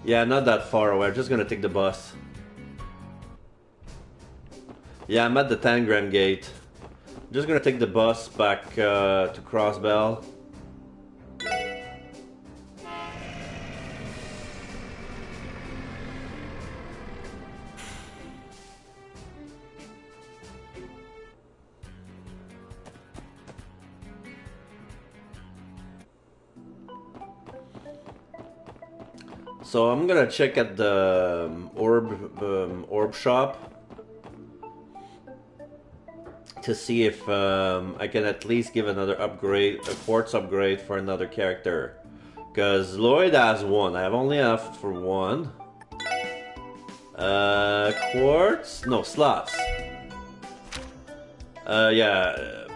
Yeah, not that far away. I'm just gonna take the bus. Yeah, I'm at the Tangram gate. I'm just gonna take the bus back to Crossbell. So I'm gonna check at the orb shop to see if I can at least give another upgrade, a quartz upgrade for another character. Because Lloyd has one. I have only enough for one. Quartz? No, slots. Yeah.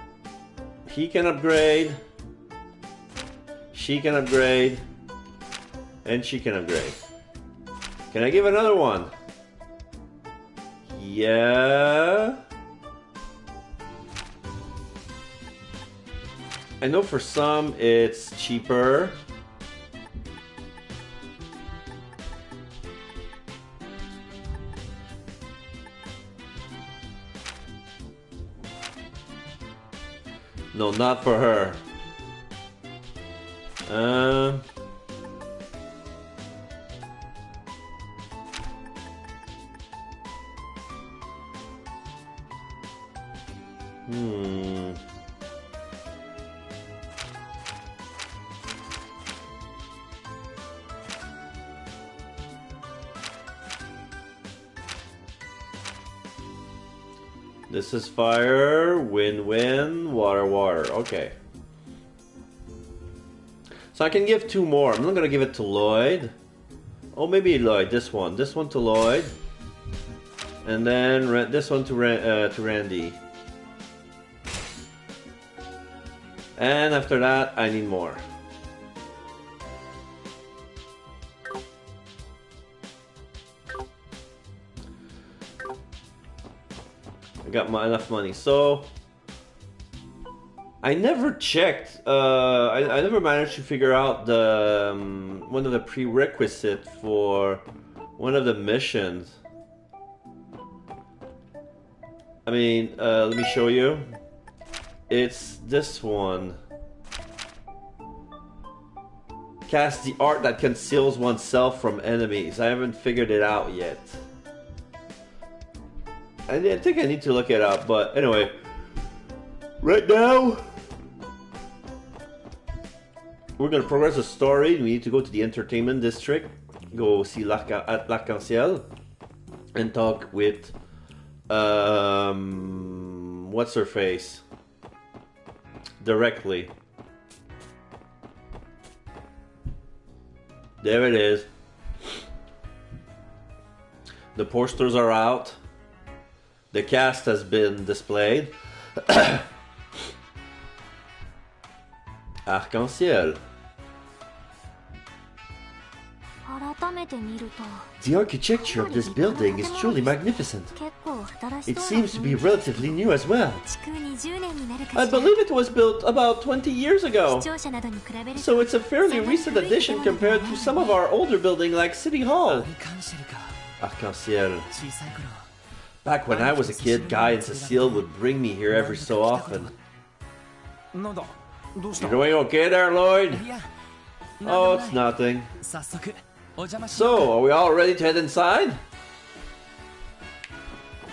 He can upgrade. She can upgrade. And she can upgrade. Can I give another one? Yeah. I know for some it's cheaper. No, not for her. This is fire, wind, water. Okay. So I can give two more. I'm not gonna give it to Lloyd. Oh, maybe Lloyd. This one to Lloyd, and then this one to Randy. And after that, I need more. I got enough money, so I never checked. I never managed to figure out the one of the prerequisites for one of the missions. I mean, let me show you. It's this one. Cast the art that conceals oneself from enemies. I haven't figured it out yet. I think I need to look it up, but anyway. Right now, we're gonna progress the story. We need to go to the entertainment district, go see L'Arc-en-Ciel, and talk with what's her face directly. There it is. The posters are out. The cast has been displayed. Arc-en-Ciel. The architecture of this building is truly magnificent. It seems to be relatively new as well. I believe it was built about 20 years ago. So it's a fairly recent addition compared to some of our older buildings like City Hall. Arc-en-Ciel. Back when I was a kid, Guy and Cecile would bring me here every so often. You doing okay there, Lloyd? Oh, it's nothing. So, are we all ready to head inside?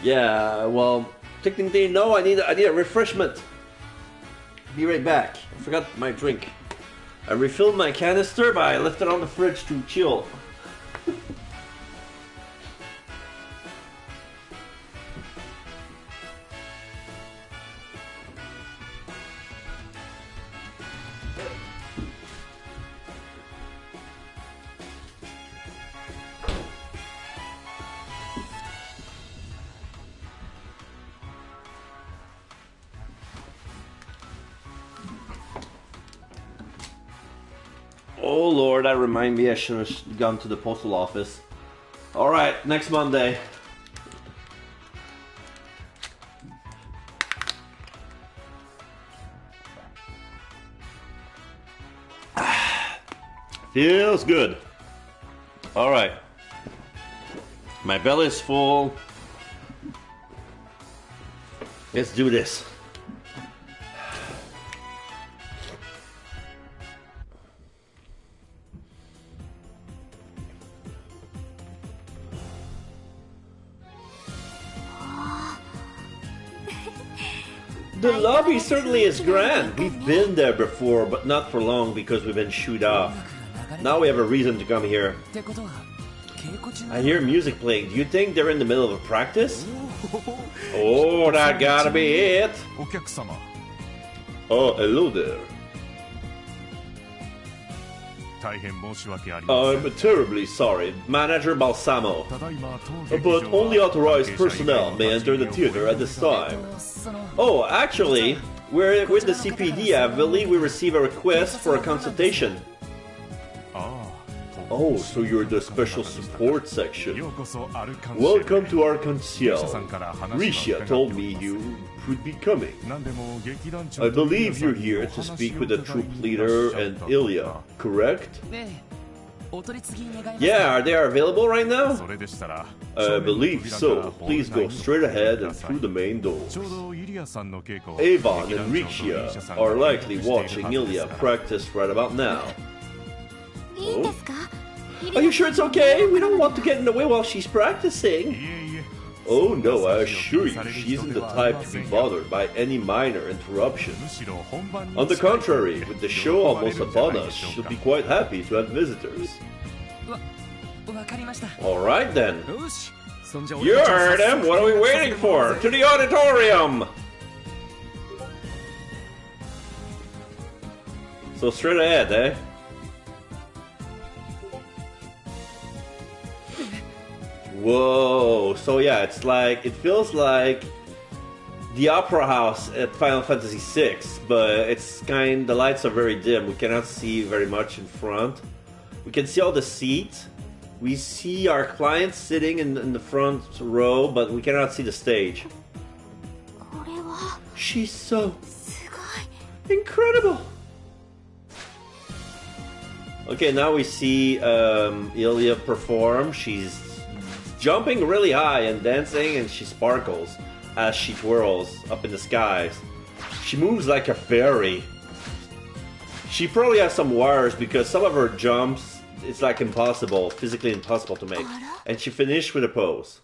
Yeah, well, technically no, I need a refreshment. Be right back. I forgot my drink. I refilled my canister, but I left it on the fridge to chill. Oh Lord, that reminds me I should have gone to the postal office. Alright, next Monday. Feels good. Alright. My belly is full. Let's do this. The lobby certainly is grand. We've been there before, but not for long because we've been shooed off. Now we have a reason to come here. I hear music playing. Do you think they're in the middle of a practice? Oh, that gotta be it. Oh, hello there. I'm terribly sorry, Manager Balsamo, but only authorized personnel may enter the theater at this time. Oh, actually, we're with the CPD. I believe we received a request for a consultation. Oh, so you're the special support section. Welcome to our concierge. Risha told me you would be coming. I believe you're here to speak with the troop leader and Ilya, correct? Yeah, are they available right now? I believe so. Please go straight ahead and through the main doors. Avon and Risha are likely watching Ilya practice right about now. Oh? Are you sure it's okay? We don't want to get in the way while she's practicing. Oh no, I assure you, she isn't the type to be bothered by any minor interruption. On the contrary, with the show almost upon us, she'll be quite happy to have visitors. Alright then. You heard him! What are we waiting for? To the auditorium! So straight ahead, eh? Whoa, so yeah, it feels like the Opera House at Final Fantasy VI, but the lights are very dim. We cannot see very much in front. We can see all the seats. We see our clients sitting in the front row, but we cannot see the stage. She's so incredible. Okay, now we see Ilya perform. She's jumping really high and dancing, and she sparkles as she twirls up in the skies. She moves like a fairy. She probably has some wires because some of her jumps, it's like impossible, physically impossible to make. And she finished with a pose.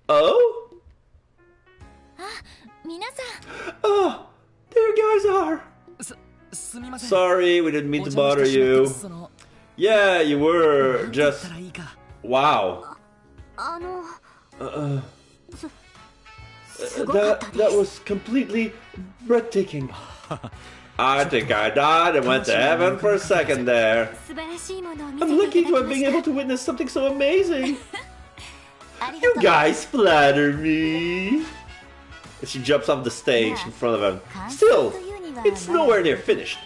Oh? Oh, there you guys are. Sorry, we didn't mean to bother you. Yeah, you were just... Wow. That was completely breathtaking. I think I died and went to heaven for a second there. I'm lucky to have been able to witness something so amazing. You guys flatter me. And she jumps off the stage in front of him. Still, it's nowhere near finished.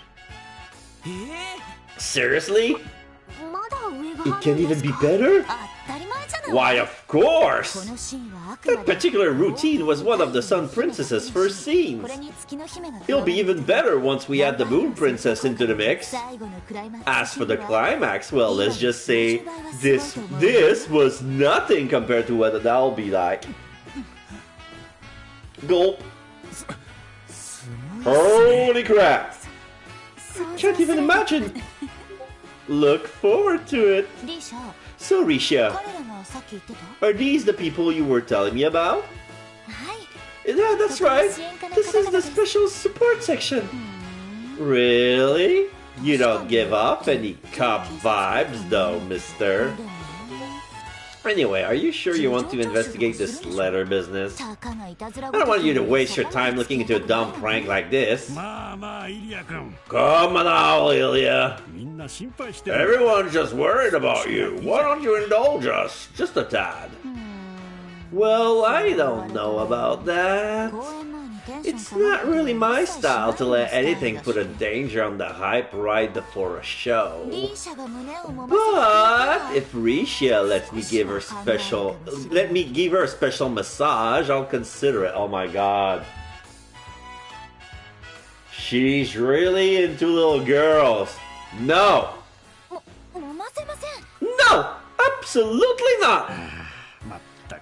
Seriously? It can even be better? Why, of course! That particular routine was one of the Sun Princess's first scenes. It'll be even better once we add the Moon Princess into the mix. As for the climax, well, let's just say this was nothing compared to what that'll be like. Gulp. Holy crap! Can't even imagine! Look forward to it. So, Risha, are these the people you were telling me about? Yeah, that's right. This is the special support section. Really? You don't give off any cop vibes, though, mister. Anyway, are you sure you want to investigate this letter business? I don't want you to waste your time looking into a dumb prank like this. Come on now, Ilya. Everyone's just worried about you. Why don't you indulge us? Just a tad. Well, I don't know about that. It's not really my style to let anything put a danger on the hype right before a show. But if Risha lets me give her a special massage, I'll consider it. Oh my god. She's really into little girls. No. No! Absolutely not!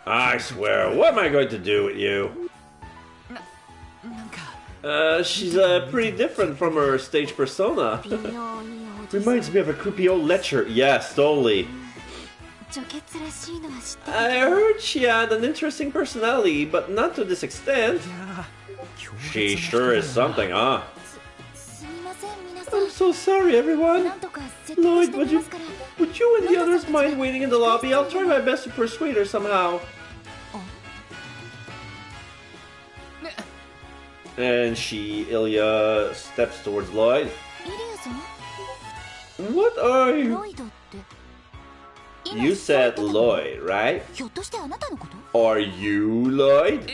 I swear, what am I going to do with you? She's pretty different from her stage persona. Reminds me of a creepy old lecher. Yes, totally. I heard she had an interesting personality, but not to this extent. She sure is something, huh? I'm so sorry, everyone. Lloyd, would you and the others mind waiting in the lobby? I'll try my best to persuade her somehow. And Ilya steps towards Lloyd. What are you? You said Lloyd, right? Are you Lloyd?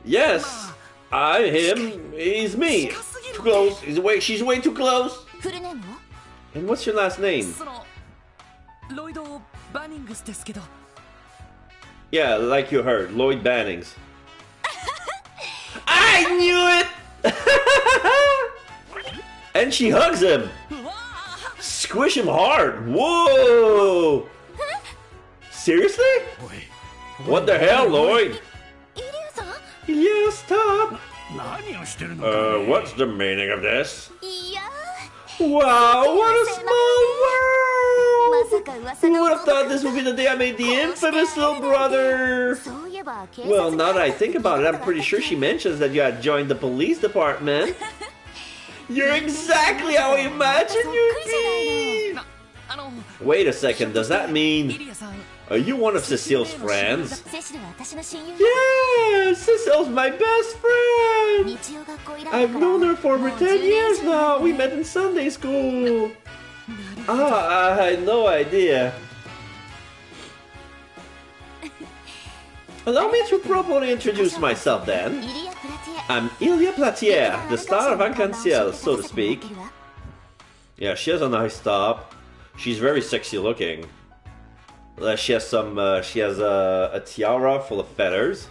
Yes, I'm him. He's me. Too close. She's way too close. And what's your last name? Yeah, like you heard, Lloyd Bannings. I knew it! And she hugs him. Squish him hard. Whoa! Seriously? What the hell, Lloyd? Ilya, stop! What's the meaning of this? Wow, what a small world! Who would have thought this would be the day I made the infamous little brother? Well, now that I think about it, I'm pretty sure she mentions that you had joined the police department. You're exactly how I imagined you'd be! Wait a second, does that mean... Are you one of Cecile's friends? Yeah, Cecile's my best friend! I've known her for over 10 years now. We met in Sunday school. Ah, I had no idea. Allow me to properly introduce myself then. I'm Ilya Platier, the star of Arc-en-Ciel, so to speak. Yeah, she has a nice top. She's very sexy looking. She has a tiara full of feathers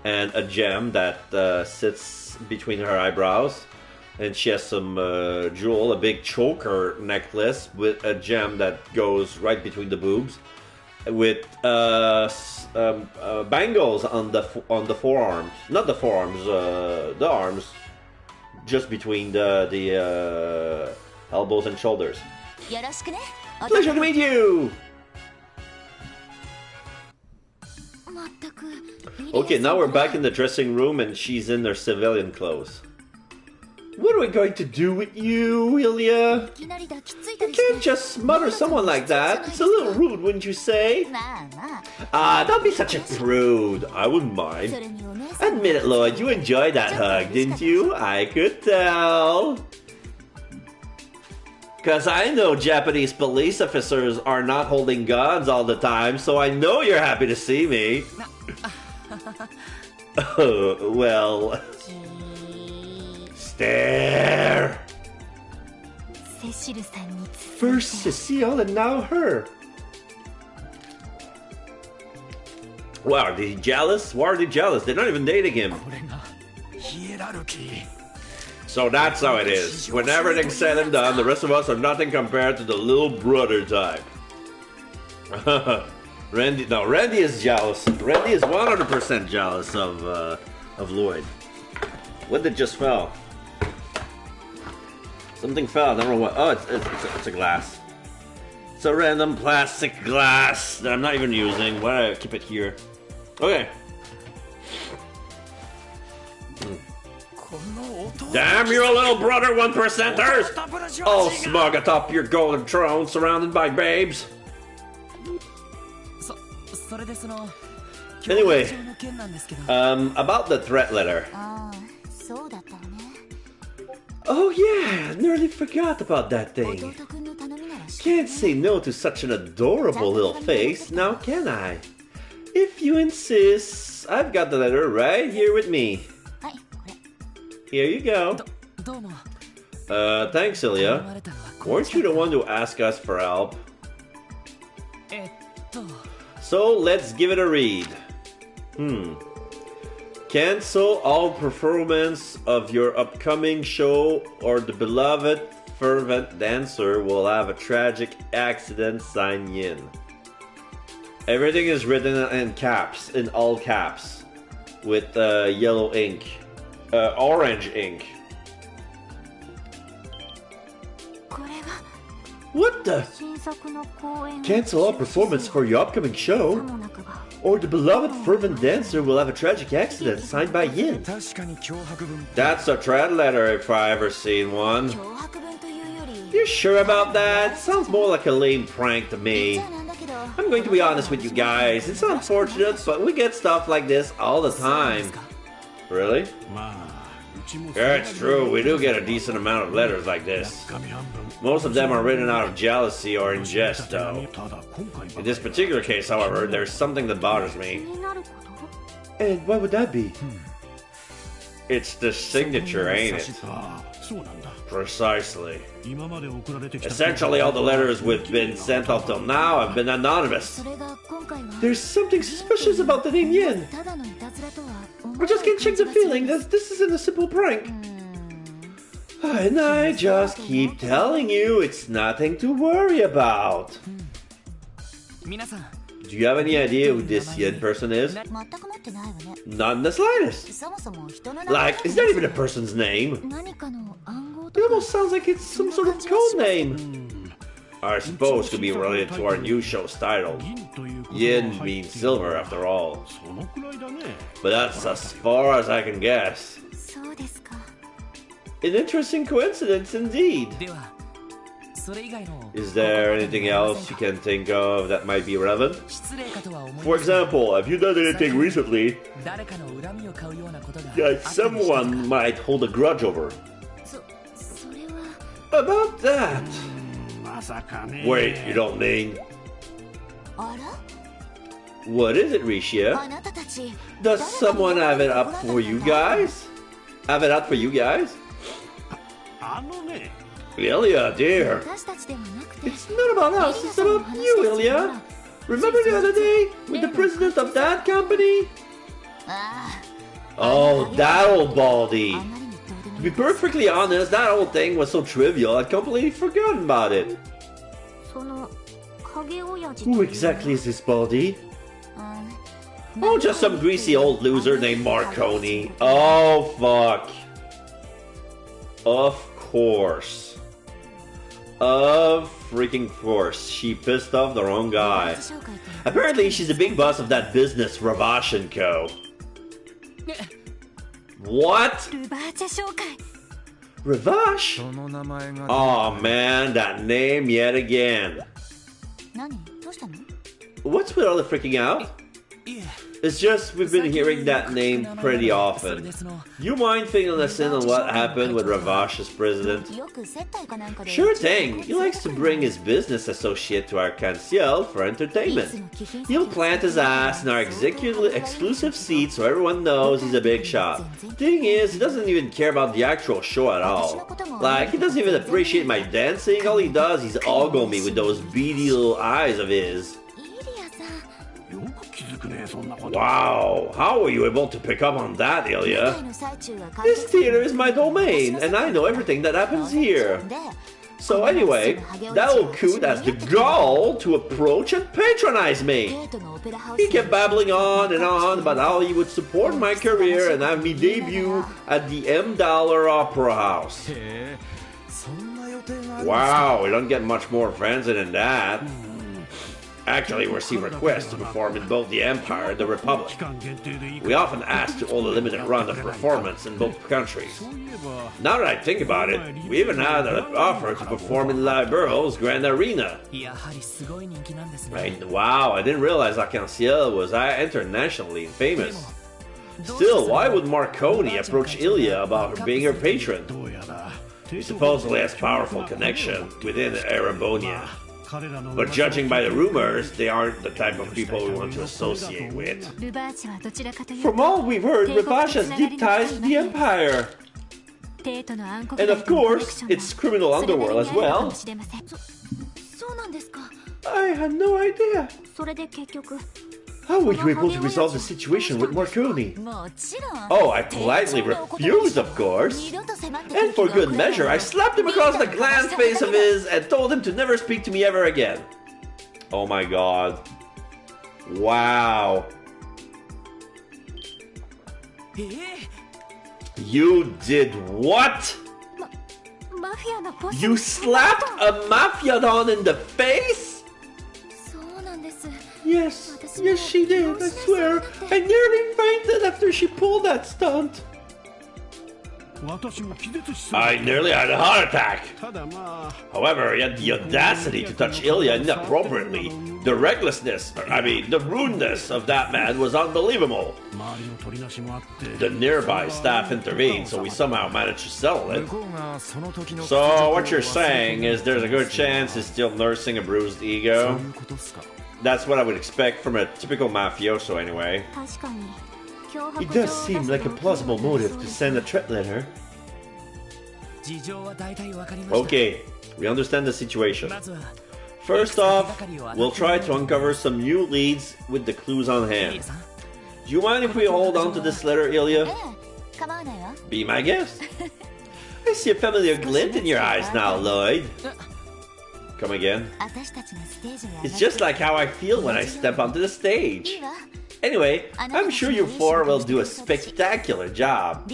and a gem that sits between her eyebrows, and she has some jewel, a big choker necklace with a gem that goes right between the boobs, with bangles on the forearms, not the forearms, the arms, just between the elbows and shoulders. Pleasure to meet you. Okay, now we're back in the dressing room and she's in her civilian clothes. What are we going to do with you, Ilya? You can't just smother someone like that. It's a little rude, wouldn't you say? Ah, don't be such a prude. I wouldn't mind. Admit it, Lloyd, you enjoyed that hug, didn't you? I could tell. Because I know Japanese police officers are not holding guns all the time, so I know you're happy to see me. Oh, well... Stare! First Cecile and now her. Wow, are they jealous? Why are they jealous? They're not even dating him. So that's how it is. When everything's said and done, the rest of us are nothing compared to the little brother type. Randy is jealous. Randy is 100% jealous of Lloyd. What did just fell? Something fell. I don't know what. Oh, it's a glass. It's a random plastic glass that I'm not even using. Why do I keep it here? Okay. Damn you little brother 1%ers! All smug atop your golden throne surrounded by babes. Anyway, about the threat letter. Oh yeah, nearly forgot about that thing. Can't say no to such an adorable little face, now can I? If you insist, I've got the letter right here with me. Here you go. Thanks, Ilya. Weren't you the one to ask us for help? So, let's give it a read. Cancel all performance of your upcoming show or the beloved fervent dancer will have a tragic accident, sign Yin. Everything is written in caps, in all caps, with yellow ink, orange ink. What the? Cancel all performance for your upcoming show? Or the beloved fervent dancer will have a tragic accident, signed by Yin. That's a threat letter if I ever seen one. You sure about that? Sounds more like a lame prank to me. I'm going to be honest with you guys, it's unfortunate, but we get stuff like this all the time. Really? Yeah, it's true, we do get a decent amount of letters like this. Most of them are written out of jealousy or in jest, though. In this particular case, however, there's something that bothers me. And what would that be? It's the signature, ain't it? Precisely. Essentially, all the letters we've been sent off till now have been anonymous. There's something suspicious about the name Yin. I just can't shake the feeling that this isn't a simple prank. And I just keep telling you, it's nothing to worry about. Do you have any idea who this Yin person is? Not in the slightest. Like, it's not even a person's name. It almost sounds like it's some sort of code name. I suppose it could be related to our new show's title. Yin means silver, after all. But that's as far as I can guess. An interesting coincidence indeed. Is there anything else you can think of that might be relevant? For example, have you done anything recently that someone might hold a grudge over? About that? Wait, you don't mean... What is it, Rishia? Does someone have it up for you guys? Have it out for you guys? Ilya, dear. It's not about us, it's about you, Ilya. Remember the other day with the president of that company? Oh, that old baldy. To be perfectly honest, that whole thing was so trivial, I'd completely forgotten about it. Who exactly is this baldy? Oh, just some greasy old loser named Marconi. Oh, fuck. Of course. Of freaking course. She pissed off the wrong guy. Apparently, she's the big boss of that business, Ravash & Co. What? Ravash? Oh man, that name yet again. What's with all the freaking out? It's just we've been hearing that name pretty often. You mind filling us in on what happened with Ravash as president? Sure thing. He likes to bring his business associate to Arc-en-Ciel for entertainment. He'll plant his ass in our exclusive seat so everyone knows he's a big shot. Thing is, he doesn't even care about the actual show at all. Like, he doesn't even appreciate my dancing. All he does is ogle me with those beady little eyes of his. Wow, how were you able to pick up on that, Ilya? This theater is my domain, and I know everything that happens here. So anyway, that old coot has the gall to approach and patronize me. He kept babbling on and on about how he would support my career and have me debut at the M Dollar Opera House. Wow, we don't get much more fancy than that. Actually, we receive requests to perform in both the Empire and the Republic. We often ask to hold a limited run of performance in both countries. Now that I think about it, we even had an offer to perform in La Bourreau's Grand Arena. Right, wow, I didn't realize Arc-en-Ciel was internationally famous. Still, why would Marconi approach Ilya about being her patron? He supposedly has powerful connection within Erebonia. But judging by the rumors, they aren't the type of people we want to associate with. From all we've heard, Ravash has deep ties to the Empire. And of course, it's criminal underworld as well. I had no idea. How were you able to resolve the situation with Marconi? Oh, I politely refused, of course. And for good measure, I slapped him across the gland face of his and told him to never speak to me ever again. Oh my god. Wow. You did what? You slapped a mafia don in the face? Yes, yes she did, I swear. I nearly fainted after she pulled that stunt. I nearly had a heart attack. However, he had the audacity to touch Ilya inappropriately. The recklessness, the rudeness of that man was unbelievable. The nearby staff intervened, so we somehow managed to settle it. So what you're saying is there's a good chance he's still nursing a bruised ego? That's what I would expect from a typical mafioso anyway. It does seem like a plausible motive to send a threat letter. Okay, we understand the situation. First off, we'll try to uncover some new leads with the clues on hand. Do you mind if we hold on to this letter, Ilya? Be my guest. I see a familiar glint in your eyes now, Lloyd. Come again? It's just like how I feel when I step onto the stage. Anyway, I'm sure you four will do a spectacular job.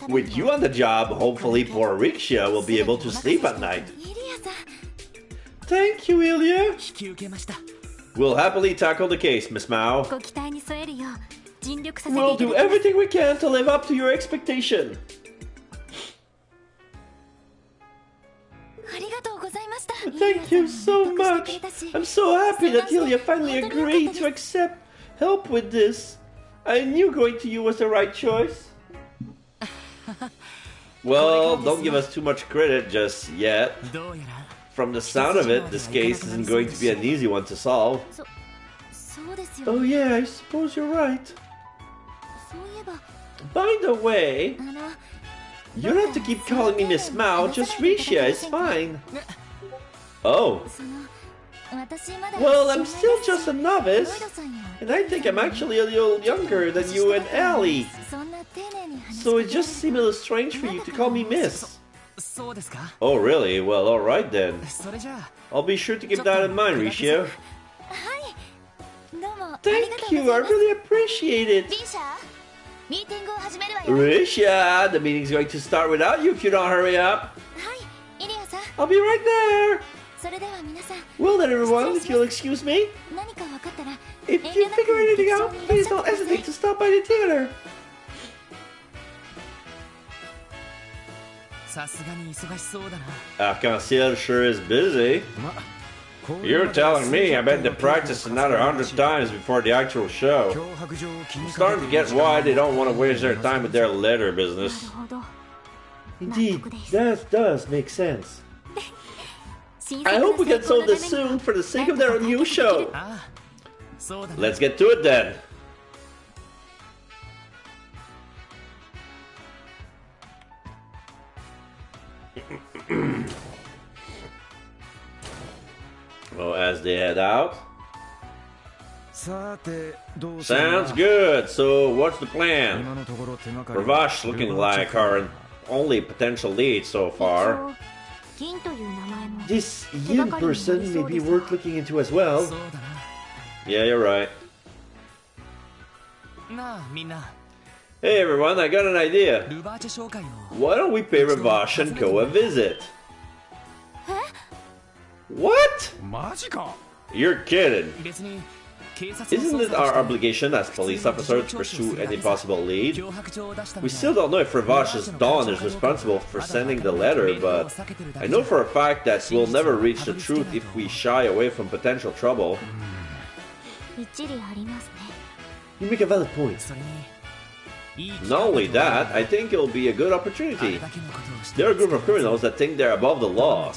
With you on the job, hopefully poor Riksha will be able to sleep at night. Thank you, Ilya. We'll happily tackle the case, Miss Mao. We'll do everything we can to live up to your expectation. Thank you so much. I'm so happy that Ilya finally agreed to accept help with this. I knew going to you was the right choice. Well, don't give us too much credit just yet. From the sound of it, this case isn't going to be an easy one to solve. Oh yeah, I suppose you're right. By the way, you don't have to keep calling me Miss Mao, just Riksha is fine. Oh. Well, I'm still just a novice, and I think I'm actually a little younger than you and Allie. So it just seemed a little strange for you to call me Miss. Oh really? Well, alright then. I'll be sure to keep that in mind, Riksha. Thank you, I really appreciate it. Riksha, the meeting's going to start without you if you don't hurry up. I'll be right there. Well then everyone, if you'll excuse me. If you figure anything out, please don't hesitate to stop by the theater. Arc-en-Ciel sure is busy. You're telling me I bet they practice another 100 times before the actual show. I'm starting to get why they don't want to waste their time with their letter business. Indeed, that does make sense. I hope we get sold this soon for the sake of their new show. Let's get to it then. Well, as they head out. Sounds good. So, what's the plan? Ravash looking like our only potential lead so far. This Yin person may be worth looking into as well. Yeah, you're right. Hey everyone, I got an idea. Why don't we pay Ravash and Co a visit? What? You're kidding. Isn't it our obligation as police officers to pursue any possible lead? We still don't know if Ravash's Dawn is responsible for sending the letter, but I know for a fact that we'll never reach the truth if we shy away from potential trouble. You make a valid point. Not only that, I think it'll be a good opportunity. There are a group of criminals that think they're above the law.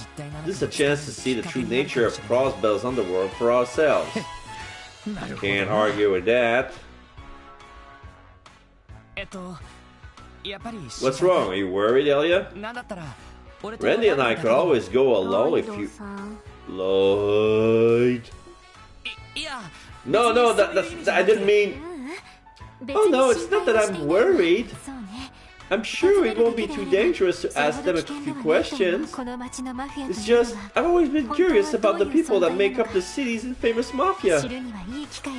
This is a chance to see the true nature of Crossbell's underworld for ourselves. Can't argue with that. What's wrong? Are you worried, Ilya? Randy and I could always go alone if you... Lloyd... No, no, I didn't mean... Oh no, it's not that I'm worried. I'm sure it won't be too dangerous to ask them a few questions. It's just, I've always been curious about the people that make up the city's infamous mafia. And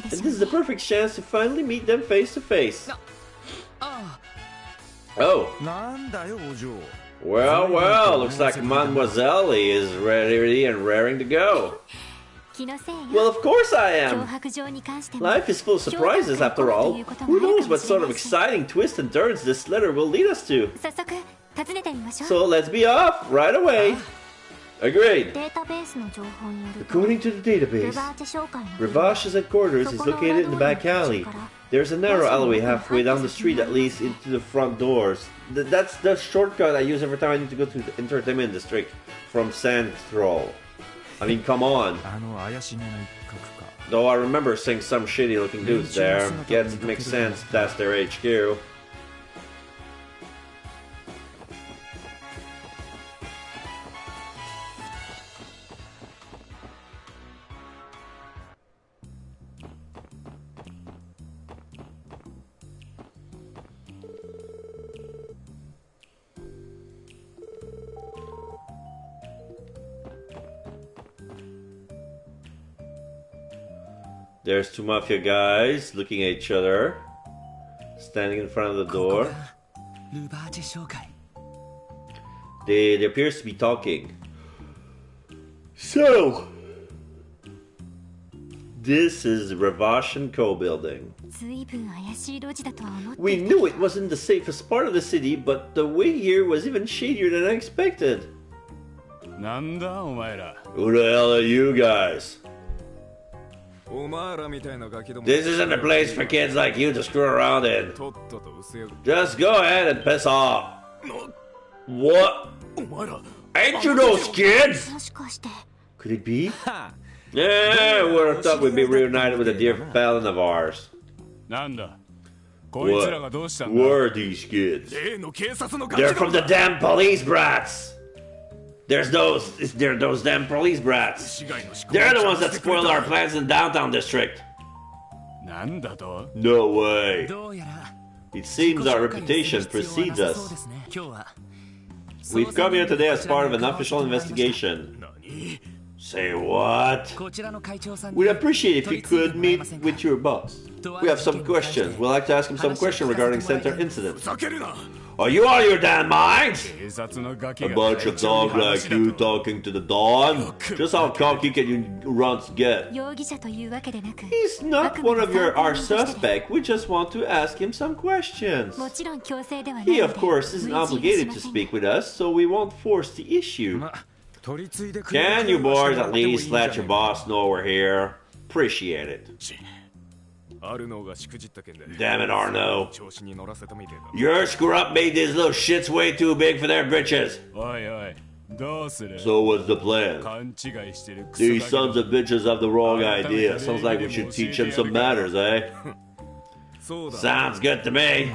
this is the perfect chance to finally meet them face to face. Oh. Well, well, looks like Mademoiselle is ready and raring to go. Well, of course I am. Life is full of surprises after all. Who knows what sort of exciting twists and turns this letter will lead us to. So let's be off right away. Agreed. According to the database, Revash's headquarters is located in the back alley. There's a narrow alleyway halfway down the street that leads into the front doors. That's the shortcut I use every time I need to go to the entertainment district from Sandthrall. I mean, come on. Though I remember seeing some shitty looking dudes there. Guess it makes sense, that's their HQ. There's two mafia guys looking at each other, standing in front of the door. They appears to be talking. So, this is the Revash & Co. building. We knew it wasn't the safest part of the city, but the way here was even shadier than I expected. Who the hell are you guys? This isn't a place for kids like you to screw around in. Just go ahead and piss off. What? Ain't you those kids? Could it be? Yeah, we would have thought we'd be reunited with a dear pal of ours. What? Who are these kids? They're from the damn police brats. They're those damn police brats. They're the ones that spoiled our plans in downtown district. No way. It seems our reputation precedes us. We've come here today as part of an official investigation. Say what? We'd appreciate if you could meet with your boss. We have some questions. We'd like to ask him some questions regarding center incidents. Are you out of your damn minds? A bunch of dogs like you talking to the dawn? Just how cocky can you runts get? He's not one of our suspect. We just want to ask him some questions. He, of course, isn't obligated to speak with us, so we won't force the issue. Can you boys at least let your boss know we're here? Appreciate it. Damn it, Arno. Your screw-up made these little shits way too big for their britches. So what's the plan? These sons of bitches have the wrong idea. Sounds like we should teach them some manners, eh? Sounds good to me.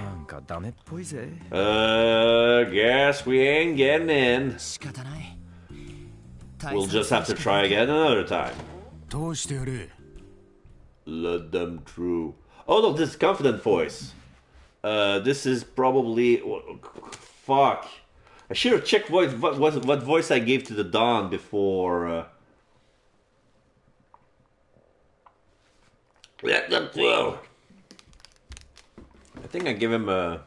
Guess we ain't getting in. We'll just have to try again another time. Let them through. Oh no, this confident voice. This is probably... Fuck. I should have checked what voice I gave to the Dawn before. Let them through. I think I give him a...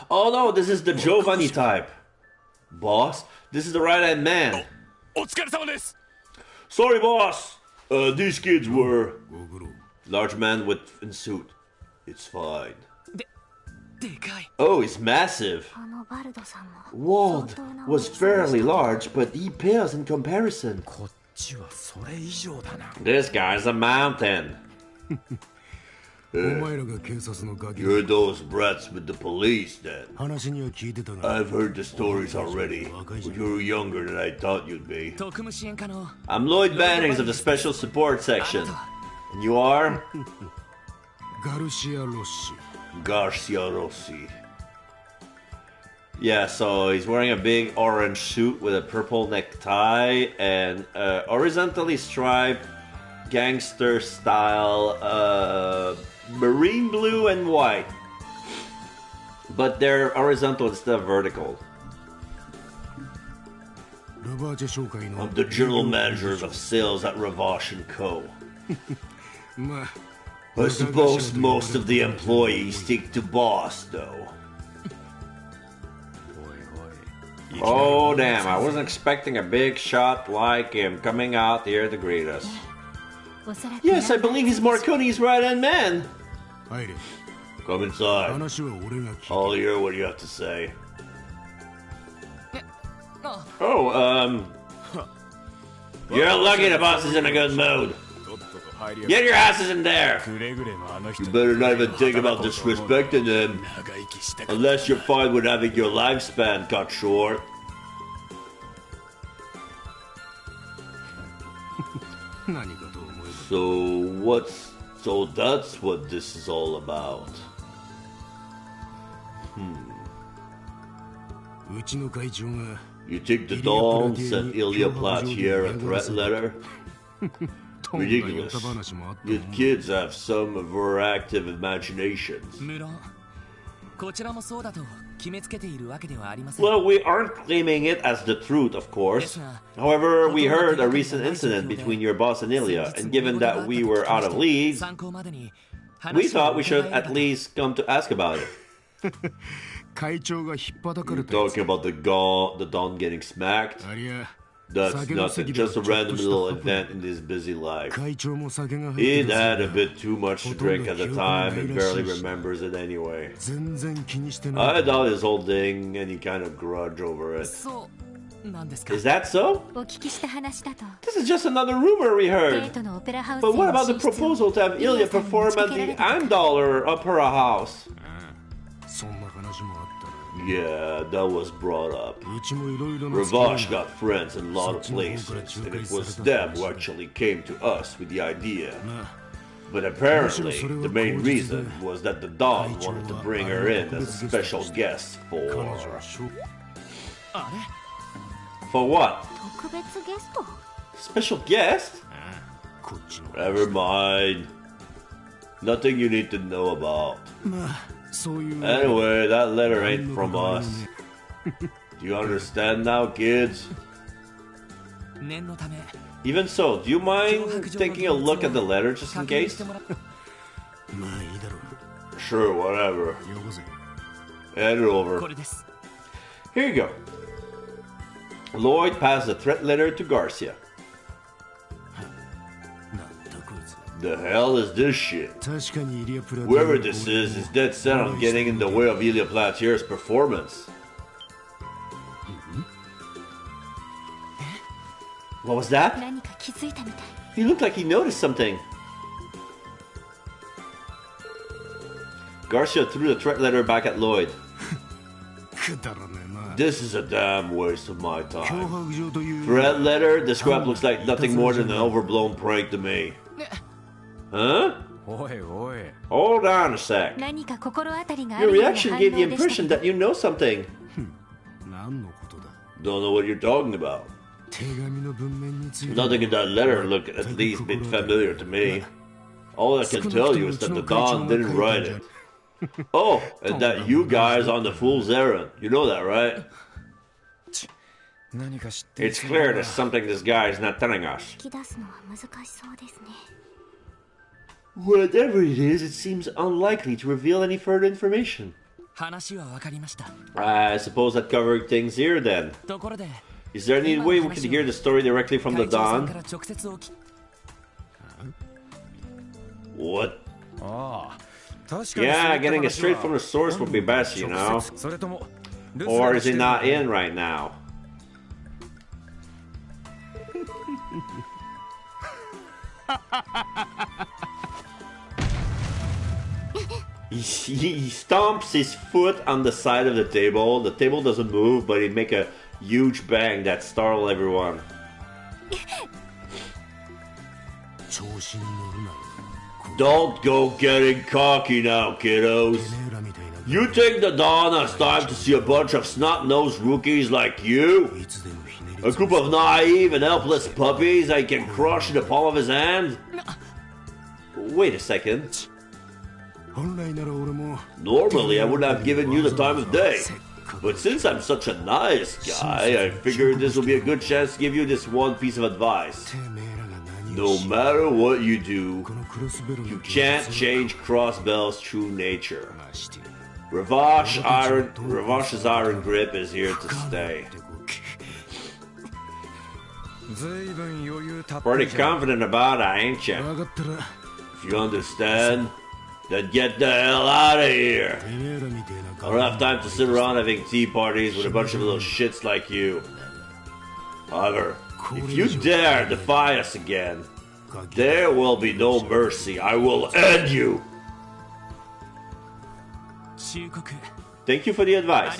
Oh no, this is the Giovanni type. Boss, this is the right-hand man. Sorry, boss. These kids were... Large man in suit. It's fine. Oh, he's massive. Wald was fairly large, but he pales in comparison. This guy's a mountain. You're those brats with the police, then. I've heard the stories already, but you're younger than I thought you'd be. I'm Lloyd Bannings of the Special Support Section. And you are? Garcia Rossi. Yeah, so he's wearing a big orange suit with a purple necktie and horizontally striped gangster style marine blue and white. But they're horizontal instead of vertical. I'm the general manager of sales at Ravache & Co. I suppose most of the employees stick to boss, though. Oh, damn, I wasn't expecting a big shot like him coming out here to greet us. Yes, I believe he's Marconi's right-hand man. Come inside. I'll hear what you have to say. Oh, you're lucky the boss is in a good mood. Get your asses in there! You better not even think about disrespecting him. Unless you're fine with having your lifespan cut short. So that's what this is all about. You think the Dawn sent Ilya Platier a threat letter? Ridiculous. You kids have some overactive imaginations. Well, we aren't claiming it as the truth, of course. However, we heard a recent incident between your boss and Ilya, and given that we were out of leads, we thought we should at least come to ask about it. You're talking about the Dawn getting smacked? That's nothing, just a random little event in his busy life. He'd had a bit too much to drink at the time and barely remembers it anyway. I doubt he's holding any kind of grudge over it. Is that so? This is just another rumor we heard. But what about the proposal to have Ilya perform at the Andollar Opera House? Yeah, that was brought up. Ravache got friends in a lot of places, and it was them who actually came to us with the idea. But apparently, the main reason was that the Dawn wanted to bring her in as a special guest for... For what? Special guest? Never mind. Nothing you need to know about. Anyway, that letter ain't from us. Do you understand now, kids? Even so, do you mind taking a look at the letter just in case? Sure, whatever. Hand it over. Here you go. Lloyd passed the threat letter to Garcia. The hell is this shit? Whoever this is dead set on getting in the way of Ilya Platier's performance. What was that? He looked like he noticed something. Garcia threw the threat letter back at Lloyd. This is a damn waste of my time. Threat letter? The scrap looks like nothing more than an overblown prank to me. Huh? Hold on a sec. Your reaction gave the impression that you know something. Don't know what you're talking about. Nothing in that letter looked at least a bit familiar to me. All I can tell you is that the Dawn didn't write it. Oh, and that you guys on the fool's errand. You know that, right? It's clear there's something this guy is not telling us. Whatever it is, it seems unlikely to reveal any further information. I suppose that covering things here then. Is there any way we could hear the story directly from the Dawn? What? Yeah, getting it straight from the source would be best, you know. Or is he not in right now? He stomps his foot on the side of the table. The table doesn't move, but it makes a huge bang that startled everyone. Don't go getting cocky now, kiddos. You think the Dawn has time to see a bunch of snot-nosed rookies like you? A group of naive and helpless puppies I can crush in the palm of his hand? Wait a second. Normally I would have given you the time of day, but since I'm such a nice guy, I figured this will be a good chance to give you this one piece of advice. No matter what you do, you can't change Crossbell's true nature. Ravash's iron grip is here to stay. Pretty confident about it, ain't ya? If you understand, then get the hell out of here. I don't have time to sit around having tea parties with a bunch of little shits like you. However, if you dare defy us again, there will be no mercy. I will end you. Thank you for the advice.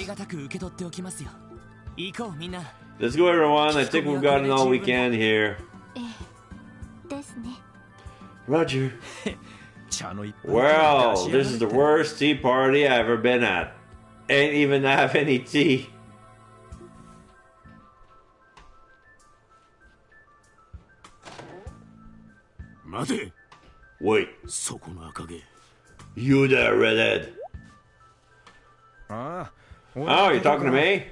Let's go, everyone. I think we've gotten all we can here. Roger. Well, this is the worst tea party I've ever been at. Ain't even have any tea. Wait. You there, redhead? Oh, you're talking to me?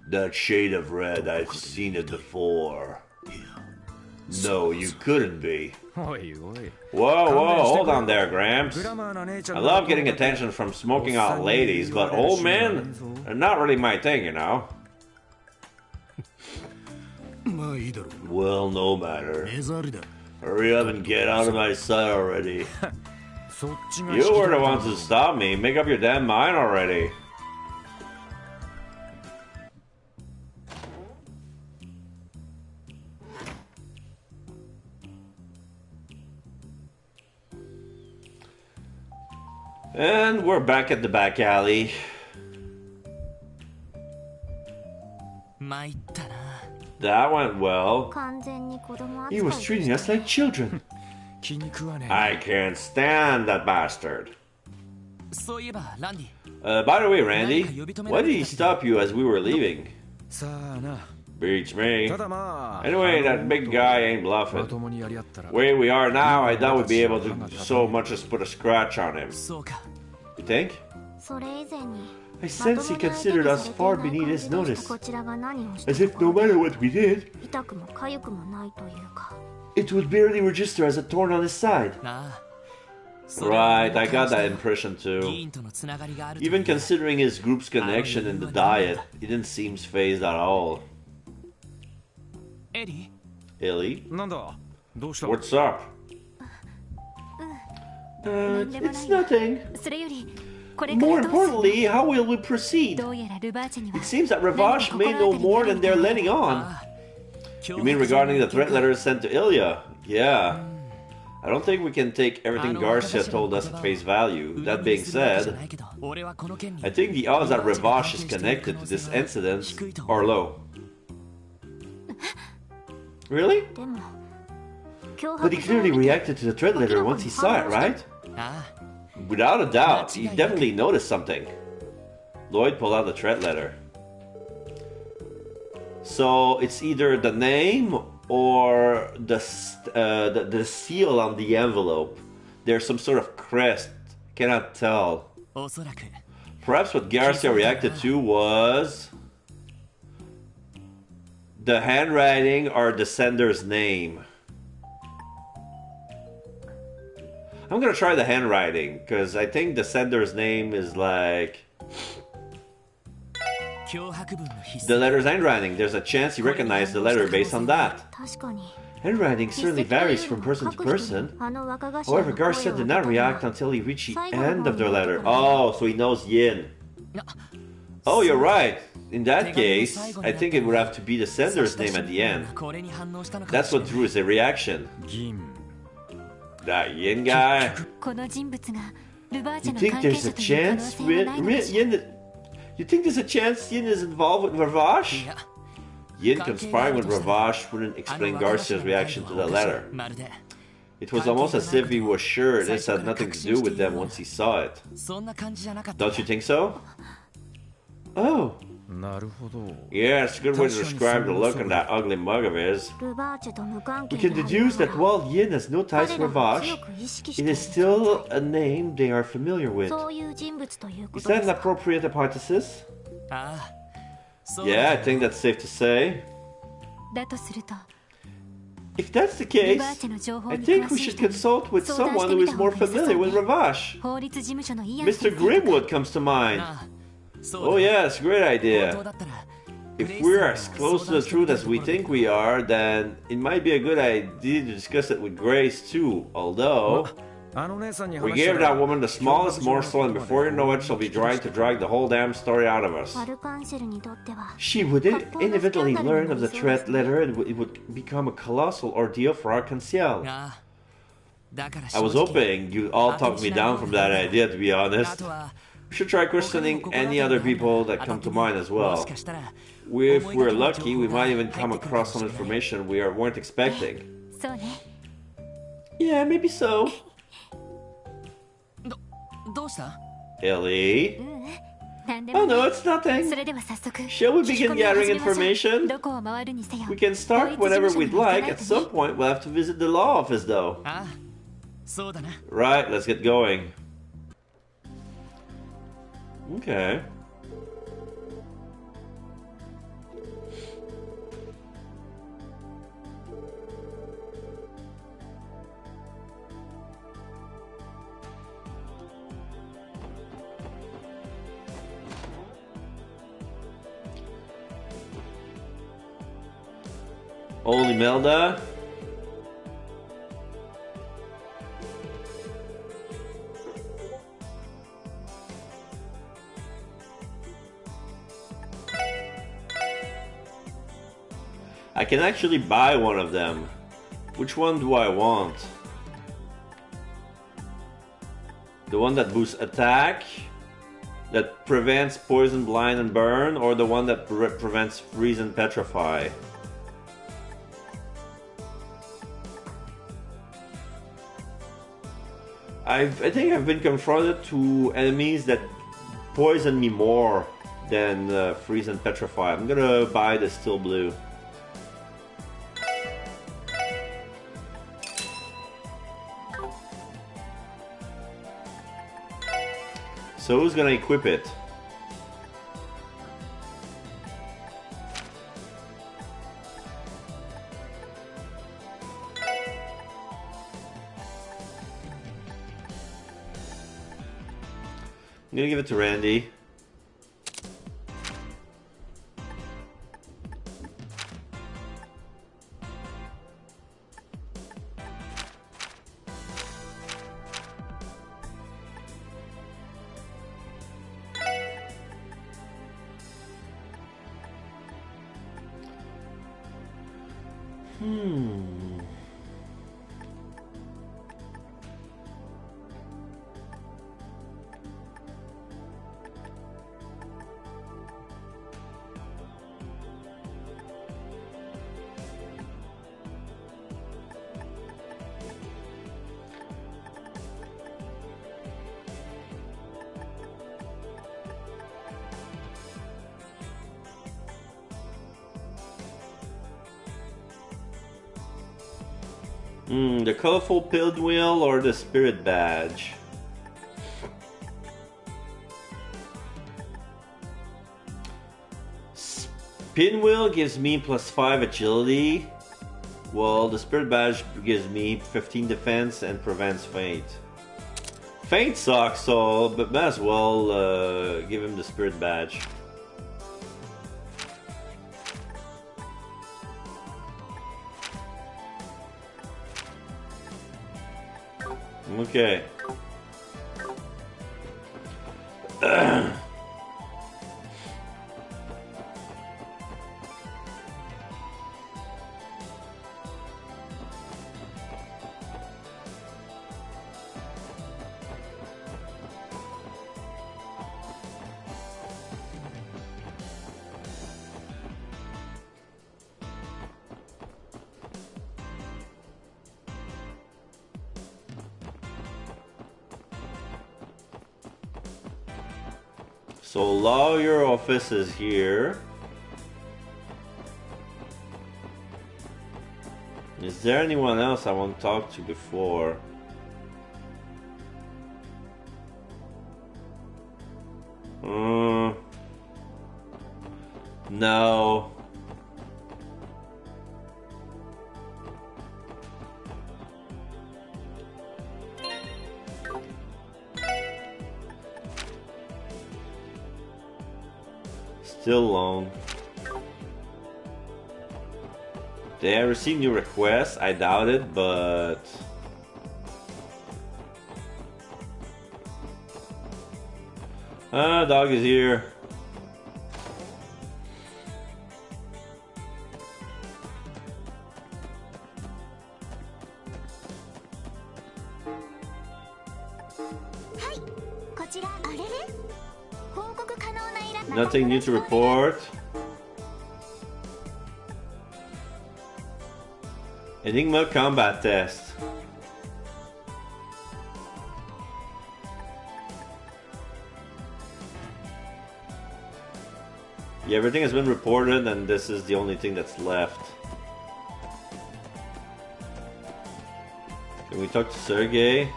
That shade of red, I've seen it before. No, you couldn't be. Whoa, hold on there, Gramps. I love getting attention from smoking hot ladies, but old men are not really my thing, you know. Well, no matter. Hurry up and get out of my sight already. You were the ones who stopped me. Make up your damn mind already. And we're back at the back alley. That went well. He was treating us like children. I can't stand that bastard. By the way, Randy, why did he stop you as we were leaving? Beats me. Anyway, that big guy ain't bluffing. Where we are now, I doubt we'd be able to so much as put a scratch on him. You think? I sense he considered us far beneath his notice. As if no matter what we did, it would barely register as a thorn on his side. Right, I got that impression too. Even considering his group's connection in the diet, he didn't seem phased at all. Ellie? What's up? It's nothing. More importantly, how will we proceed? It seems that Ravash may know more than they're letting on. You mean regarding the threat letters sent to Ilya? Yeah. I don't think we can take everything Garcia told us at face value. That being said, I think the odds that Ravash is connected to this incident are low. Really? But he clearly reacted to the threat letter once he saw it, right? Without a doubt, he definitely noticed something. Lloyd pulled out the threat letter. So it's either the name or the seal on the envelope. There's some sort of crest. Cannot tell. Perhaps what Garcia reacted to was the handwriting or the sender's name. I'm gonna try the handwriting, because I think the sender's name is like... the letter's handwriting. There's a chance he recognized the letter based on that. Handwriting certainly varies from person to person. However, Garcia did not react until he reached the end of the letter. Oh, so he knows Yin. Oh, you're right. In that case, I think it would have to be the sender's name at the end. That's what drew his reaction. That Yin guy? You think there's a chance You think there's a chance Yin is involved with Ravash? Yin conspiring with Ravash wouldn't explain Garcia's reaction to the letter. It was almost as if he was sure this had nothing to do with them once he saw it. Don't you think so? Oh. Yeah, it's a good way to describe the look on that ugly mug of his. We can deduce that while Yin has no ties to Ravash, it is still a name they are familiar with. Is that an appropriate hypothesis? Yeah, I think that's safe to say. If that's the case, I think we should consult with someone who is more familiar with Ravash. Mr. Grimwood comes to mind. Oh yes, great idea. If we're as close to the truth as we think we are, then it might be a good idea to discuss it with Grace too, although we gave that woman the smallest morsel and before you know it she'll be trying to drag the whole damn story out of us. She would inevitably learn of the threat letter and it would become a colossal ordeal for Arc-en-Ciel. I was hoping you'd all talk me down from that idea, to be honest. We should try questioning any other people that come to mind as well. If we're lucky, we might even come across some information we weren't expecting. Yeah, maybe so. Ellie? Oh no, it's nothing. Shall we begin gathering information? We can start whenever we'd like. At some point, we'll have to visit the law office though. Right, let's get going. Okay. Old Imelda. I can actually buy one of them. Which one do I want? The one that boosts attack, that prevents poison, blind, and burn, or the one that prevents freeze and petrify? I think I've been confronted to enemies that poison me more than freeze and petrify. I'm gonna buy the Steel Blue. So who's gonna equip it? I'm gonna give it to Randy. The colorful pinwheel or the spirit badge? Pinwheel gives me +5 agility, while the spirit badge gives me 15 defense and prevents faint. Faint sucks, so but might as well give him the spirit badge. Okay. So lawyer office is here. Is there anyone else I want to talk to before? No. Still alone. Did I ever see new requests? I doubt it, but... dog is here. Nothing new to report. Enigma combat test. Yeah, everything has been reported and this is the only thing that's left. Can we talk to Sergey?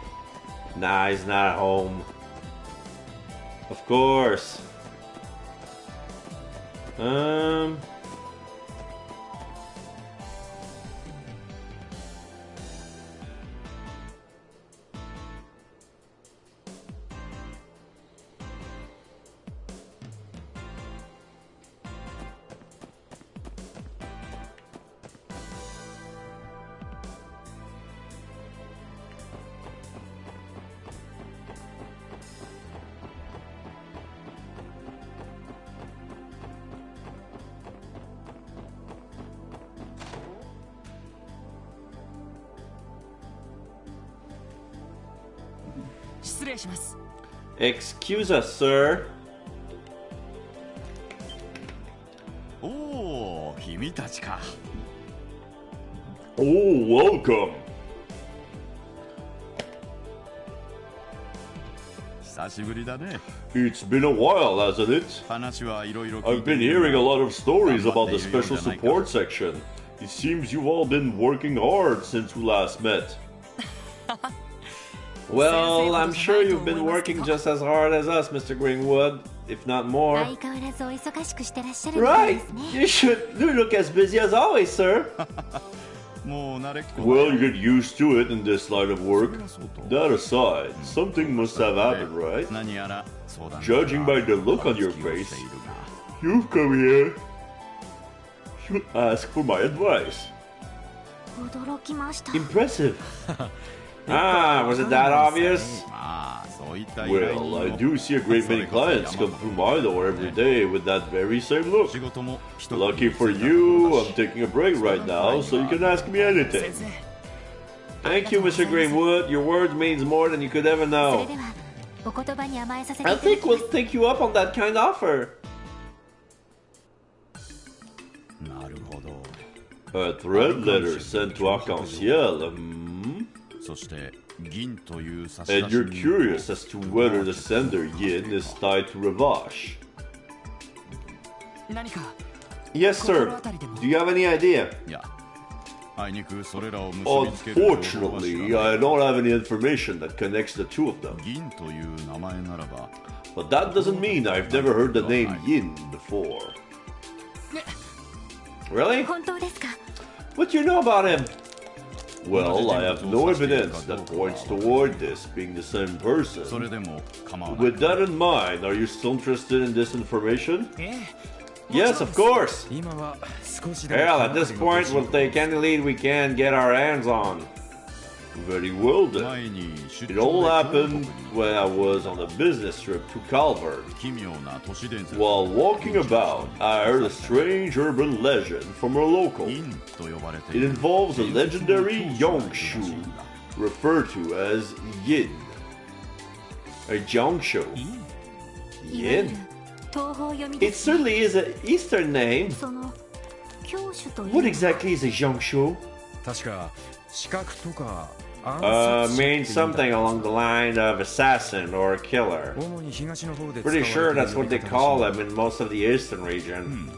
Nah, he's not at home. Of course. Excuse us, sir. Oh, 君たちか。 Oh, welcome. 久しぶりだね。 It's been a while, hasn't it? 話はいろいろ I've been hearing a lot of stories about the special support section. It seems you've all been working hard since we last met. Well, I'm sure you've been working just as hard as us, Mr. Greenwood, if not more. Right! You look as busy as always, sir. Well, you get used to it in this line of work. That aside, something must have happened, right? Judging by the look on your face, you've come here to ask for my advice. Impressive. Ah, was it that obvious? Well, I do see a great many clients come through my door every day with that very same look. Lucky for you, I'm taking a break right now, so you can ask me anything. Thank you, Mr. Greenwood. Your words means more than you could ever know. I think we'll take you up on that kind offer. A thread letter sent to Arc-en-Ciel. And you're curious as to whether the sender Yin is tied to Ravash. Yes, sir. Do you have any idea? Unfortunately, I don't have any information that connects the two of them. But that doesn't mean I've never heard the name Yin before. Really? What do you know about him? Well, I have no evidence that points toward this being the same person. With that in mind, are you still interested in this information? Yes, of course! Hell, at this point, we'll take any lead we can get our hands on. Very well then. It all happened when I was on a business trip to Calvert. While walking about, I heard a strange urban legend from a local. It involves a legendary Yongshu, referred to as Yin. A Yongshu? Yin? It certainly is an Eastern name. What exactly is a Yongshu? Means something along the line of assassin or killer. Pretty sure that's what they call them in most of the eastern region.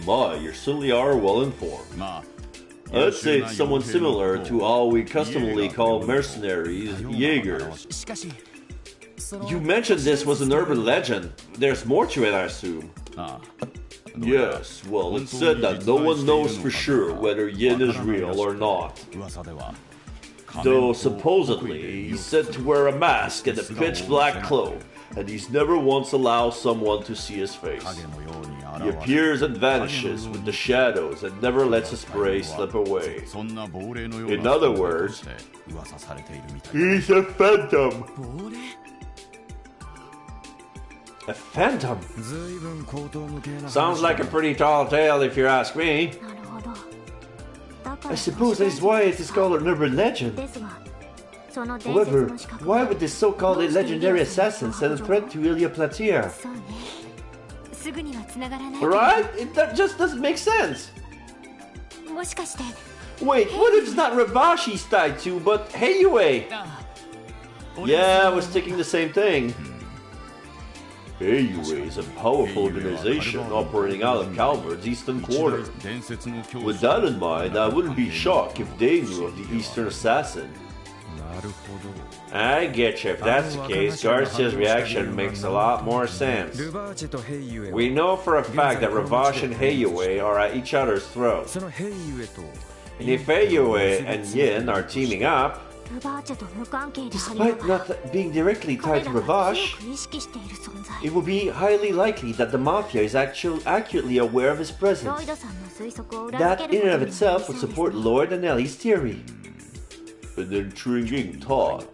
My, you certainly are well informed. I'd say it's someone similar to all we customarily call mercenaries, Jaegers. You mentioned this was an urban legend. There's more to it, I assume. Yes, well, it's said that no one knows for sure whether Yin is real or not. Though supposedly, he's said to wear a mask and a pitch-black cloak, and he's never once allowed someone to see his face. He appears and vanishes with the shadows and never lets his prey slip away. In other words, he's a phantom. A phantom? Sounds like a pretty tall tale if you ask me. I suppose that is why it is called an urban legend. However, why would this so-called legendary assassin send a threat to Ilya Platier? Right? That just doesn't make sense. Wait, what if it's not Ravash he's tied to, but Heiyue? Yeah, I was thinking the same thing. Heiyue is a powerful organization operating out of Calvard's eastern quarter. With that in mind, I wouldn't be shocked if they knew of the Eastern Assassin. I get you. If that's the case, Garcia's reaction makes a lot more sense. We know for a fact that Ravash and Heiyue are at each other's throats. And if Heiyue and Yin are teaming up, despite not being directly tied to Ravash, it would be highly likely that the Mafia is accurately aware of his presence. That in and of itself would support Lord Anelli's theory. An intriguing thought.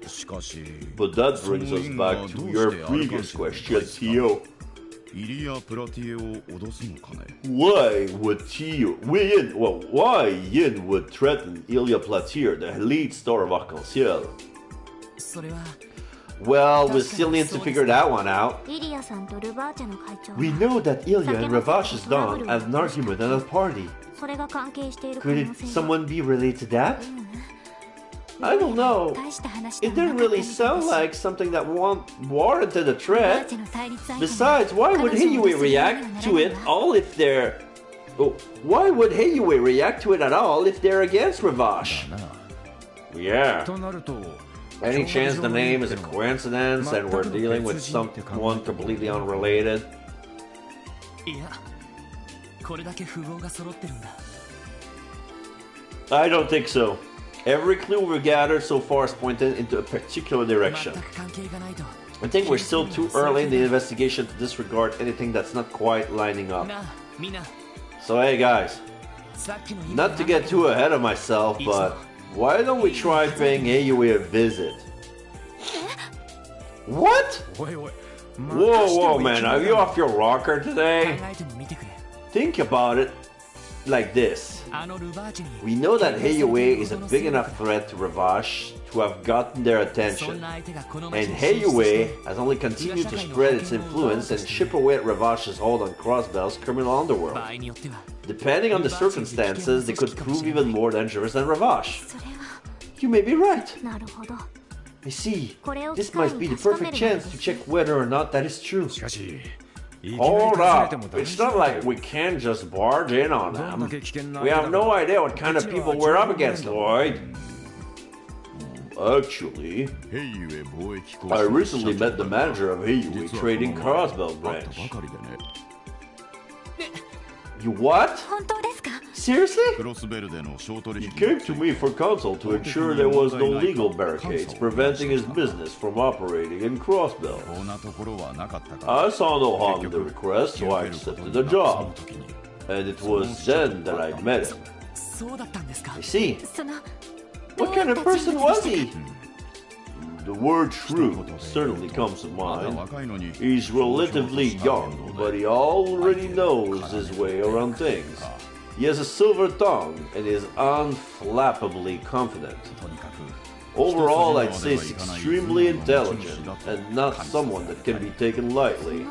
But that brings us back to your previous question, Tio. Why Yin would threaten Ilya Platier, the lead star of Arc-en-Ciel? Well, we still need to figure that one out. We know that Ilya and Ravash's Don had an argument at a party. Could someone be related to that? I don't know. It didn't really sound like something that warranted a threat. Besides, why would Heiyue react to it all if they're... why would Heiyue react to it at all if they're against Ravash? Yeah. Any chance the name is a coincidence and we're dealing with someone completely unrelated? I don't think so. Every clue we've gathered so far is pointed into a particular direction. I think we're still too early in the investigation to disregard anything that's not quite lining up. So hey guys, not to get too ahead of myself, but why don't we try paying Heiyue a visit? What? Whoa, man, are you off your rocker today? Think about it like this. We know that Heiyue is a big enough threat to Ravash to have gotten their attention, and Heiyue has only continued to spread its influence and chip away at Ravash's hold on Crossbell's criminal underworld. Depending on the circumstances, they could prove even more dangerous than Ravash. You may be right. I see. This might be the perfect chance to check whether or not that is true. Hold up, it's not like we can just barge in on them. We have no idea what kind of people we're up against, Lloyd. Actually, I recently met the manager of Heiyue Trading Crossbell branch. You what? Seriously? He came to me for counsel to ensure there was no legal barricades preventing his business from operating in Crossbell. I saw no harm in the request, so I accepted the job. And it was then that I met him. I see. What kind of person was he? The word shrewd certainly comes to mind. He's relatively young, but he already knows his way around things. He has a silver tongue and is unflappably confident. Overall, I'd say he's extremely intelligent and not someone that can be taken lightly.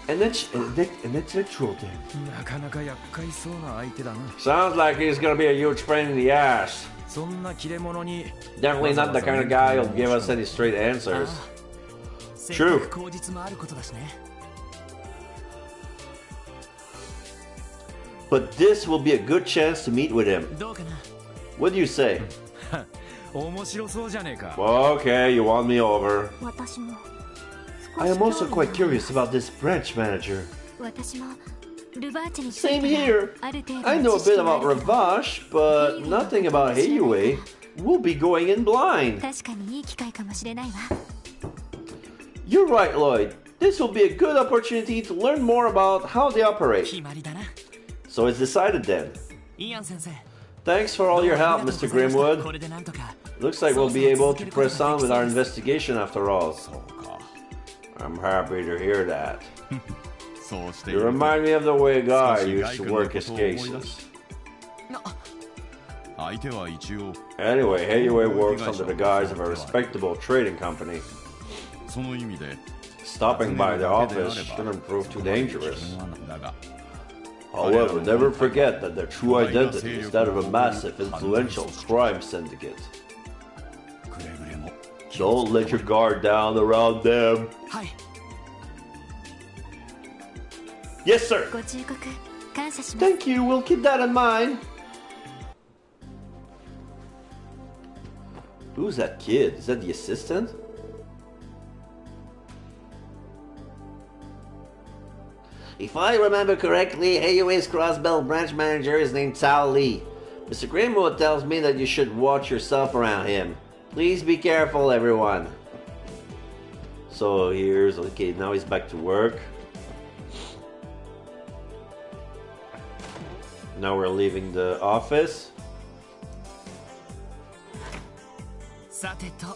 An intellectual then. なかなか厄介そうな相手だな。 Sounds like he's gonna be a huge pain in the ass. そんな切れ者に Definitely not the kind of guy who'll give us any straight answers. せっ True. かく口実もあることだしね。 But this will be a good chance to meet with him. どうかな。 What do you say? 面白そうじゃねえか。 Okay, you won me over. 私も I am also quite curious about this branch manager. 私もルバーチェに Same here. I know a bit about Ravash, but nothing about Heiyue. We'll be going in blind. 確かにいい機会かもしれないわ。 You're right, Lloyd. This will be a good opportunity to learn more about how they operate. 決まりだな。 So it's decided then. イアン先生。 Thanks for all your help, Mr. こ Grimwood. れでなんとか。 Looks like we'll be able to press on with our investigation after all. I'm happy to hear that. そうしてい You ると remind me of the way Guy used to work his cases. 相手は一応 Anyway, Heiyue works under the guise of a respectable trading company. その意味で Stopping by the office shouldn't prove too dangerous. だが However, never forget that their true identity is that of a massive, influential crime syndicate. くれぐれも Don't let your guard down around them. はい。 Yes, sir. ご忠告感謝します。 Thank you. We'll keep that in mind. Who's that kid? Is that the assistant? If I remember correctly, Heiyue's Crossbelt branch manager is named Tao Li. Mr. Grimwood tells me that you should watch yourself around him. Please be careful, everyone. So here's... Okay, now he's back to work. Now we're leaving the office. さてと。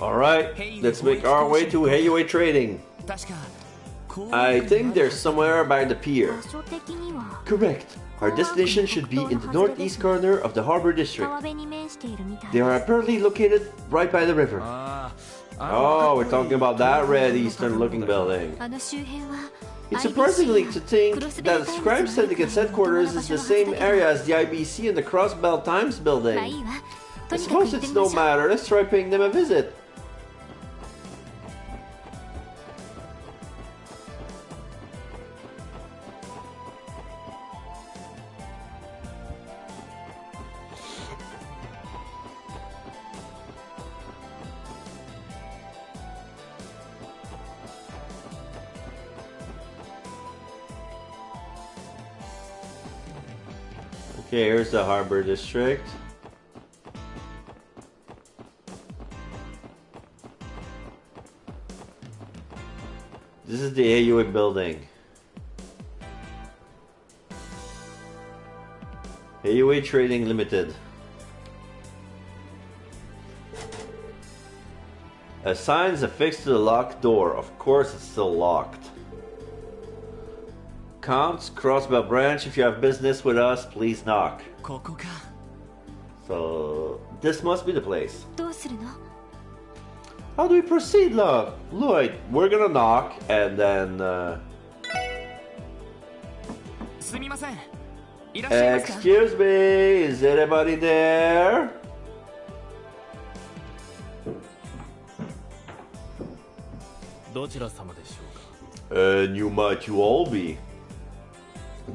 Alright, let's make our way to Heiyue Trading. 確か。 I think they're somewhere by the pier. 場所的には Correct. Our destination should be in the northeast corner of the harbor district. 川辺に面しているみたい They are apparently located right by the river. ああ。 Oh, we're talking about that red eastern looking building. あの周辺は It's surprisingly to think that Crime Syndicate's headquarters is the same area as the IBC and the Crossbelt Times まあい building. いわ。 I とにかく行 suppose って it's みま no しょう。 matter. Let's try paying them a visit. Okay, here's the harbor district. This is the Heiyue building. Heiyue Trading Limited. A sign is affixed to the locked door. Of course, it's still locked. Counts, Crossbelt Branch. If you have business with us, please knock. ここか。 So, this must be the place. どうするの？ How do we proceed, love? Lloyd, we're gonna knock and then, すみません。いらっしゃいますか。 excuse me, is anybody there? どちら様でしょうか。 And you might you all be.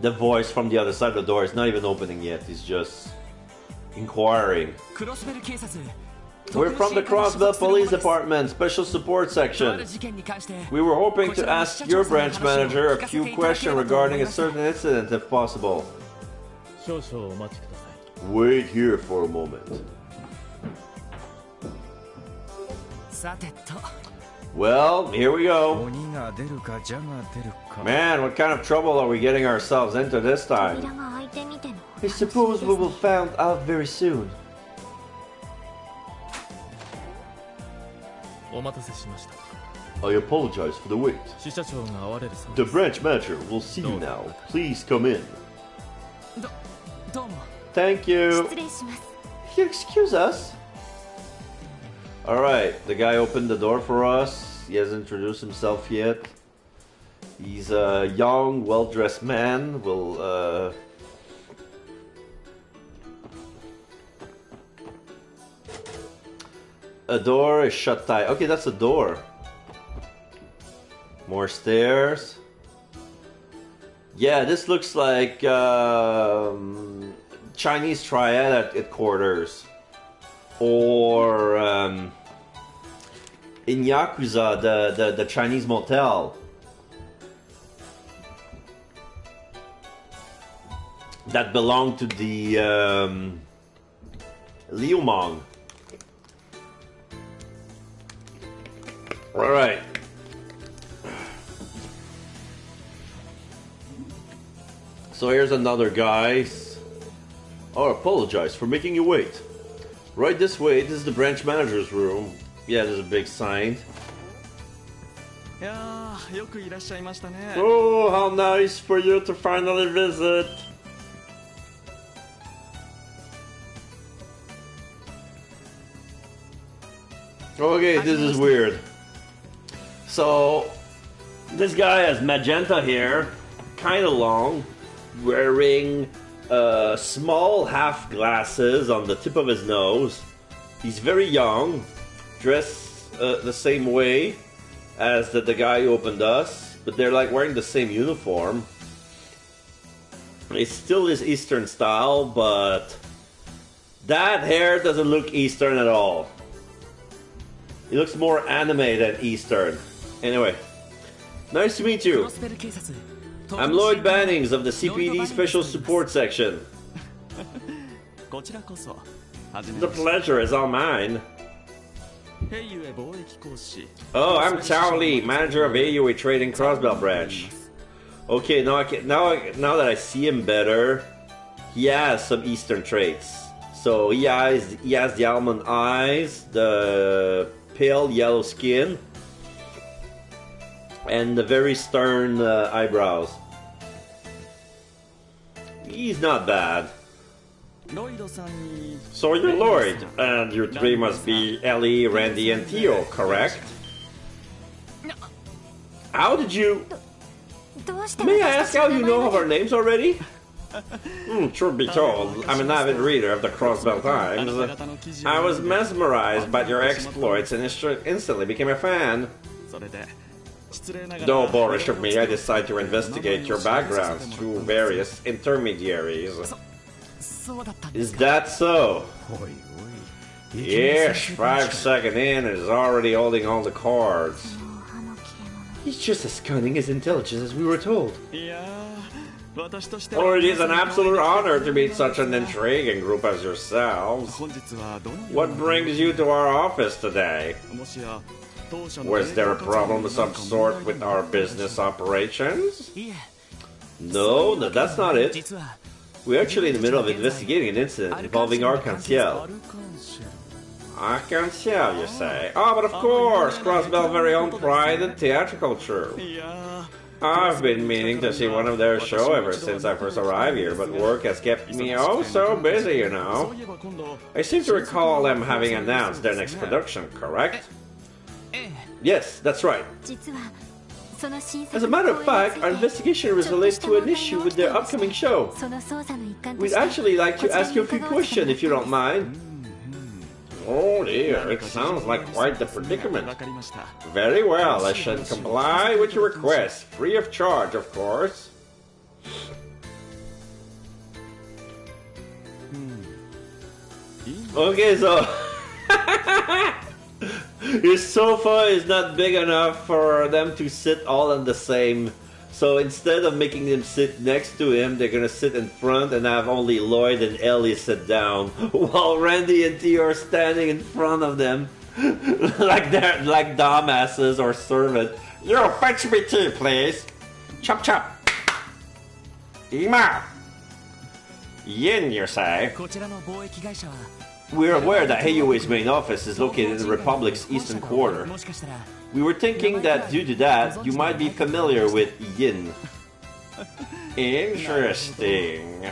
The voice from the other side of the door is not even opening yet, he's just inquiring. クロスベル警察。 We're from the Crossbelt Police Department, Special Support とあ Section. る事件に関して。 We were hoping to ask your branch manager a few questions regarding a certain incident, if possible. 少々お待ちください。 Wait here for a moment. さてと。 Well, here we go. 鬼が出るか、蛇が出るか。 Man, what kind of trouble are we getting ourselves into this 扉 time? が開いてみての。 I suppose we will find out very soon. お待たせしました。 I apologize for the wait. 支社長が会われるそう The です。 branch manager will see you now. Please come in. どうも。 Thank you. 失礼します。 Can you excuse us? Alright, the guy opened the door for us. He hasn't introduced himself yet. He's a young, well-dressed man. Will a door is shut tight. Okay, that's a door. More stairs. Yeah, this looks like Chinese triad headquarters, or in Yakuza, the Chinese motel. That belonged to the Liu Mong. All right. So here's another guy. Oh, apologize for making you wait. Right this way. This is the branch manager's room. Yeah, there's a big sign. Oh, how nice for you to finally visit. Okay, this is weird. So, this guy has magenta hair, kind of long, wearing small half glasses on the tip of his nose. He's very young, dressed the same way as the guy who opened us, but they're like wearing the same uniform. It still is Eastern style, but that hair doesn't look Eastern at all. It looks more anime than Eastern. Anyway, nice to meet you. I'm Lloyd Bannings of the CPD Special Support Section. The pleasure is all mine. Oh, I'm Tao Lee, manager of AUA Trading Crossbell Branch. Okay, now that I see him better, he has some Eastern traits. So he has the almond eyes, the pale yellow skin, and the very stern eyebrows. He's not bad. So you're Lloyd, and you three must be Ellie, Randy, and Theo, correct? How did you... May I ask how you know of our names already? Truth be told, I'm an avid reader of the Crossbell Times. I was mesmerized by your exploits and instantly became a fan. Though boorish of me, I decided to investigate your backgrounds through various intermediaries. Is that so? Yes, 5 seconds in and is already holding all the cards. He's just as cunning as intelligent as we were told. Oh, it is an absolute honor to meet such an intriguing group as yourselves. What brings you to our office today? Was there a problem of some sort with our business operations? No, that's not it. We're actually in the middle of investigating an incident involving Arc-en-Ciel. Arc-en-Ciel, you say? Oh, but of course, Crossbell's very own pride and theatrical troupe. I've been meaning to see one of their shows ever since I first arrived here, but work has kept me oh so busy, you know. I seem to recall them having announced their next production, correct? Yes, that's right. As a matter of fact, our investigation was related to an issue with their upcoming show. We'd actually like to ask you a few questions, if you don't mind. Oh dear, it sounds like quite the predicament. Very well, I shall comply with your request, free of charge, of course. Okay, so... His sofa is not big enough for them to sit all on the same. So instead of making them sit next to him, they're gonna sit in front and have only Lloyd and Ellie sit down, while Randy and Theo are standing in front of them, like they're like dumbasses or servant. You fetch me tea, please. Chop chop. Ima. Yin, you say? We're aware that AUA's main office is located in the Republic's eastern quarter. We were thinking that due to that, you might be familiar with Yin. Interesting.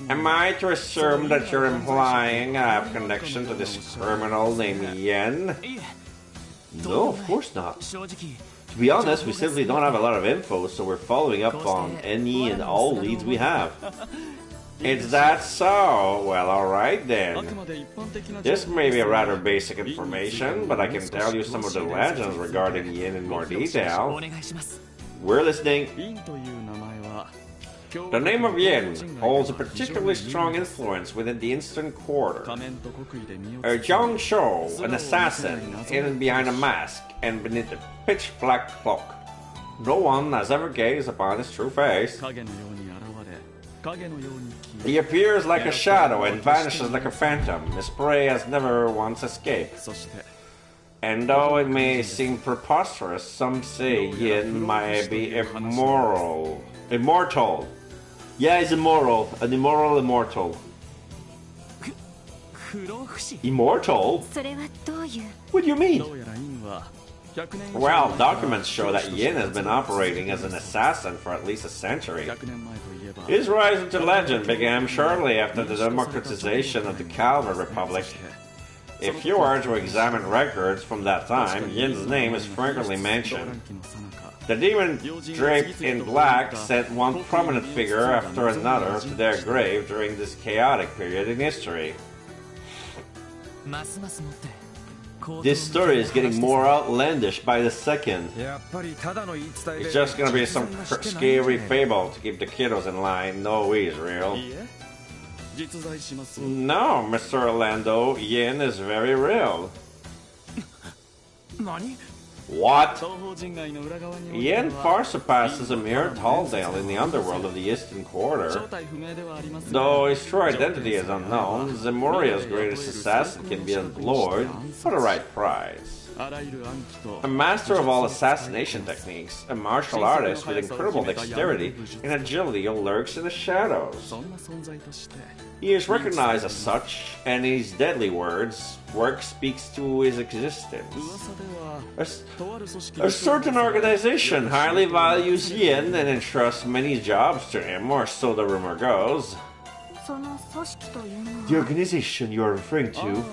Am I to assume that you're implying I have connection to this criminal named Yin? No, of course not. To be honest, we simply don't have a lot of info, so we're following up on any and all leads we have. Is that so? Well, alright then. This may be rather basic information, but I can tell you some of the legends regarding Yin in more detail. We're listening. The name of Yin holds a particularly strong influence within the Eastern Quarter. A young show, an assassin, hidden behind a mask and beneath a pitch-black cloak. No one has ever gazed upon his true face. He appears like a shadow and vanishes like a phantom. His prey has never once escaped. And though it may seem preposterous, some say Yin might be immortal. Yeah, he's immoral. An immoral immortal. Immortal? What do you mean? Well, documents show that Yin has been operating as an assassin for at least a century. His rise into legend began shortly after the democratization of the Calva Republic. If you were to examine records from that time, Yin's name is frequently mentioned. The demon draped in black sent one prominent figure after another to their grave during this chaotic period in history. This story is getting more outlandish by the second. It's just gonna be some scary fable to keep the kiddos in line. No, he's real. No, Mr. Orlando, Yin is very real. What? Yin far surpasses a mere Talldale in the underworld of the Eastern Quarter. Though his true identity is unknown, Zemuria's greatest assassin can be employed for the right price. A master of all assassination techniques, a martial artist with incredible dexterity and agility who lurks in the shadows. He is recognized as such, and in his deadly words, work speaks to his existence. A certain organization highly values Yin and entrusts many jobs to him, or so the rumor goes. The organization you are referring to?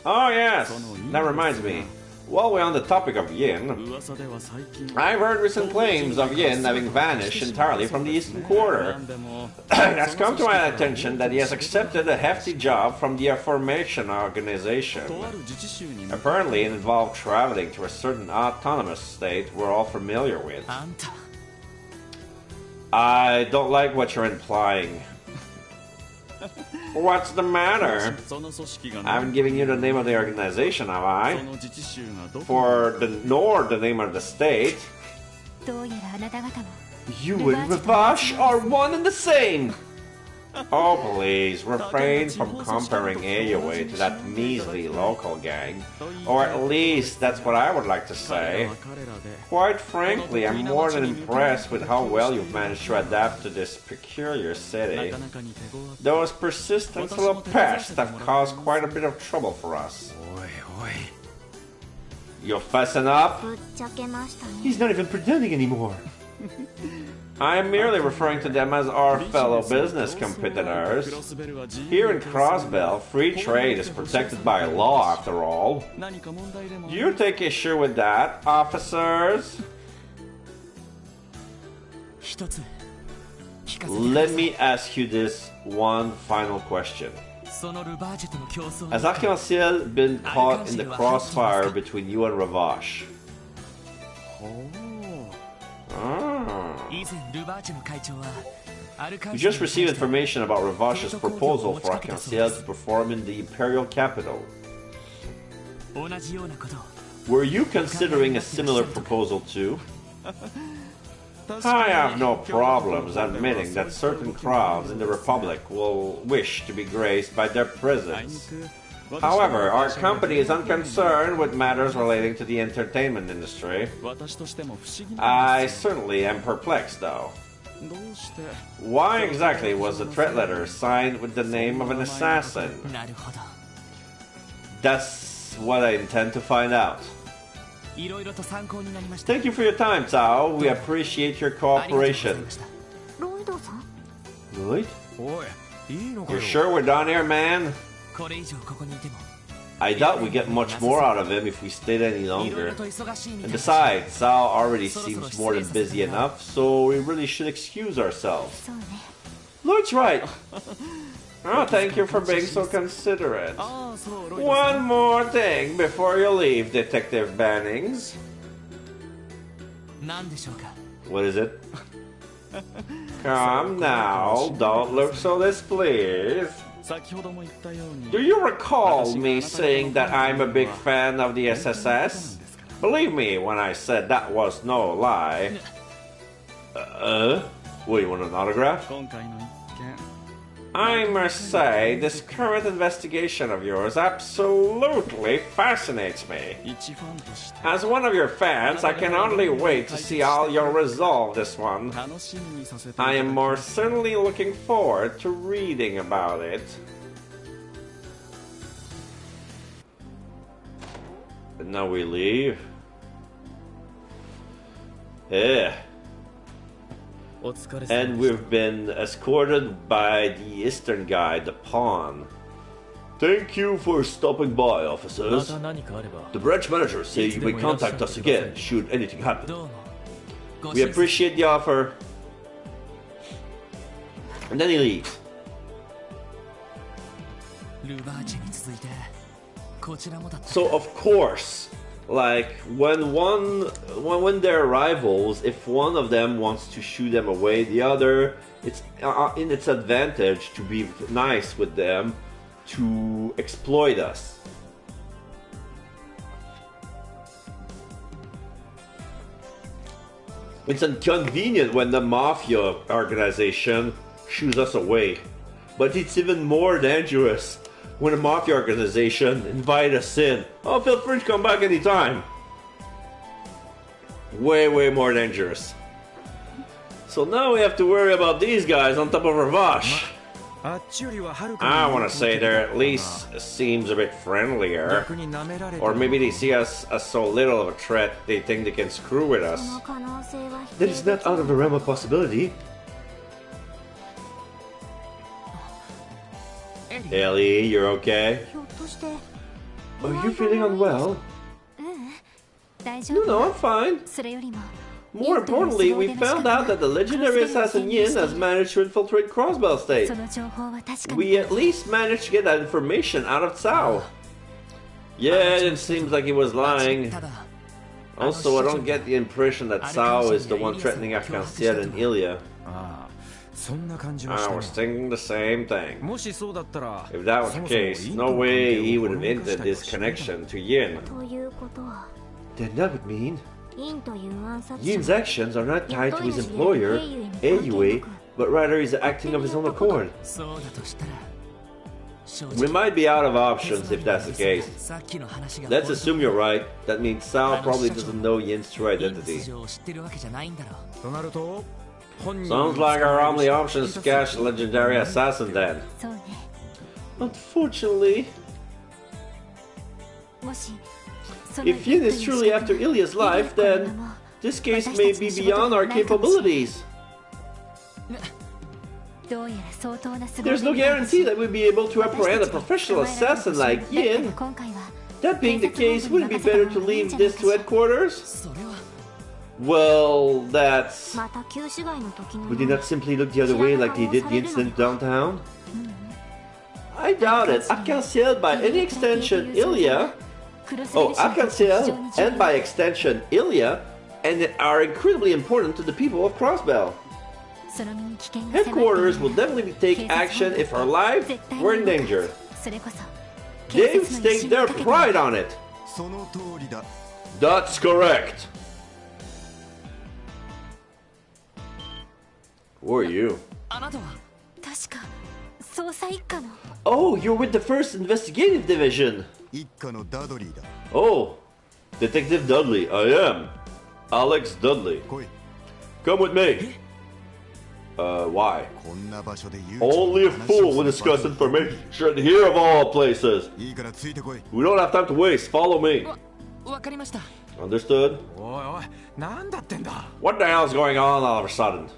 Oh yes, that reminds me. While we're on the topic of Yin, I've heard recent claims of Yin having vanished entirely from the Eastern Quarter. It has come to my attention that he has accepted a hefty job from the aforementioned organization. Apparently it involved traveling to a certain autonomous state we're all familiar with. I don't like what you're implying. What's the matter? I haven't given you the name of the organization, have I? Nor the name of the state. You and Ravash are one and the same! Oh please, refrain from comparing AOA to that measly local gang. Or at least that's what I would like to say. Quite frankly, I'm more than impressed with how well you've managed to adapt to this peculiar city. Those persistent little pests have caused quite a bit of trouble for us. You're fessing up? He's not even pretending anymore. I am merely referring to them as our fellow business competitors. Here in Crossbell, free trade is protected by law after all. Do you take issue with that, officers? Let me ask you this one final question. Has Arc-en-Ciel been caught in the crossfire between you and Ravash? We just received information about Ravash's proposal for Arc-en-Ciel to perform in the Imperial capital. Were you considering a similar proposal too? I have no problems admitting that certain crowds in the Republic will wish to be graced by their presence. However, our company is unconcerned with matters relating to the entertainment industry. I certainly am perplexed, though. Why exactly was the threat letter signed with the name of an assassin? That's what I intend to find out. Thank you for your time, Tao. We appreciate your cooperation. Lloyd? You sure we're done here, man? I doubt we get much more out of him if we stayed any longer. And besides, Sao already seems more than busy enough, so we really should excuse ourselves. Lord's right. Oh, thank you for being so considerate. One more thing before you leave, Detective Bannings. What is it? Come now, don't look so displeased. Do you recall me saying that I'm a big fan of the SSS? Believe me when I said that was no lie. What, you want an autograph? I must say, this current investigation of yours absolutely fascinates me. As one of your fans, I can only wait to see how you'll resolve this one. I am more certainly looking forward to reading about it. And now we leave. Yeah. And we've been escorted by the Eastern guy, the Pawn. Thank you for stopping by, officers. The branch manager says you may contact us again should anything happen. We appreciate the offer. And then he leaves. So of course, like when they're rivals, if one of them wants to shoo them away, the other, it's in its advantage to be nice with them, to exploit us. It's inconvenient when the mafia organization shoos us away, but it's even more dangerous when a mafia organization invite us in. Oh, feel free to come back anytime. Way, way more dangerous. So now we have to worry about these guys on top of Ravash. I want to say they at least seems a bit friendlier. Or maybe they see us as so little of a threat they think they can screw with us. That is not out of the realm of possibility. Ellie, you're okay? Are you feeling unwell? No, I'm fine. More importantly, we found out that the legendary assassin Yin has managed to infiltrate Crossbell State. We at least managed to get that information out of Cao. Yeah, it seems like he was lying. Also, I don't get the impression that Cao is the one threatening Arc-en-Ciel and Ilya. I was thinking the same thing. If that was the case, no way he would have hinted this connection to Yin. Then that would mean Yin's actions are not tied to his employer, AUA, but rather he's acting of his own accord. We might be out of options if that's the case. Let's assume you're right. That means Cao probably doesn't know Yin's true identity. Sounds like our only option is to catch the legendary assassin then. Unfortunately, if Yin is truly after Ilya's life, then this case may be beyond our capabilities. There's no guarantee that we'll be able to apprehend a professional assassin like Yin. That being the case, would it be better to leave this to headquarters? Well, that's... Would they not simply look the other way like they did the incident downtown? I doubt it. Arc-en-Ciel, by any extension, Ilya... Oh, Arc-en-Ciel, and by extension, Ilya, and are incredibly important to the people of Crossbell. Headquarters will definitely take action if our lives were in danger. They stake their pride on it. That's correct. Who are you? Oh, you're with the 1st Investigative Division. Oh, Detective Dudley, I am. Alex Dudley. Come with me. Why? Only a fool would discuss information here of all places. We don't have time to waste. Follow me. Understood? What the hell is going on all of a sudden?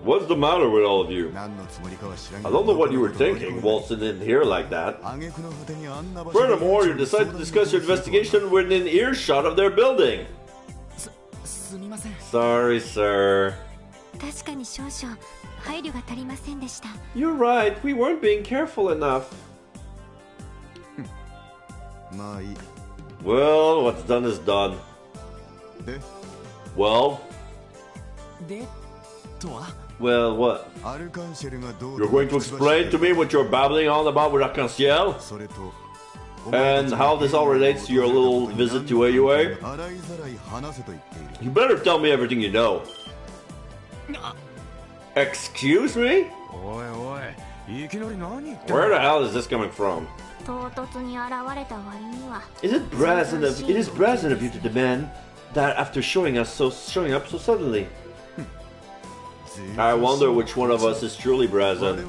What's the matter with all of you? I don't know what you were thinking, waltzing in here like that. Furthermore, you decided to discuss your investigation within earshot of their building. Sorry, sir. You're right, we weren't being careful enough. Well, what's done is done. Well? Well, what? You're going to explain to me what you're babbling on about with Arc-en-Ciel? And how this all relates to your little visit to AUA? You better tell me everything you know. Excuse me? Where the hell is this coming from? It is brazen of you to demand that after showing up so suddenly. I wonder which one of us is truly brazen.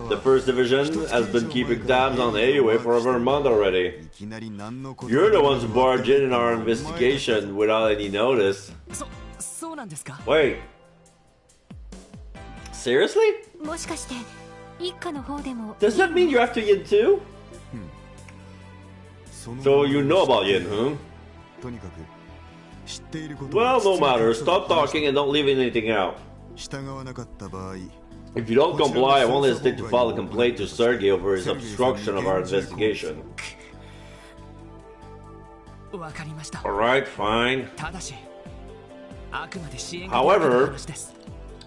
The First Division has been keeping tabs on AUA for over a month already. You're the ones who barged in our investigation without any notice. Wait. Seriously? Does that mean you're after Yin too? So you know about Yin, huh? Well, no matter. Stop talking and don't leave anything out. If you don't comply, I won't hesitate to file a complaint to Sergei over his obstruction of our investigation. Alright, fine. However,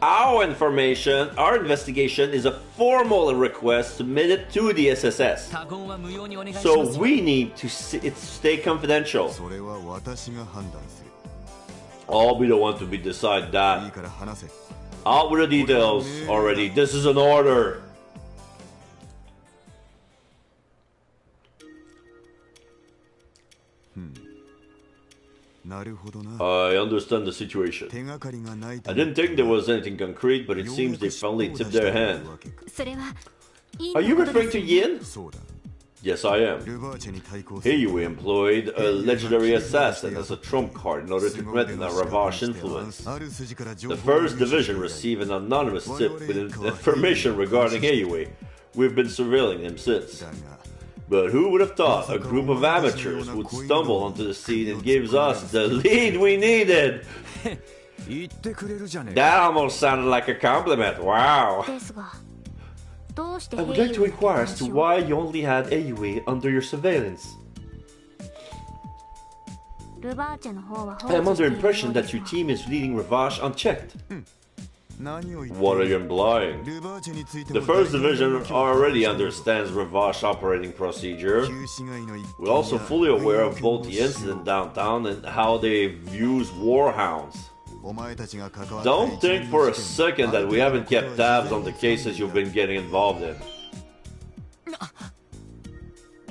our investigation is a formal request submitted to the SSS. So we need to stay confidential. I'll be the one to decide that. Out with the details already. This is an order. I understand the situation. I didn't think there was anything concrete, but it seems they finally tipped their hand. Are you referring to Yin? Yes, I am. AUA employed a legendary assassin as a trump card in order to threaten our Ravache influence. The First Division received an anonymous tip with information regarding AUA. We've been surveilling him since. But who would have thought a group of amateurs would stumble onto the scene and gives us the lead we needed? That almost sounded like a compliment. Wow. I would like to inquire as to why you only had AUA under your surveillance. I am under the impression that your team is leading Ravache unchecked. What are you implying? The First Division already understands Ravache operating procedure. We're also fully aware of both the incident downtown and how they use warhounds. Don't think for a second that we haven't kept tabs on the cases you've been getting involved in.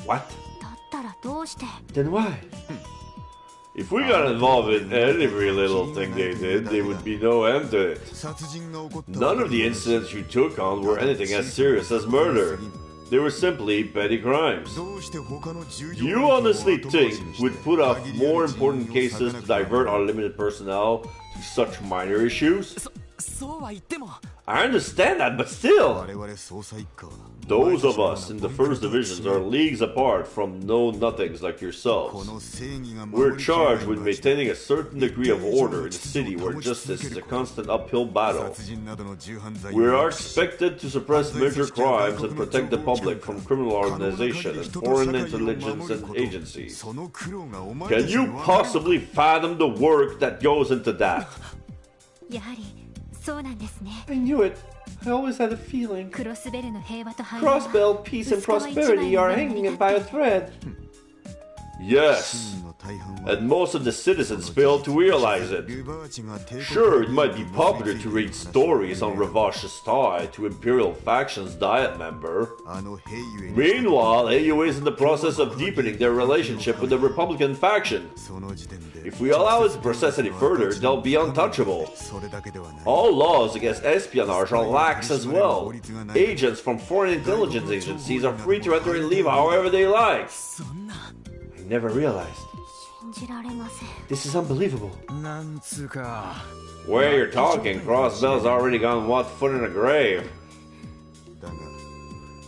What? Then why? If we got involved in every little thing they did, there would be no end to it. None of the incidents you took on were anything as serious as murder. They were simply petty crimes. You honestly think we'd put off more important cases to divert our limited personnel to such minor issues? I understand that, but still! Those of us in the First Divisions are leagues apart from know-nothings like yourselves. We're charged with maintaining a certain degree of order in a city where justice is a constant uphill battle. We are expected to suppress major crimes and protect the public from criminal organizations and foreign intelligence agencies. Can you possibly fathom the work that goes into that? I knew it. I always had a feeling. Crossbelt, peace and prosperity are hanging by a thread. Yes, and most of the citizens fail to realize it. Sure, it might be popular to read stories on Ravache's tie to Imperial Faction's Diet member. Meanwhile, AUA is in the process of deepening their relationship with the Republican faction. If we allow it to process any further, they'll be untouchable. All laws against espionage are lax as well. Agents from foreign intelligence agencies are free to enter and leave however they like. I never realized. This is unbelievable. なんつうか Where you're talking, Crossbell's already gone what foot in the grave. だが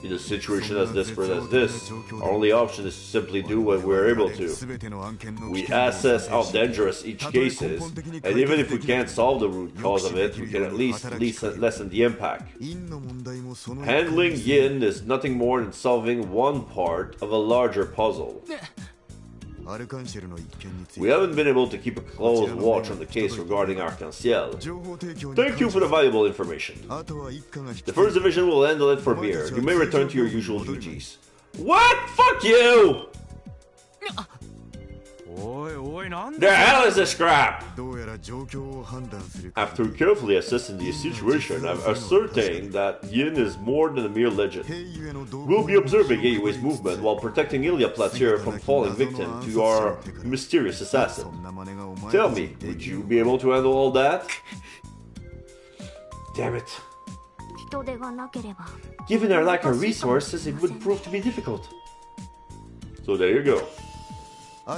In a situation as desperate as this, our only option is to simply do what we're able to. 全ての案件の We assess how dangerous each case is, and even if we can't solve the root cause of it, we can at least lessen the impact. 因の問題もその Handling Yin is nothing more than solving one part of a larger puzzle. アルカンシェルの一件につい We て haven't been able to keep a close watch on the case regarding Arc-en-Ciel. 情報提供に Thank you for the valuable information. あとは一課が引き The first division will handle it from here. You may return to your usual duties. What? Fuck you! おいおいなん The だ hell is this crap? どうやら状況を判断する After carefully assessing the situation, I've ascertained that Yin is more than a mere legend. 兵ゆえの動 We'll be observing Yeyue's movement while protecting Ilya Platir from falling victim to your mysterious そ assassin. んな真似がお前 Tell たち me, にで would き you る be able to handle all that? Damn it. 人手がなければ Given our lack of resources, it would prove to be difficult. So there you go.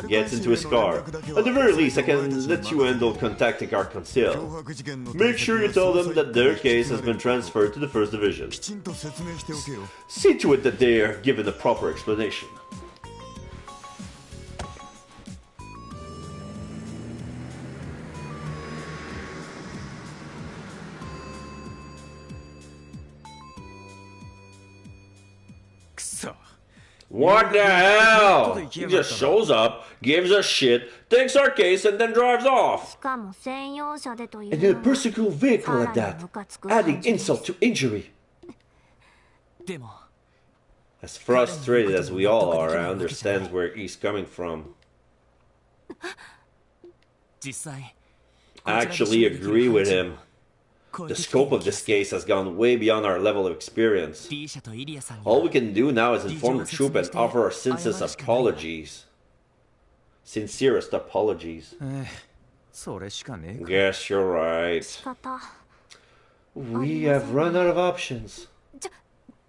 Gets into his car. At the very least, I can let you handle contacting Arc-en-Ciel. 脅迫事件の Make sure you tell them that their case has been transferred to the first division. きちんと説明しておけよ See to it that they are given a proper explanation. What the hell? He just shows up, gives us shit, takes our case, and then drives off. しかも専用車でとい And う in a personal vehicle at that, adding insult to injury. でも As frustrated as we all are, I understand where he's coming from. 実際 I actually agree with him. The scope of this case has gone way beyond our level of experience. D 社とイリアさんに All we can do now is inform the troop and offer our sincerest apologies. Sincerest apologies. それしかねえ Guess you're right. 仕方 We have run out of options.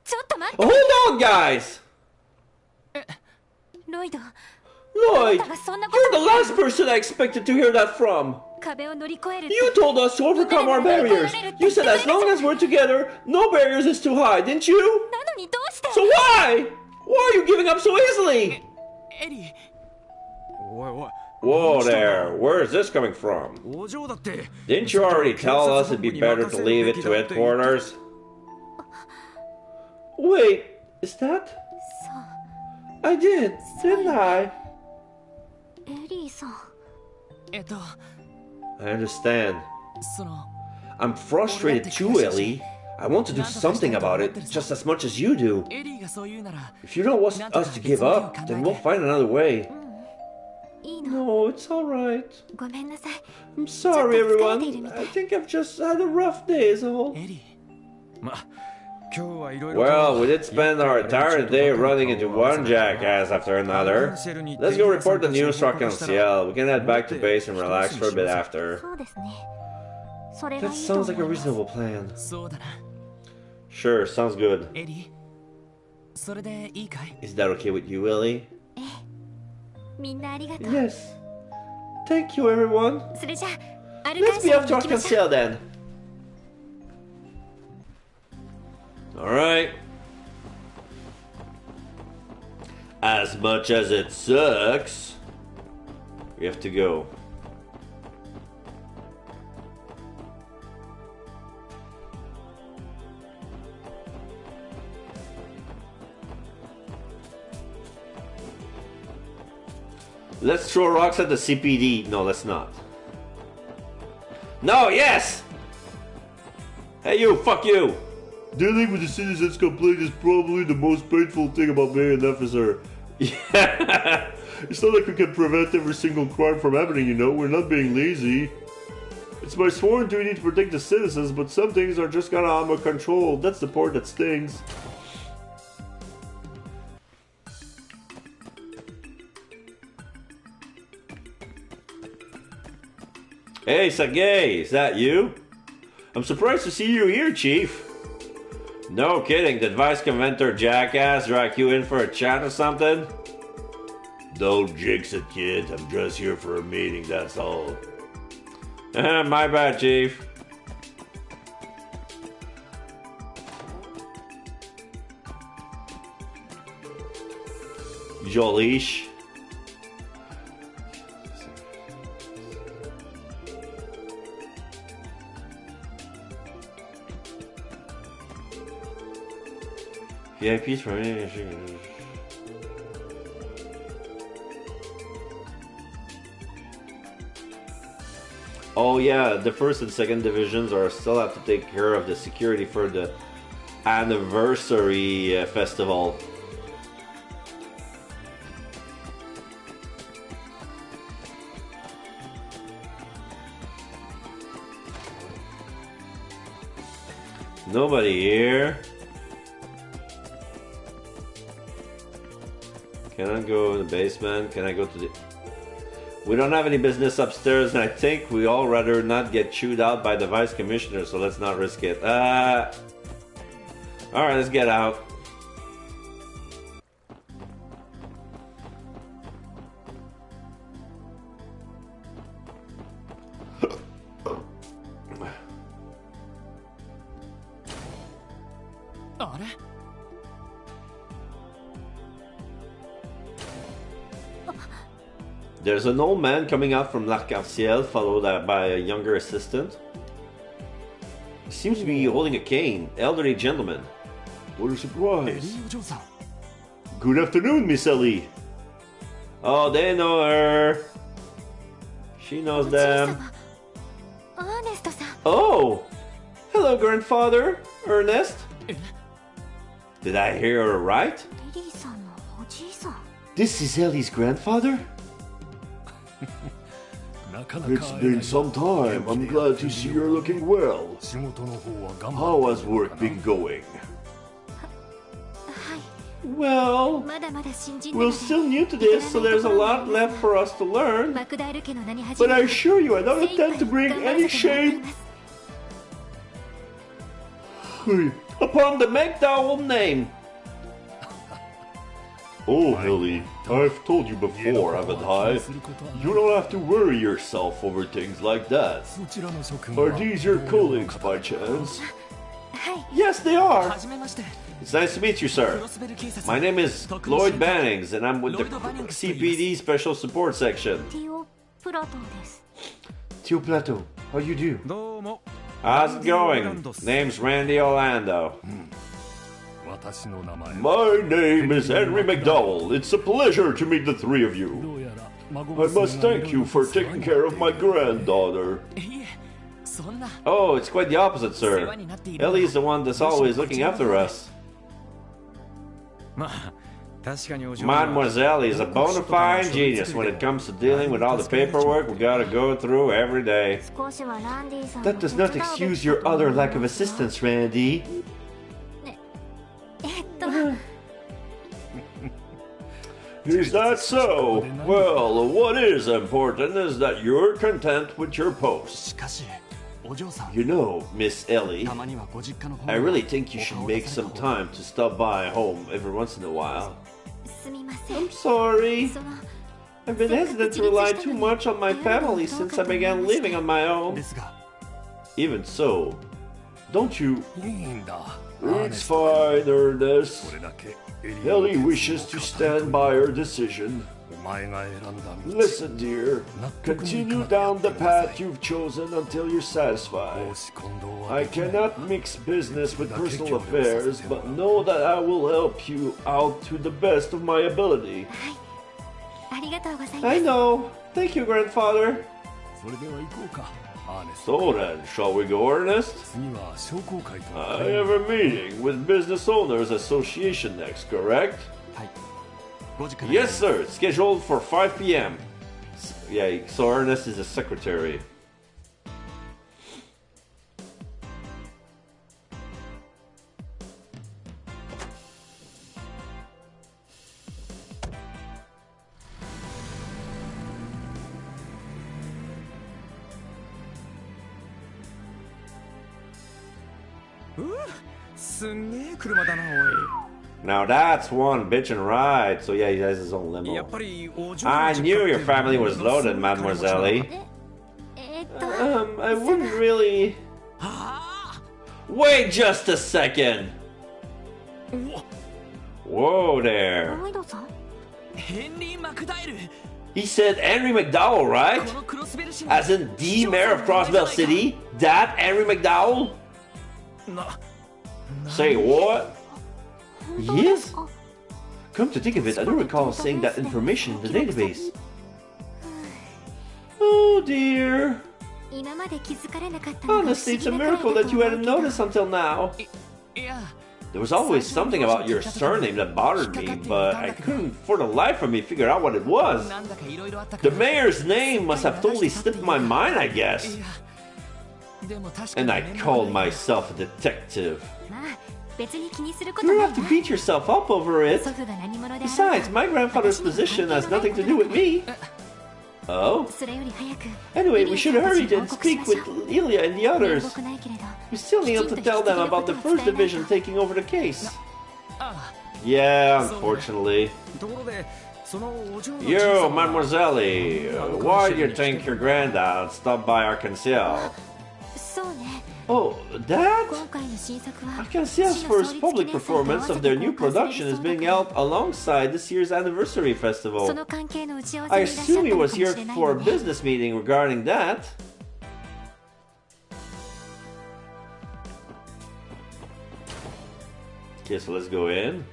ちょっと待って Hold on, guys! ロイド Lloyd, you're the last person I expected to hear that from. 壁を乗り越えるって You told us to overcome our barriers. You said as long as we're together, no barriers is too high, didn't you? なのにどうして So why? Why are you giving up so easily? エリーおいおい Whoa there, where is this coming from? お嬢だって Didn't you already tell us it'd be better to leave it to headquarters? Wait, is that? そう I did, didn't I? エリーさん I understand. その I'm frustrated too, Ellie. I want to do something about it, just as much as you do. エリーがそう言うなら If you don't want us to give up, then we'll find another way. いいの No, it's alright. ごめんなさい I'm sorry, everyone. I think I've just had a rough day, is all. エリーま今日はいろいろ Well, we did spend our entire day running into one jackass after another. Let's go report the news to Arc-en-Ciel. We can head back to base and relax for a bit after. そうですねそれが That いいと sounds 思 like a います reasonable plan. そうだな Sure, sounds good. エリーそれでいいかい Is that okay with you, Ellie? みんなありがとう Yes. Thank you, everyone. それじゃあアルカ Let's ン be シェ off ル to に行きましょう Arc-en-Ciel then. Alright. As much as it sucks, we have to go. Let's throw rocks at the CPD. No, let's not. No, yes! Hey, you, fuck you! Dealing with the citizens' complaint is probably the most painful thing about being an officer. Yeah! It's not like we can prevent every single crime from happening, you know? We're not being lazy. It's my sworn duty to protect the citizens, but some things are just kinda out of control. That's the part that stings. Hey, Sergey, is that you? I'm surprised to see you here, Chief. No kidding, did Vice Conventor Jackass drag you in for a chat or something? Don't jinx it, kid. I'm just here for a meeting, that's all. My bad, Chief. Jolish. VIPs for me. Oh yeah, the first and second divisions are still have to take care of the security for the anniversary festival. Nobody here. Can I go in the basement? Can I go to the... We don't have any business upstairs, and I think we all rather not get chewed out by the vice commissioner, so let's not risk it. Alright, let's get out. There's an old man coming out from L'Arc-en-Ciel, followed by a younger assistant. He seems to be holding a cane. Elderly gentleman. What a surprise. Good afternoon, Miss Ellie. Oh, they know her. She knows them. Oh! Hello, grandfather. Ernest. Did I hear her right? This is Ellie's grandfather? It's been some time. I'm glad to see you're looking well. How has work been going? Well, we're still new to this, so there's a lot left for us to learn. But I assure you, I don't intend to bring any shame upon the McDowell name. Oh, Ellie, I've told you before, haven't I? You don't have to worry yourself over things like that. Are these your colleagues by chance? Yes, they are. It's nice to meet you, sir. My name is Lloyd Bannings, and I'm with the CPD Special Support Section. Tio Plato, how you do? How's it going? Name's Randy Orlando. My name is Henry McDowell. It's a pleasure to meet the three of you. I must thank you for taking care of my granddaughter. Oh, it's quite the opposite, sir. Ellie's the one that's always looking after us. Mademoiselle is a bona fide genius when it comes to dealing with all the paperwork we gotta go through every day. That does not excuse your other lack of assistance, Randy. Is that so? Well, what is important is that you're content with your post. You know, Miss Ellie, I really think you should make some time to stop by home every once in a while. I'm sorry. I've been hesitant to rely too much on my family since I began living on my own. Even so, don't you... It's fine, Ernest. Ellie wishes to stand by her decision. Listen, dear. Continue down the path you've chosen until you're satisfied. I cannot mix business with personal affairs, but know that I will help you out to the best of my ability. I know. Thank you, grandfather. So then, shall we go, Ernest? I have a meeting with Business Owners Association next, correct? Yes, sir. It's scheduled for 5 p.m. Yeah, so Ernest is the secretary. Now that's one bitchin' ride. So yeah, he has his own limo. I knew your family was loaded, Mademoiselle. I wouldn't really... Wait just a second. Whoa there. He said Henry McDowell, right? As in the mayor of Crossbell City? That Henry McDowell? Say what? Yes? Come to think of it, I don't recall seeing that information in the database. Oh dear. Honestly, it's a miracle that you hadn't noticed until now. There was always something about your surname that bothered me, but I couldn't for the life of me figure out what it was. The mayor's name must have totally slipped my mind, I guess. And I called myself a detective. You don't have to beat yourself up over it. Besides, my grandfather's position has nothing to do with me. Oh? Anyway, we should hurry and speak with Ilya and the others. We still need to tell them about the first division taking over the case. Yeah, unfortunately. Yo, Mademoiselle, why do you think your granddad stopped by our conceal? Oh, that? Arc-en-Ciel's first public performance of their new production is being held alongside this year's anniversary festival. I assume he was here for a business meeting regarding that. Okay, so let's go in.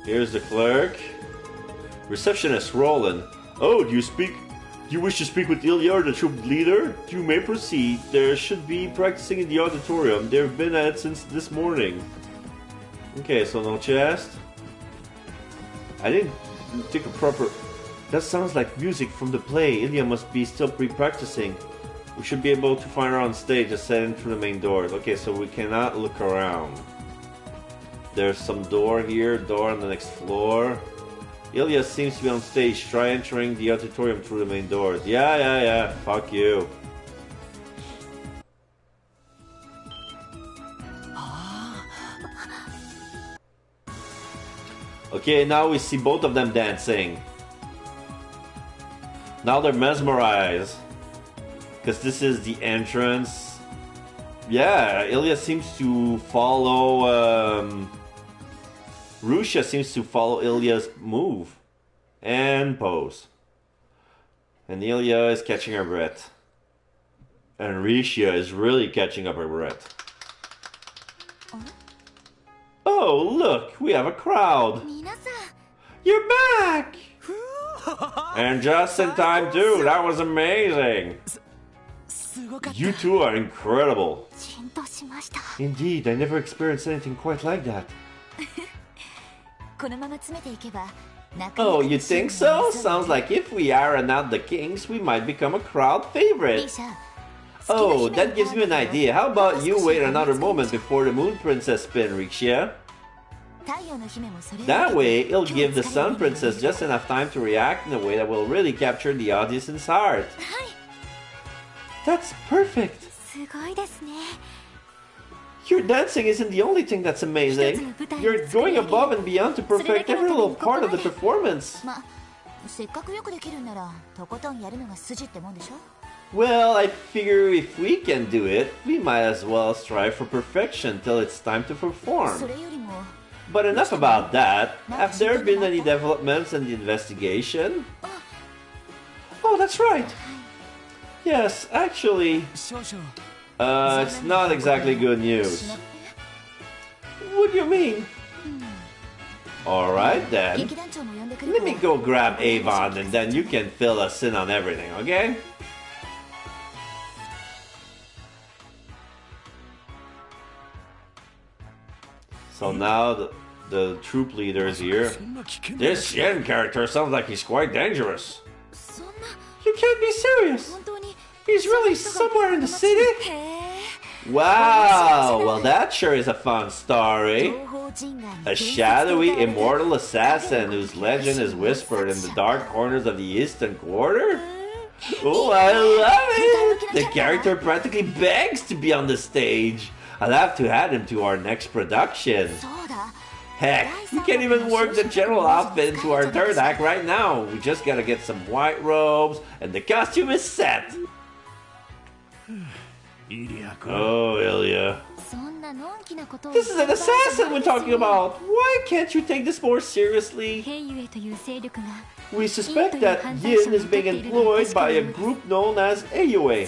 Here's the clerk. Receptionist Roland. Oh, do you wish to speak with Ilya or the troop leader? You may proceed. There should be practicing in the auditorium. They've been at it since this morning. Okay, so no chest. I didn't take a proper... That sounds like music from the play. Ilya must be still pre-practicing. We should be able to find her on stage just head in through the main doors. Okay, so we cannot look around. There's some door here, door on the next floor. Ilya seems to be on stage. Try entering the auditorium through the main doors. Yeah. Fuck you. Okay, now we see both of them dancing. Now they're mesmerized. Because this is the entrance. Yeah, Ilya seems to follow... Russia seems to follow Ilya's move and pose. And Ilya is catching her breath. And Risha is really catching up her breath. Oh, look, we have a crowd. You're back! And just in time too, that was amazing. You two are incredible. Indeed, I never experienced anything quite like that. Oh, you think so? Sounds like if we iron out the kinks, we might become a crowd favorite. Oh, that gives me an idea. How about you wait another moment before the Moon Princess spin, Rixia? That way, it'll give the Sun Princess just enough time to react in a way that will really capture the audience's heart. That's perfect! Your dancing isn't the only thing that's amazing. You're going above and beyond to perfect every little part of the performance. Well, I figure if we can do it, we might as well strive for perfection till it's time to perform. But enough about that. Have there been any developments in the investigation? Oh, that's right. Yes, actually... it's not exactly good news. What do you mean? Alright then. Let me go grab Avon and then you can fill us in on everything, okay? So now the troop leader is here. This Yen character sounds like he's quite dangerous. You can't be serious! He's really somewhere in the city? Wow, well that sure is a fun story. A shadowy, immortal assassin whose legend is whispered in the dark corners of the Eastern Quarter? Oh, I love it! The character practically begs to be on the stage. I'll have to add him to our next production. Heck, we can't even work the general outfit into our third act right now. We just gotta get some white robes, and the costume is set. Oh, Ilya. This is an assassin we're talking about. Why can't you take this more seriously? We suspect that Yin is being employed by a group known as Ayue.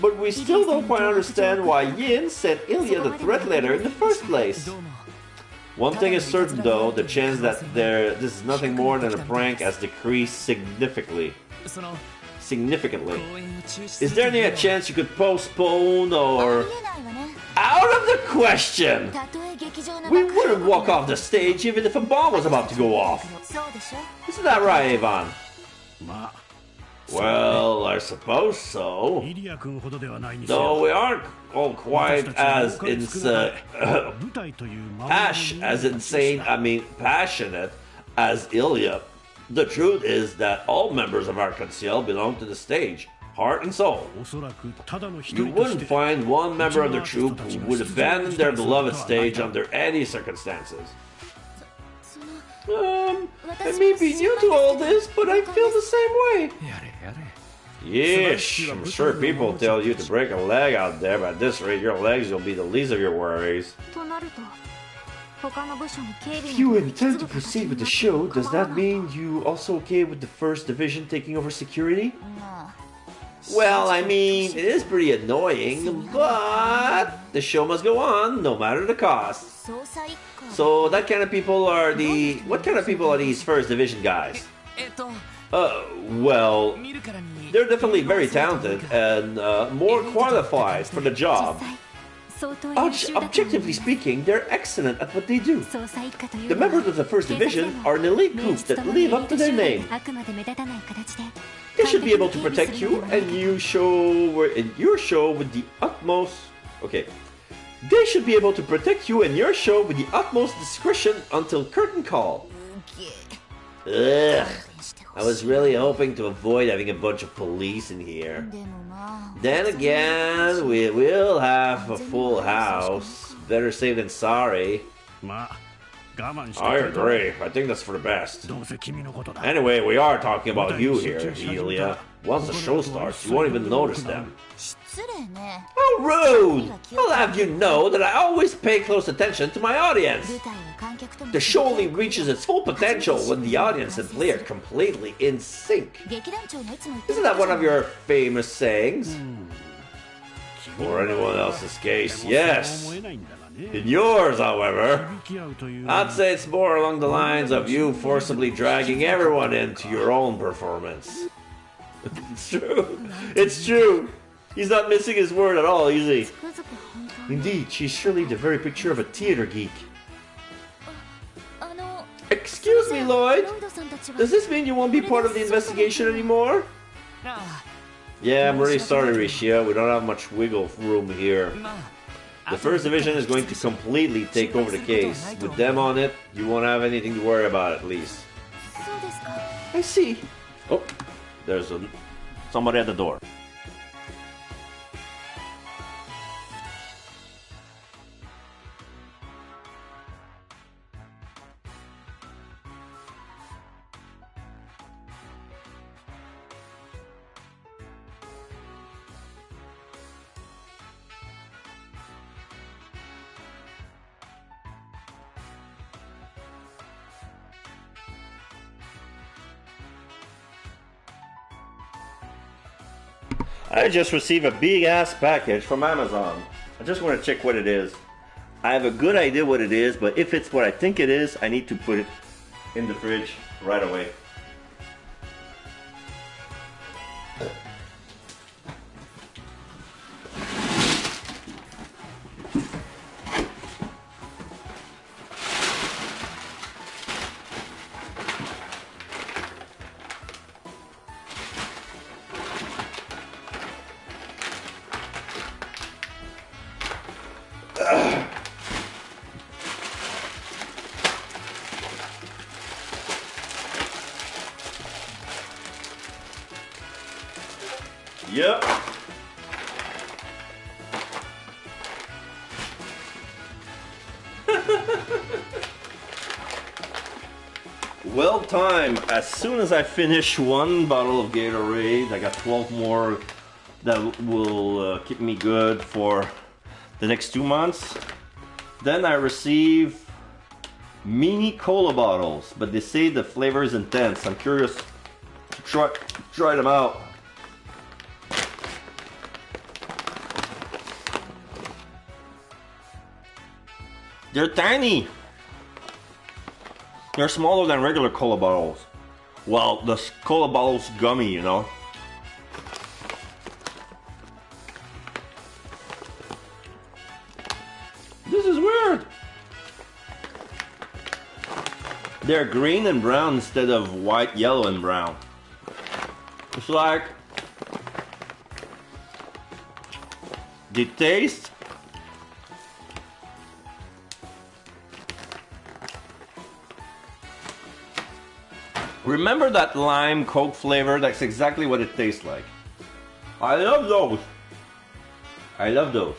But we still don't quite understand why Yin sent Ilya the threat letter in the first place. One thing is certain though, the chance that this is nothing more than a prank has decreased significantly. Is there any chance you could postpone or... Out of the question! We wouldn't walk off the stage even if a bomb was about to go off. Isn't that right, Ivan? Well, I suppose so. Though we aren't all quite as passionate as Ilya. The truth is that all members of our Conseil belong to the stage, heart and soul. You wouldn't find one member of the troupe who would abandon their beloved stage under any circumstances. I may be new to all this, but I feel the same way. Yeesh, I'm sure people tell you to break a leg out there, but at this rate your legs will be the least of your worries. If you intend to proceed with the show, does that mean you also okay with the 1st Division taking over security? Well, I mean, it is pretty annoying, but the show must go on, no matter the cost. So that kind of people are the... What kind of people are these 1st Division guys? Well, they're definitely very talented and more qualified for the job. Objectively speaking, they're excellent at what they do. The members of the 1st Division are an elite group that live up to their name. They should be able to protect you and your show with the utmost... Okay. They should be able to protect you and your show with the utmost discretion until curtain call. Ugh. I was really hoping to avoid having a bunch of police in here. Then again, we will have a full house. Better safe than sorry. I agree. I think that's for the best. Anyway, we are talking about you here, Ilya. Once the show starts, you won't even notice them. How rude! I'll have you know that I always pay close attention to my audience. The show only reaches its full potential when the audience and player are completely in sync. Isn't that one of your famous sayings? For anyone else's case, yes. In yours, however, I'd say it's more along the lines of you forcibly dragging everyone into your own performance. It's true. It's true. He's not missing his word at all, is he? Indeed, she's surely the very picture of a theater geek. Excuse me, Lloyd. Does this mean you won't be part of the investigation anymore? Yeah, I'm really sorry, Rishia. We don't have much wiggle room here. The 1st Division is going to completely take over the case. With them on it, you won't have anything to worry about at least. I see. Oh, there's somebody at the door. I just received a big ass package from Amazon. I just want to check what it is. I have a good idea what it is, but if it's what I think it is, I need to put it in the fridge right away. Well timed. As soon as I finish one bottle of Gatorade, I got 12 more that will keep me good for the next 2 months. Then I receive mini cola bottles, but they say the flavor is intense. I'm curious to try them out. They're tiny. They're smaller than regular cola bottles. Well, the cola bottle's gummy, you know. This is weird. They're green and brown instead of white, yellow, and brown. It's like the taste. Remember that lime Coke flavor? That's exactly what it tastes like. I love those. I love those.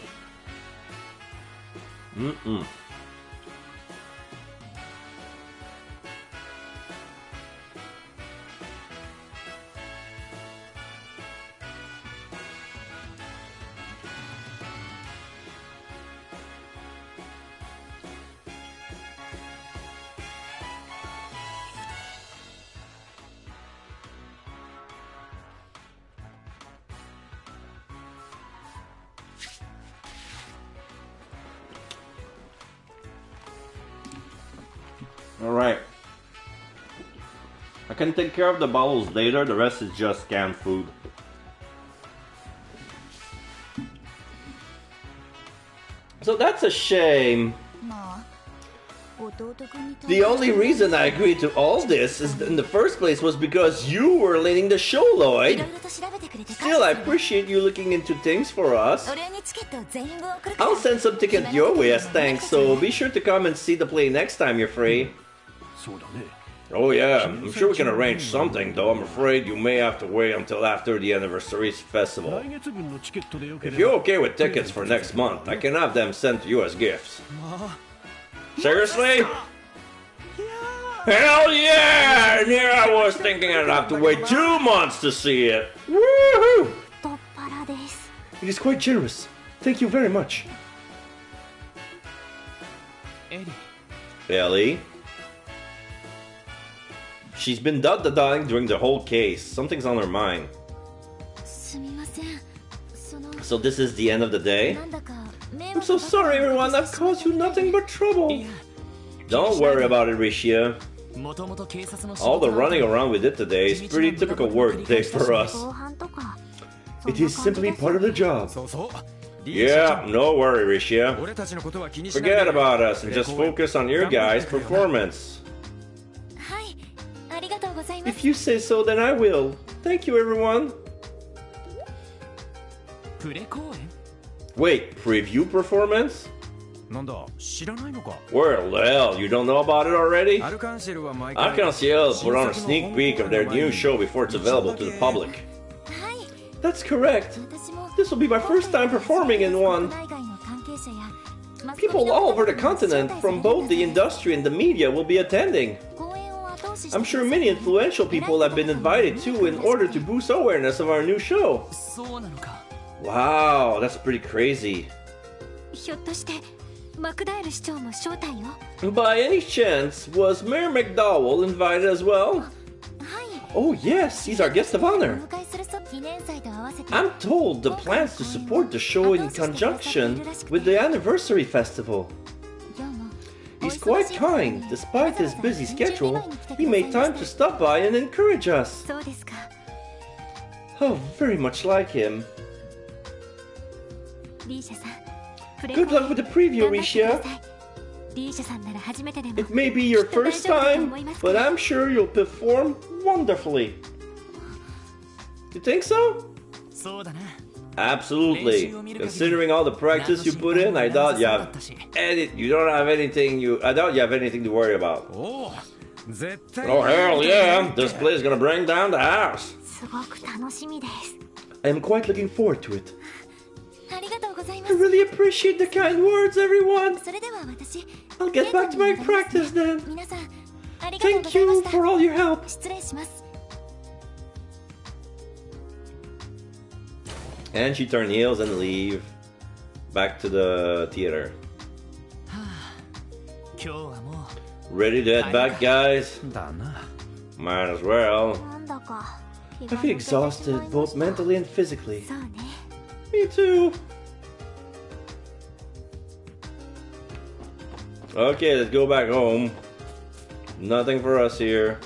Alright. I can take care of the bottles later, the rest is just canned food. So that's a shame. The only reason I agreed to all this is in the first place was because you were leading the show, Lloyd. Still, I appreciate you looking into things for us. I'll send some tickets your way as thanks, so be sure to come and see the play next time you're free. Oh yeah, I'm sure we can arrange something, though I'm afraid you may have to wait until after the anniversary festival. If you're okay with tickets for next month, I can have them sent to you as gifts. Seriously? Hell yeah! And here I was thinking I'd have to wait 2 months to see it. Woohoo! It is quite generous. Thank you very much. Ellie? She's been dot-da-dotting during the whole case. Something's on her mind. So this is the end of the day? I'm so sorry everyone, I've caused you nothing but trouble. Don't worry about it, Rishia. All the running around we did today is pretty typical work day for us. It is simply part of the job. Yeah, no worry, Rishia. Forget about us and just focus on your guys' performance. If you say so, then I will. Thank you, everyone. Wait, preview performance? Well, hell, you don't know about it already? Arc-en-Ciel put on a sneak peek of their new show before it's available to the public. That's correct. This will be my first time performing in one. People all over the continent, from both the industry and the media, will be attending. I'm sure many influential people have been invited too in order to boost awareness of our new show. Wow, that's pretty crazy. By any chance, was Mayor McDowell invited as well? Oh yes, he's our guest of honor. I'm told the plans to support the show in conjunction with the anniversary festival. He's quite kind. Despite his busy schedule, he made time to stop by and encourage us. Oh, very much like him. Good luck with the preview, Rishia. It may be your first time, but I'm sure you'll perform wonderfully. You think so? Absolutely. Considering all the practice you put in, I doubt you have anything to worry about. Oh hell yeah! This play is gonna bring down the house. I am quite looking forward to it. I really appreciate the kind words, everyone. I'll get back to my practice then. Thank you for all your help. 失礼します。 And she turn heels and leave back to the theater. 今日はも Ready to head back, guys? うだな。 Might as well. なんだか I feel exhausted, both mentally and physically. そうね。 Me too. Okay, let's go back home. Nothing for us here.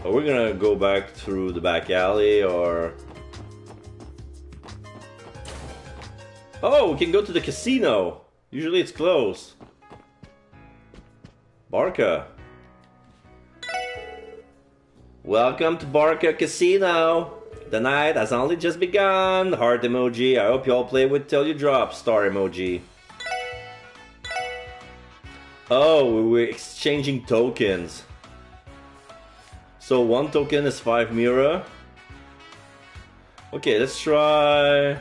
Are we gonna go back through the back alley or... Oh, we can go to the casino. Usually it's closed. Barca. Welcome to Barca Casino. The night has only just begun. Heart emoji. I hope you all play with till you drop. Star emoji. Oh, we were exchanging tokens. So one token is 5 Mira. Okay, let's try...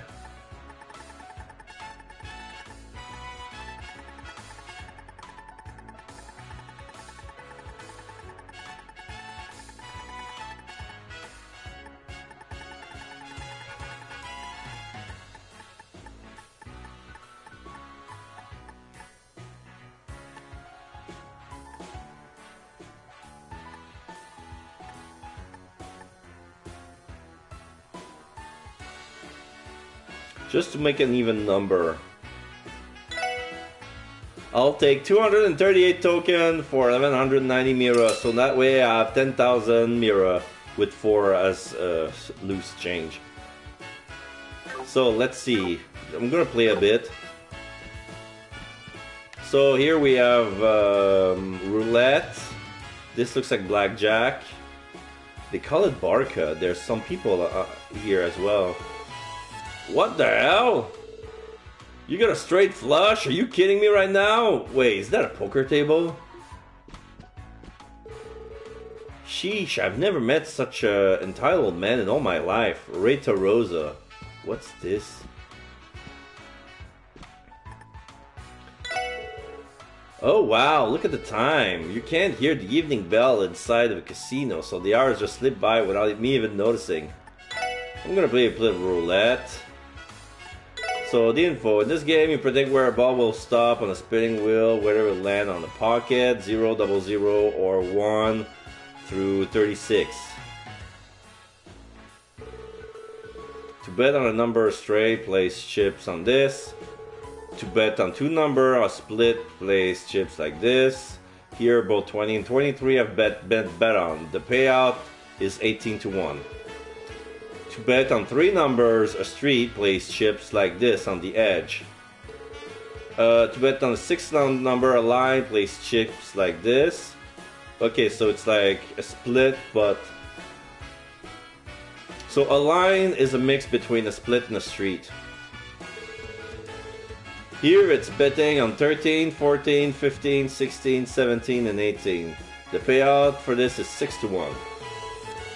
Just to make an even number. I'll take 238 token for 1190 Mira, so that way I have 10,000 Mira with 4 as loose change. So let's see. I'm gonna play a bit. So here we have roulette. This looks like blackjack. They call it Barca. There's some people here as well. What the hell? You got a straight flush? Are you kidding me right now? Wait, is that a poker table? Sheesh, I've never met such an entitled man in all my life. Rita Rosa. What's this? Oh wow, look at the time. You can't hear the evening bell inside of a casino, so the hours just slip by without me even noticing. I'm gonna play a bit of roulette. So the info, in this game you predict where a ball will stop on a spinning wheel, whether it will land on the pocket, 0, 00, or 1 through 36. To bet on a number straight, place chips on this. To bet on 2 number or split, place chips like this. Here both 20 and 23 have bet on. The payout is 18 to 1. To bet on 3 numbers, a street, place chips like this on the edge. To bet on the 6th number, a line, place chips like this. Okay, so it's like a split, but... So a line is a mix between a split and a street. Here it's betting on 13, 14, 15, 16, 17, and 18. The payout for this is 6 to 1.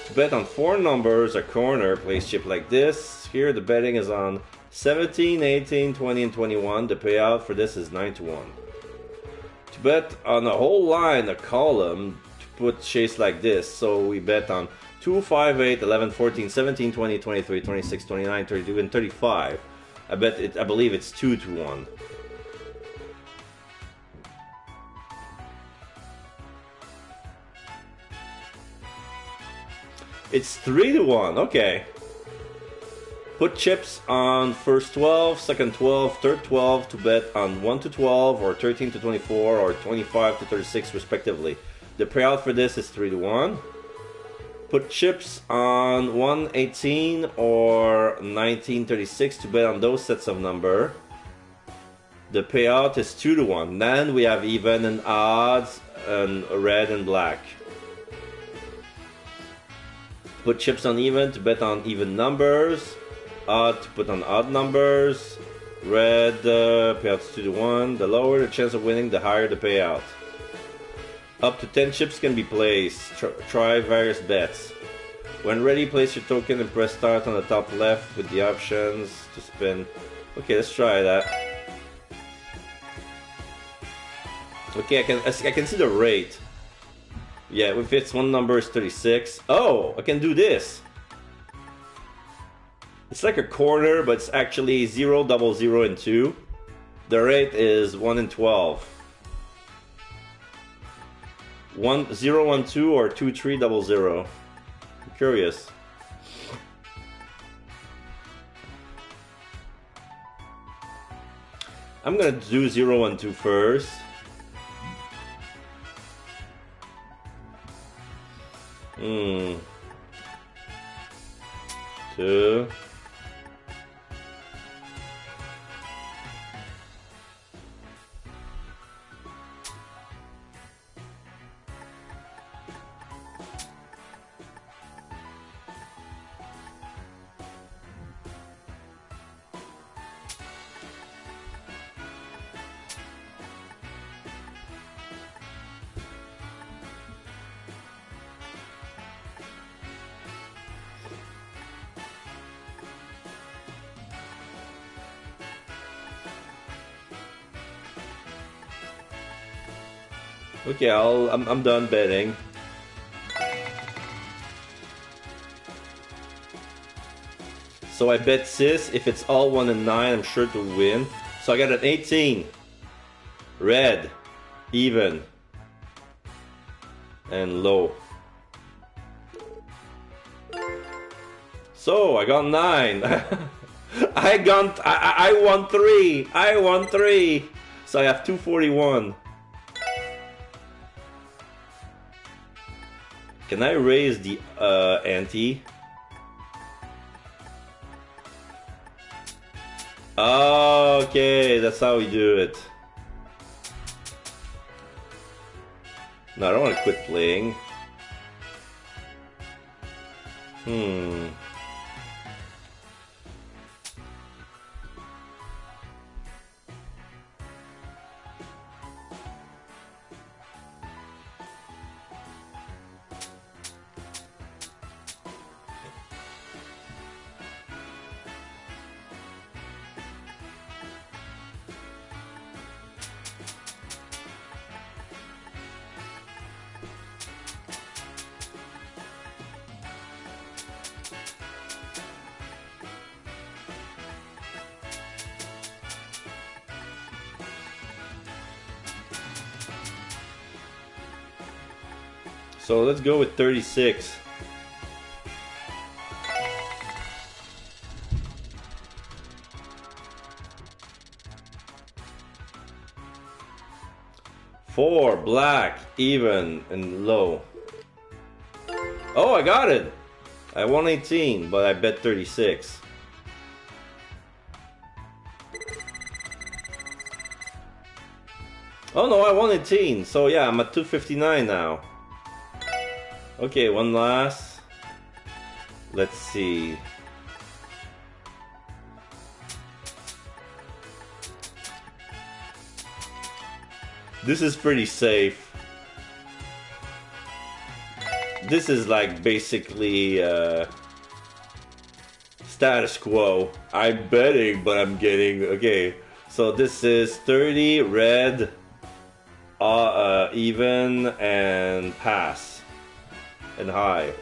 To bet on 4 numbers, a corner, place chip like this. Here the betting is on 17, 18, 20, and 21. The payout for this is 9 to 1. To bet on a whole line, a column, to put chase like this. So we bet on 2, 5, 8, 11, 14, 17, 20, 23, 26, 29, 32, and 35. I believe it's 2 to 1. It's 3 to 1, okay. Put chips on first 12, second 12, third 12 to bet on 1 to 12 or 13 to 24 or 25 to 36 respectively. The payout for this is 3 to 1. Put chips on 118 or 1936 to bet on those sets of number. The payout is 2 to 1. Then we have even and odds and red and black. Put chips on even to bet on even numbers. Odd to put on odd numbers. Red payouts 2 to 1. The lower the chance of winning, the higher the payout. Up to 10 chips can be placed. Try various bets. When ready, place your token and press start on the top left with the options to spin. Okay, let's try that. Okay, I can see the rate. Yeah, if it's one number is 36. Oh, I can do this. It's like a corner, but it's actually 0, 0, 0, and 2. The rate is 1 and 12. 1, 0, 1, 2, or 2, 3, 0, 0. I'm curious. I'm gonna do 0, 1, 2 first. Two. Okay, I'm done betting. So I bet sis. If it's all 1 and 9, I'm sure to win. So I got an 18. Red, even, and low. So I got 9. I won 3. I won 3. So I have 241. Can I raise the ante? Okay, that's how we do it. No, I don't want to quit playing. So let's go with 36. Four, black, even, and low. Oh, I got it! I won 18, but I bet 36. Oh no, I won 18, so yeah, I'm at 259 now. Okay, one last. Let's see. This is pretty safe. This is like basically status quo. I'm betting, but I'm getting... Okay, so this is 30, red, even, and pass. And high.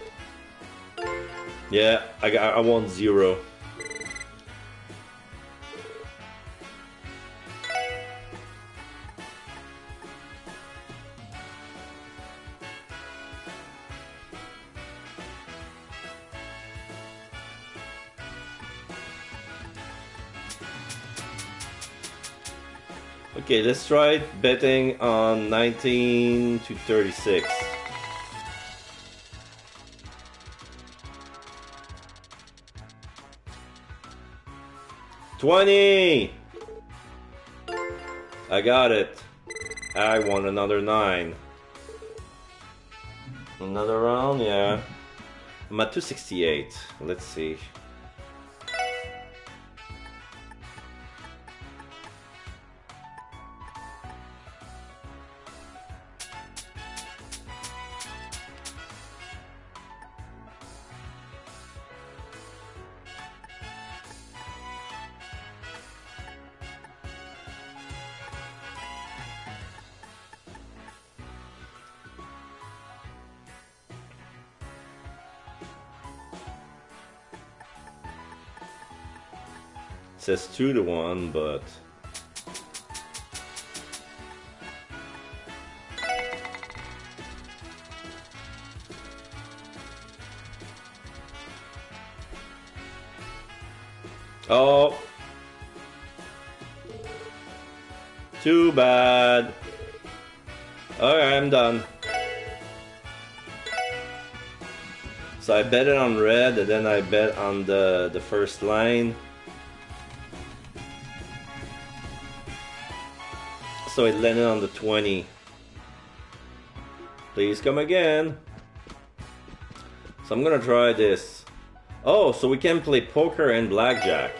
Yeah, I want 0. Okay, let's try betting on 19 to 36. 20! I got it. I won another 9. Another round, yeah. I'm at 268. Let's see. says 2-1, but... Oh. Too bad. Okay, I'm done. So I bet it on red, and then I bet on the first line. So it landed on the 20. Please come again. So I'm gonna try this. Oh, so we can play poker and blackjack.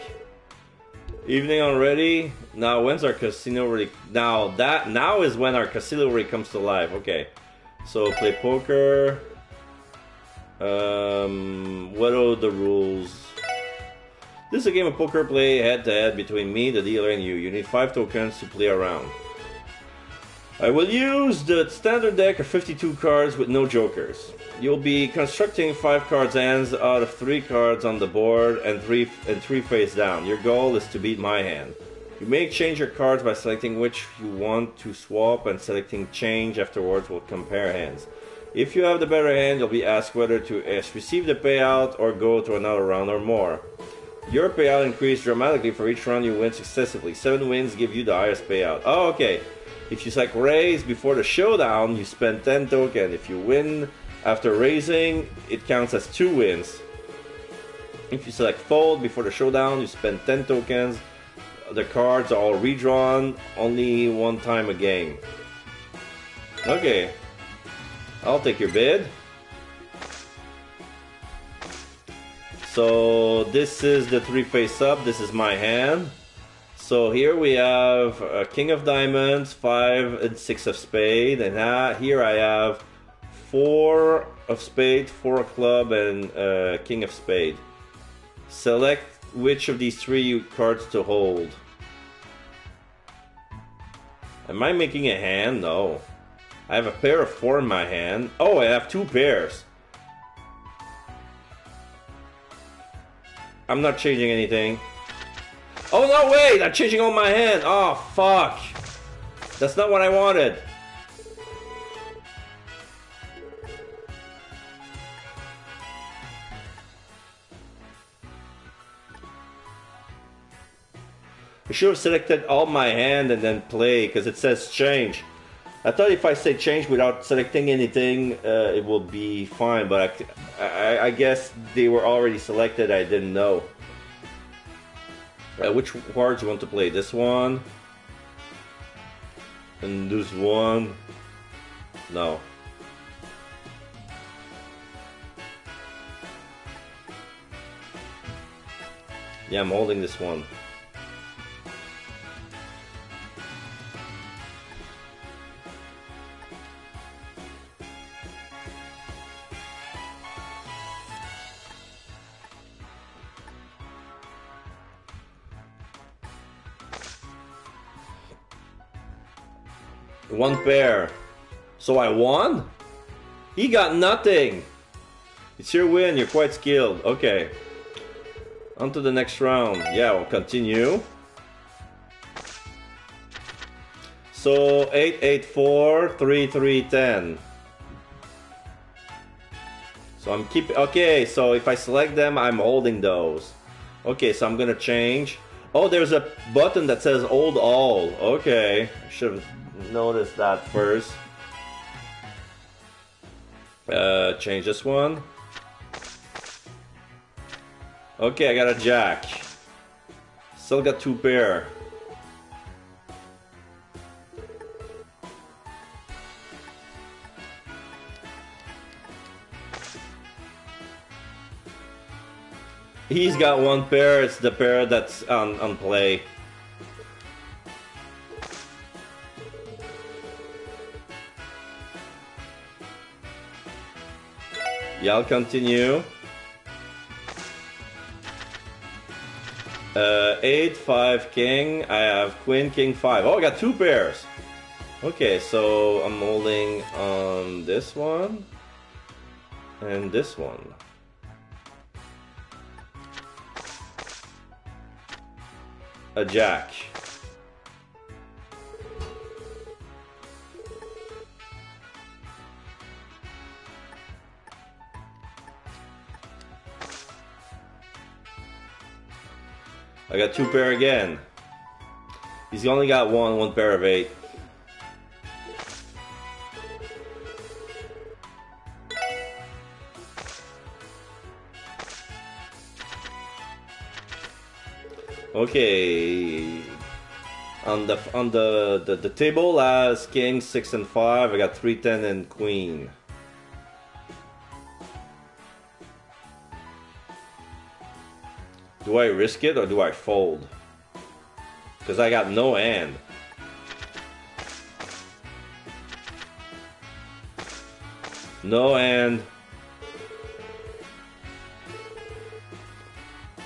Evening already. Now when's our casino really? Now is when our casino really comes to life. Okay. So play poker. What are the rules? This is a game of poker play head to head between me, the dealer, and you. You need 5 tokens to play around. I will use the standard deck of 52 cards with no jokers. You'll be constructing 5 cards hands out of 3 cards on the board and 3 face down. Your goal is to beat my hand. You may exchange your cards by selecting which you want to swap, and selecting change afterwards will compare hands. If you have the better hand, you'll be asked whether to receive the payout or go to another round or more. Your payout increases dramatically for each round you win successively. 7 wins give you the highest payout. Oh, okay. If you select raise before the showdown, you spend 10 tokens. If you win after raising, it counts as 2 wins. If you select fold before the showdown, you spend 10 tokens. The cards are all redrawn only 1 time a game. Okay. I'll take your bid. So this is the 3 face up. This is my hand. So here we have a King of Diamonds, 5 and 6 of Spade, and here I have 4 of Spade, 4 of Club, and King of Spade. Select which of these 3 cards to hold. Am I making a hand? No. I have a pair of 4 in my hand. Oh, I have 2 pairs. I'm not changing anything. Oh, no, wait! I'm changing on my hand! Oh, fuck! That's not what I wanted. I should have selected all my hand and then play, because it says change. I thought if I say change without selecting anything, it would be fine, but I guess they were already selected, I didn't know. Which cards you want to play? This one? And this one? No. Yeah, I'm holding this one. One pair. So I won? He got nothing. It's your win. You're quite skilled. Okay. On to the next round. Yeah, we'll continue. So 8, 8, 4, 3, 3, 10. So I'm keeping. Okay, so if I select them, I'm holding those. Okay, so I'm gonna change. Oh, there's a button that says hold all. Okay, should have noticed that first. Change this one. Okay, I got a jack. Still got 2 pair. He's got 1 pair. It's the pair that's on play. Yeah, I'll continue. 8, 5, king. I have queen, king, 5. Oh, I got 2 pairs. Okay, so I'm holding on this one and this one. a jack. I got 2 pair again. He's only got one pair of 8. Okay. On the table as king 6 and 5, I got 3, 10 and queen. Do I risk it or do I fold? Because I got no hand. No hand.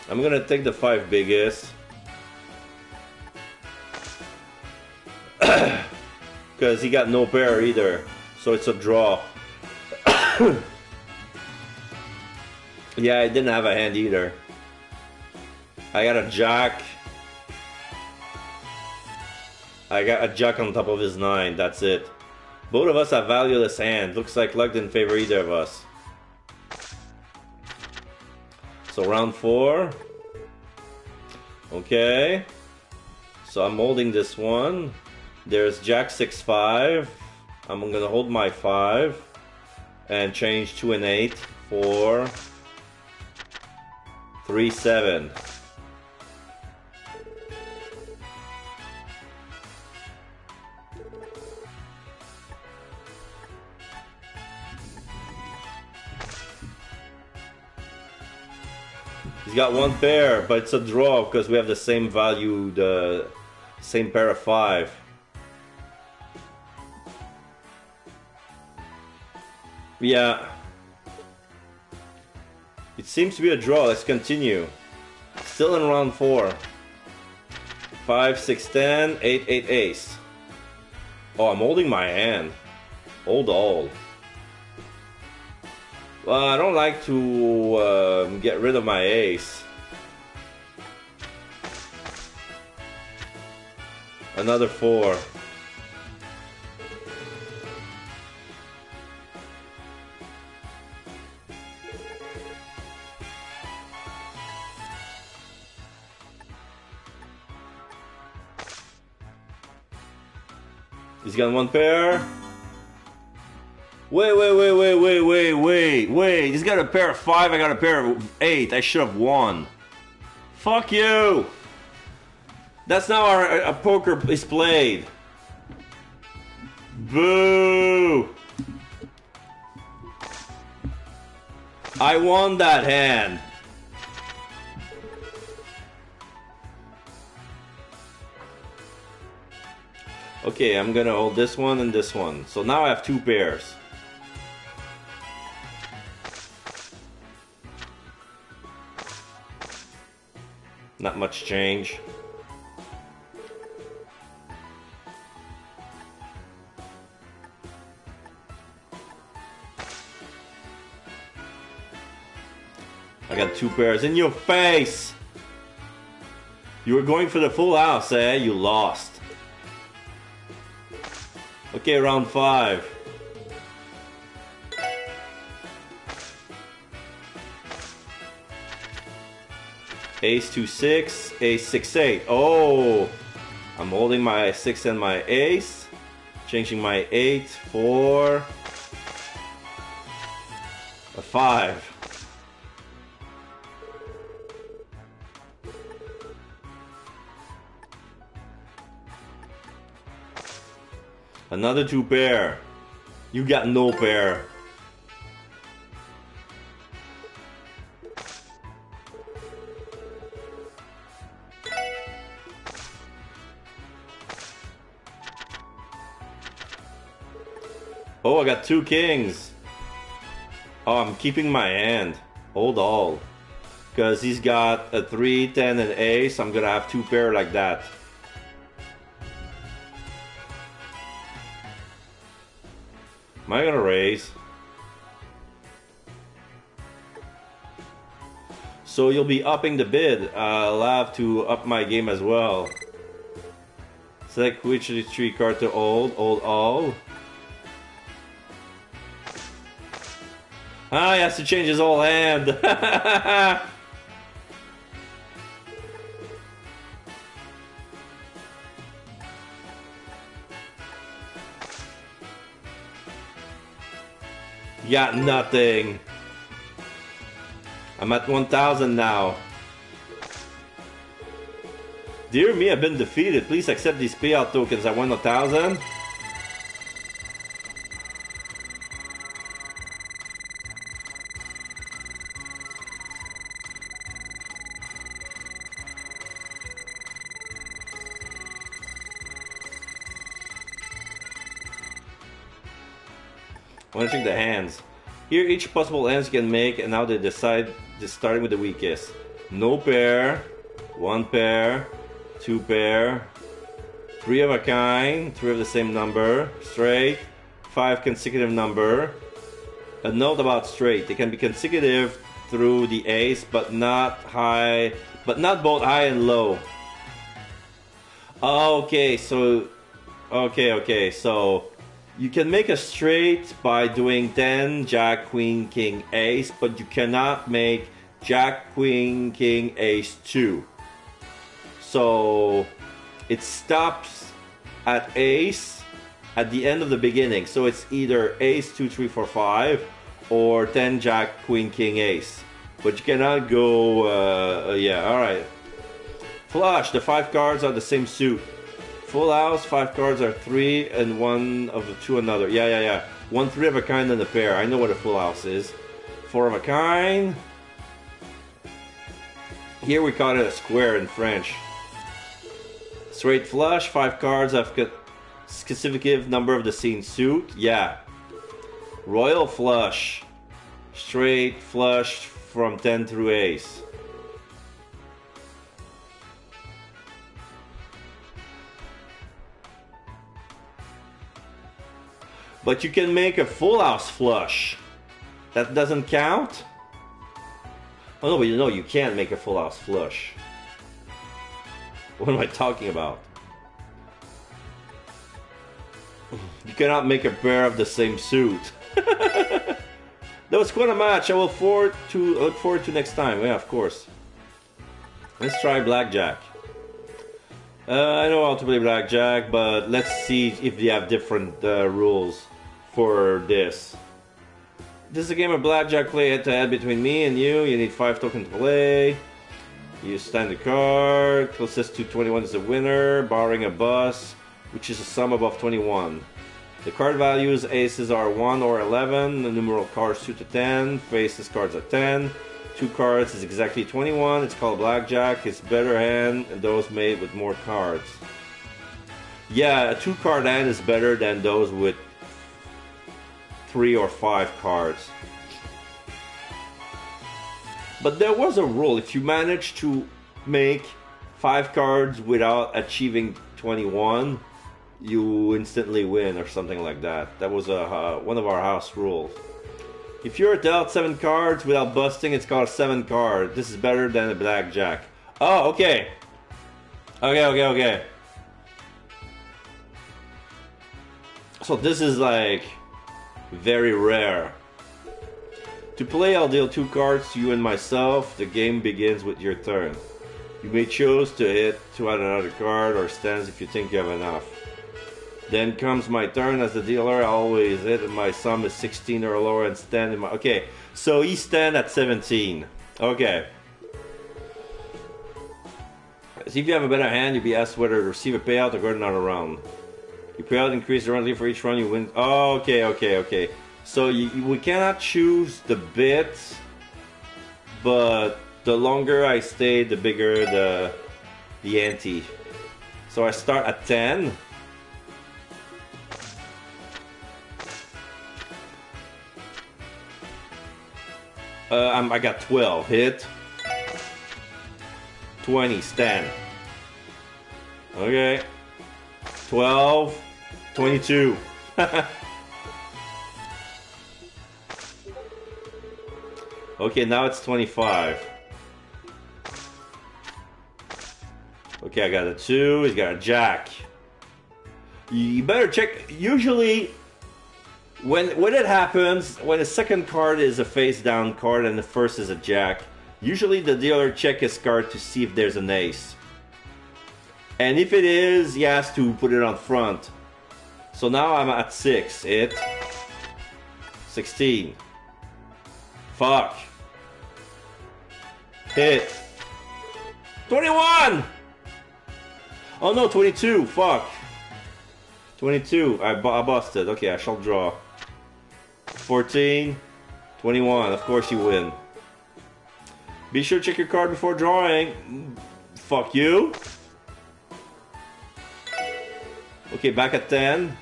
I'm gonna take the 5 biggest. Because he got no pair either. So it's a draw. Yeah, I didn't have a hand either. I got a jack. I got a jack on top of his 9. That's it. Both of us have valueless hand. Looks like luck didn't favor either of us. So round 4. Okay. So I'm holding this one. There's jack 6, 5. I'm gonna hold my 5 and change 2 and 8 for 3, 7. He's got 1 pair, but it's a draw because we have the same value, the same pair of 5. Yeah. It seems to be a draw. Let's continue. Still in round 4. 5, 6, 10, 8, 8, ace. Oh, I'm holding my hand. Hold all. Well, I don't like to get rid of my ace. Another 4. He's got 1 pair. Wait. He's got a pair of 5, I got a pair of 8. I should have won. Fuck you. That's not how a poker is played. Boo. I won that hand. Okay, I'm gonna hold this one and this one. So now I have 2 pairs. Not much change. I got 2 pairs in your face. You were going for the full house, eh? You lost. Okay, round 5. Ace 2, 6, ace 6, 8. Oh, I'm holding my 6 and my ace, changing my 8 for a 5. Another 2 pair. You got no pair. Oh, I got 2 kings. Oh, I'm keeping my hand. Hold all. Because he's got a 3, 10, and ace. I'm gonna have 2 pair like that. Am I gonna raise? So you'll be upping the bid. I'll have to up my game as well. Select which of the 3 cards to hold. Hold all. Ah, he has to change his whole hand. Got nothing. I'm at 1,000 now. Dear me, I've been defeated. Please accept these payout tokens. I won 1,000. I want to check the hands. Here, each possible hands you can make, and now they decide, just starting with the weakest. No pair, 1 pair, 2 pair, 3 of a kind, 3 of the same number, straight, 5 consecutive number. A note about straight: they can be consecutive through the ace, but not both high and low. Okay, so you can make a straight by doing 10, Jack, Queen, King, Ace, but you cannot make Jack, Queen, King, Ace 2. So it stops at Ace at the end of the beginning. So it's either Ace 2, 3, 4, 5 or 10, Jack, Queen, King, Ace. But you cannot go, yeah, alright. Flush, the 5 cards are the same suit. Full house, 5 cards are 3 and 1 of the 2 another. Yeah. 1 3 of a kind and a pair. I know what a full house is. 4 of a kind. Here we call it a square in French. Straight flush, 5 cards have consecutive number of the same suit. Yeah. Royal flush. Straight flush from 10 through ace. But you can make a full house flush. That doesn't count? Oh no, but you know you can't make a full house flush. What am I talking about? You cannot make a pair of the same suit. That was quite a match. I will look forward to next time. Yeah, of course. Let's try blackjack. I know how to play blackjack, but let's see if they have different rules for this. This is a game of blackjack play head-to-head between me and you. You need 5 tokens to play. You stand a card. Closest to 21 is the winner, barring a bus, which is a sum above 21. The card values: aces are 1 or 11. The numeral cards 2 to 10. Faces cards are 10. 2 cards is exactly 21. It's called blackjack. It's better hand and those made with more cards. Yeah, a 2-card hand is better than those with 3 or 5 cards. But there was a rule: if you manage to make 5 cards without achieving 21, you instantly win or something like that. That was one of our house rules. If you're dealt 7 cards without busting, it's called a 7 card. This is better than a blackjack. Oh, okay. Okay. So this is like very rare. To play, I'll deal 2 cards to you and myself. The game begins with your turn. You may choose to hit to add another card or stands if you think you have enough. Then comes my turn as the dealer. I always hit and my sum is 16 or lower and stand in my... Okay, so he stand at 17. Okay. See, if you have a better hand, you'll be asked whether to receive a payout or go another round. Your payout increases randomly for each round you win. Oh, okay. So we cannot choose the bit, but the longer I stay, the bigger the ante. So I start at 10. I got 12. Hit. 20. Stand. Okay. 12. 22. Okay, now it's 25. Okay, I got a 2. He's got a jack. You better check. Usually, when it happens, when the second card is a face down card and the first is a jack, usually the dealer checks his card to see if there's an ace. And if it is, he has to put it on front. So now I'm at 6. Hit. 16. Fuck. Hit. 21! Oh no, 22. Fuck. 22. I busted. Okay, I shall draw. 14. 21. Of course you win. Be sure to check your card before drawing. Fuck you. Okay, back at 10.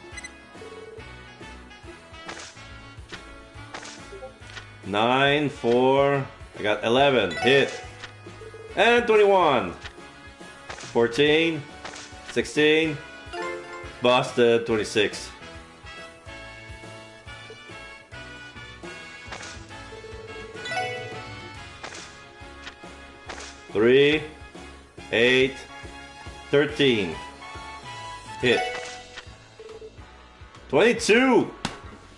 9, 4. I got 11. Hit. And 21. 14. 16. Busted. 26. Three, 8, 13. Hit. 22.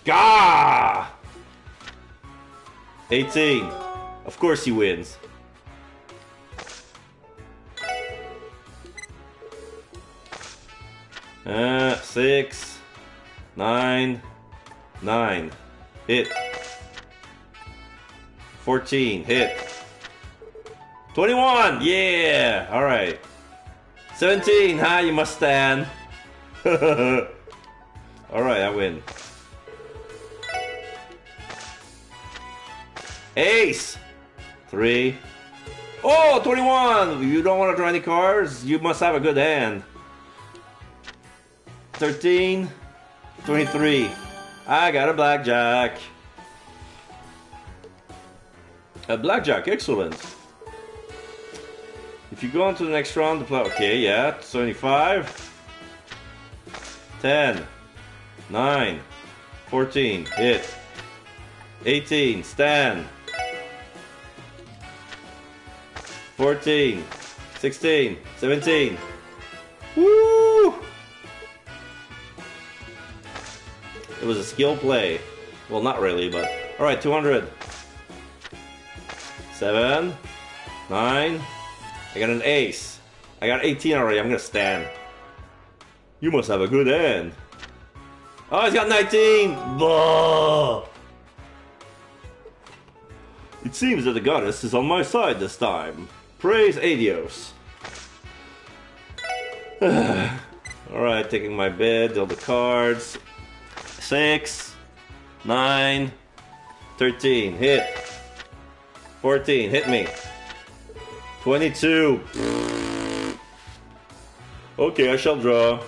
Gah! 18. Of course he wins. Uh, 6, 9, 9. Hit. 14. Hit. 21. Yeah. All right. 17. Ha, you must stand. All right, I win. Ace. 3. Oh, 21. You don't want to draw any cards? You must have a good hand. 13. 23. I got a blackjack. A blackjack, excellent. If you go on to the next round, the play. Okay, yeah, 75. 10. 9. 14. Hit. 18. Stand. 14. 16. 17. Woo! It was a skill play. Well, not really, but... Alright, 200. 7. 9. I got an ace. I got 18 already. I'm gonna stand. You must have a good hand. Oh, he's got 19! Blah! It seems that the goddess is on my side this time. Praise Adios. Alright, taking my bid, deal the cards. 6, 9, 13, hit. 14, hit me. 22. Okay, I shall draw.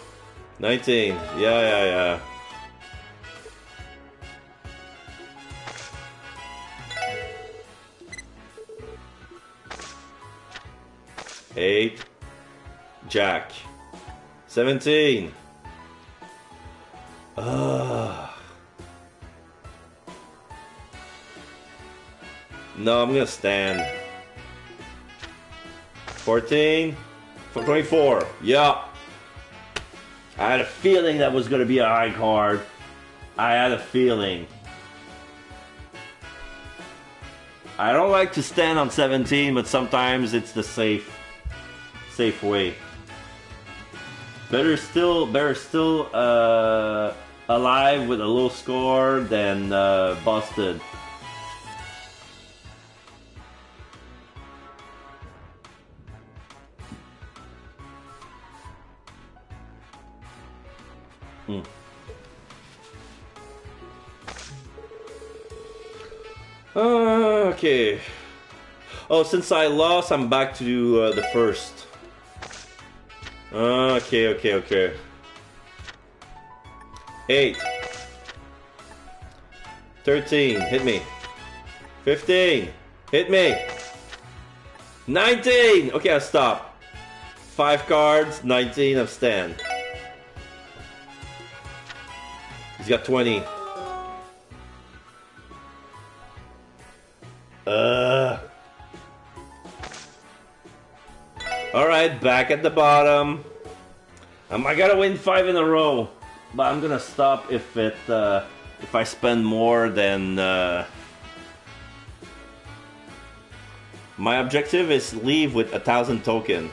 19, yeah. 8, jack. 17. No, I'm gonna stand. 14. 24. Yeah. I had a feeling that was gonna be a high card. I had a feeling. I don't like to stand on 17, but sometimes it's the safe way. Better still alive with a low score than busted. Okay. Oh, since I lost, I'm back to the first. Okay. 8. 13, hit me. 15, hit me. 19! Okay, I'll stop. 5 cards, 19 of stand. He's got 20. Alright, back at the bottom. I gotta win 5 in a row. But I'm gonna stop if I spend more than... My objective is leave with 1,000 token.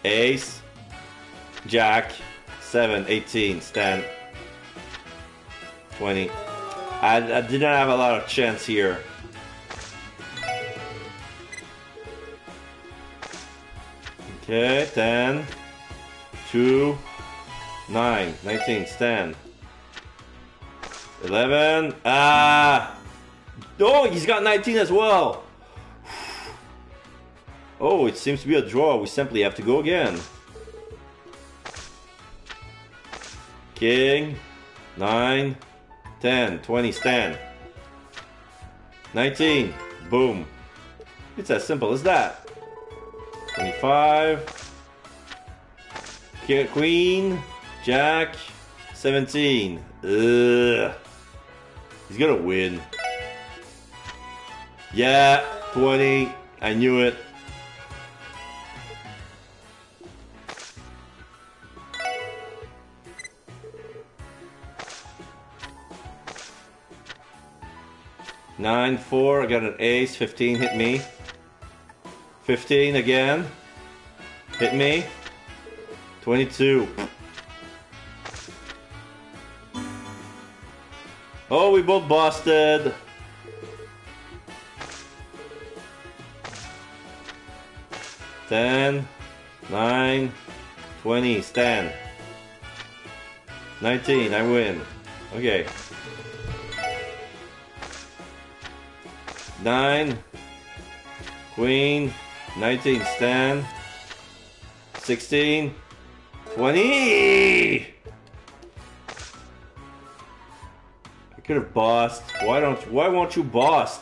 Ace, Jack, 7, 18, stand, 20. I didn't have a lot of chance here. Okay, 10, 2, 9, 19, stand. 11, oh, he's got 19 as well. Oh, it seems to be a draw. We simply have to go again. King, 9, 10, 20, stand. 19, boom. It's as simple as that. 25. Queen, Jack, 17. Ugh. He's gonna win. Yeah, 20. I knew it. Nine, 4, I got an ace, 15, hit me. 15 again. Hit me. 22. Oh, we both busted. Ten, 9, 20, stand. 19, I win. Okay. 9, Queen, 19, stand. 16, 20. I could have bossed. Why won't you boss?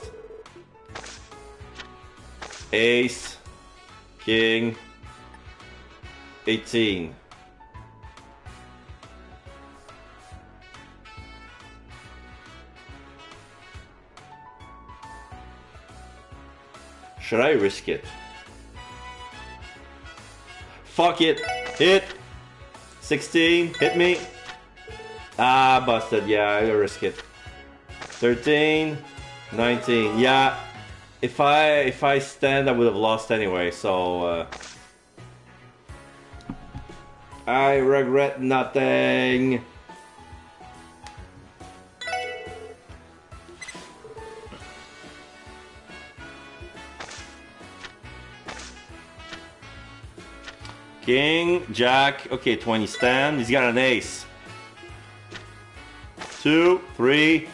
Ace, King, 18. Should I risk it? Fuck it. Hit. 16. Hit me. Ah, busted. Yeah, I risk it. 13. 19. Yeah. If I stand, I would have lost anyway, so... I regret nothing. King, Jack, okay, 20 stand. He's got an ace. 2, 3.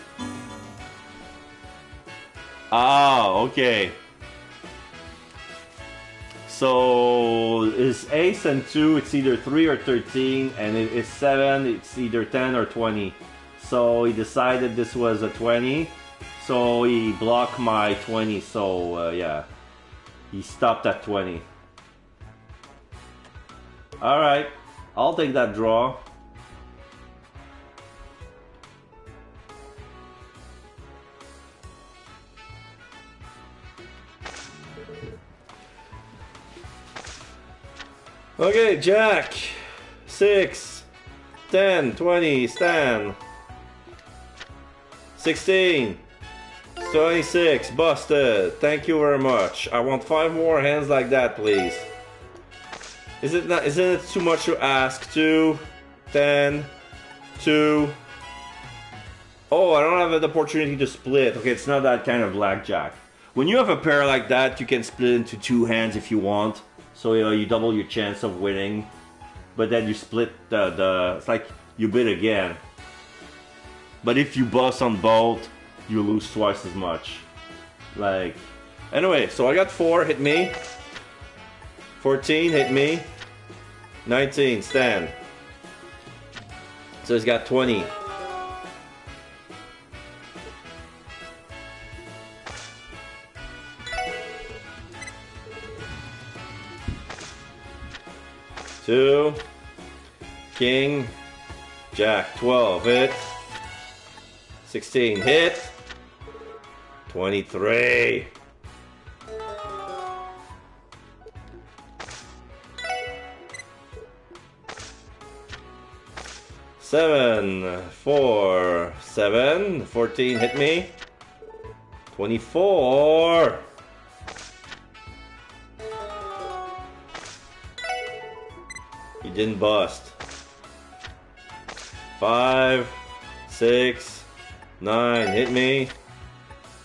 Ah, okay. So is ace and 2, it's either 3 or 13, and it is 7, it's either 10 or 20. So he decided this was a 20, so he blocked my 20, so yeah. He stopped at 20. Alright, I'll take that draw. Okay, Jack. 6, 10, 20, stand. 16, 26, busted. Thank you very much. I want 5 more hands like that, please. Isn't it too much to ask? 2, 10, 2. Oh, I don't have an opportunity to split. Okay, it's not that kind of blackjack. When you have a pair like that, you can split into 2 hands if you want. So you double your chance of winning. But then you split it's like you bid again. But if you bust on both, you lose twice as much. Like, anyway, so I got 4, hit me. 14, hit me. 19, stand. So he's got 20. Two, King, Jack, 12, hit. 16, hit. 23. 7, 4, 7, 14, hit me. 24. You didn't bust. 5, 6, 9, hit me.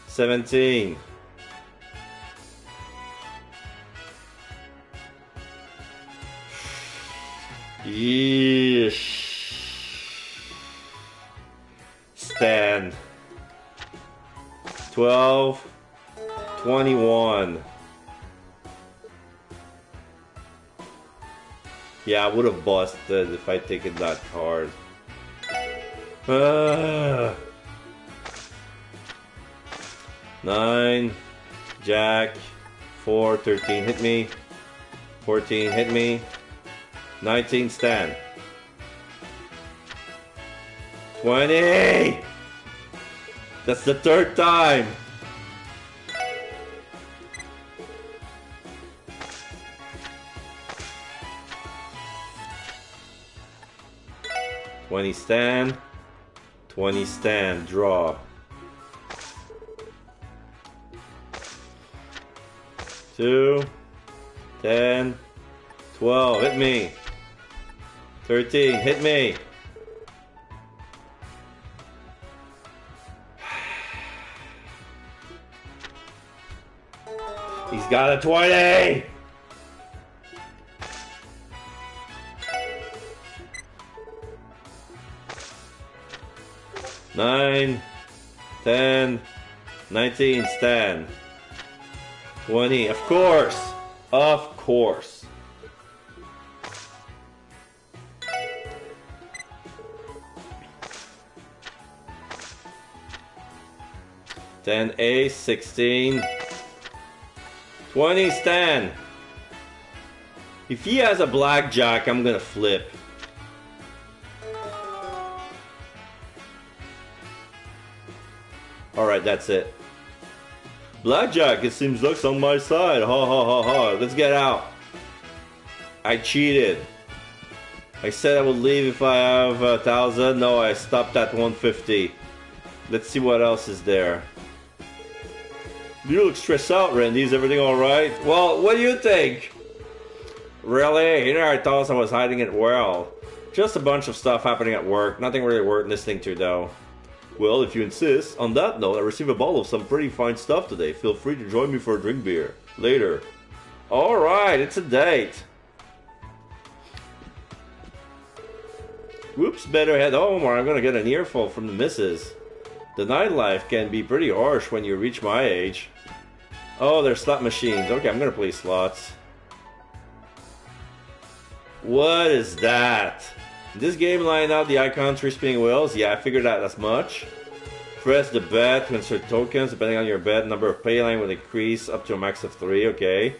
17. Yeesh. Stand. 12, 21. Yeah, I would have busted if I'd taken that card. 9, Jack, 4, 13, hit me. 14, hit me. 19, stand. 20! That's the third time! $20 stand. 20 stand. Draw. 2, 10, 12. Hit me. 13. Hit me. He's got a 20! Nine, 10, 19, stand. 20, of course! Of course. Ten, ace, 16. 20, stand. If he has a blackjack, I'm gonna flip. Alright, that's it. Blackjack, it seems luck's on my side. Ha ha ha ha. Let's get out. I cheated. I said I would leave if I have 1,000. No, I stopped at 150. Let's see what else is there. You look stressed out, Randy. Is everything alright? Well, what do you think? Really? You know, I thought I was hiding it well. Just a bunch of stuff happening at work. Nothing really worth listening to, though. Well, if you insist. On that note, I received a bottle of some pretty fine stuff today. Feel free to join me for a drink beer. Later. Alright, it's a date. Whoops, better head home or I'm gonna get an earful from the missus. The nightlife can be pretty harsh when you reach my age. Oh, there's slot machines. Okay, I'm gonna play slots. What is that? This game line out the icon 3 spinning wheels? Yeah, I figured out as much. Press the bet to insert tokens. Depending on your bet, number of pay line will increase up to a max of 3. Okay.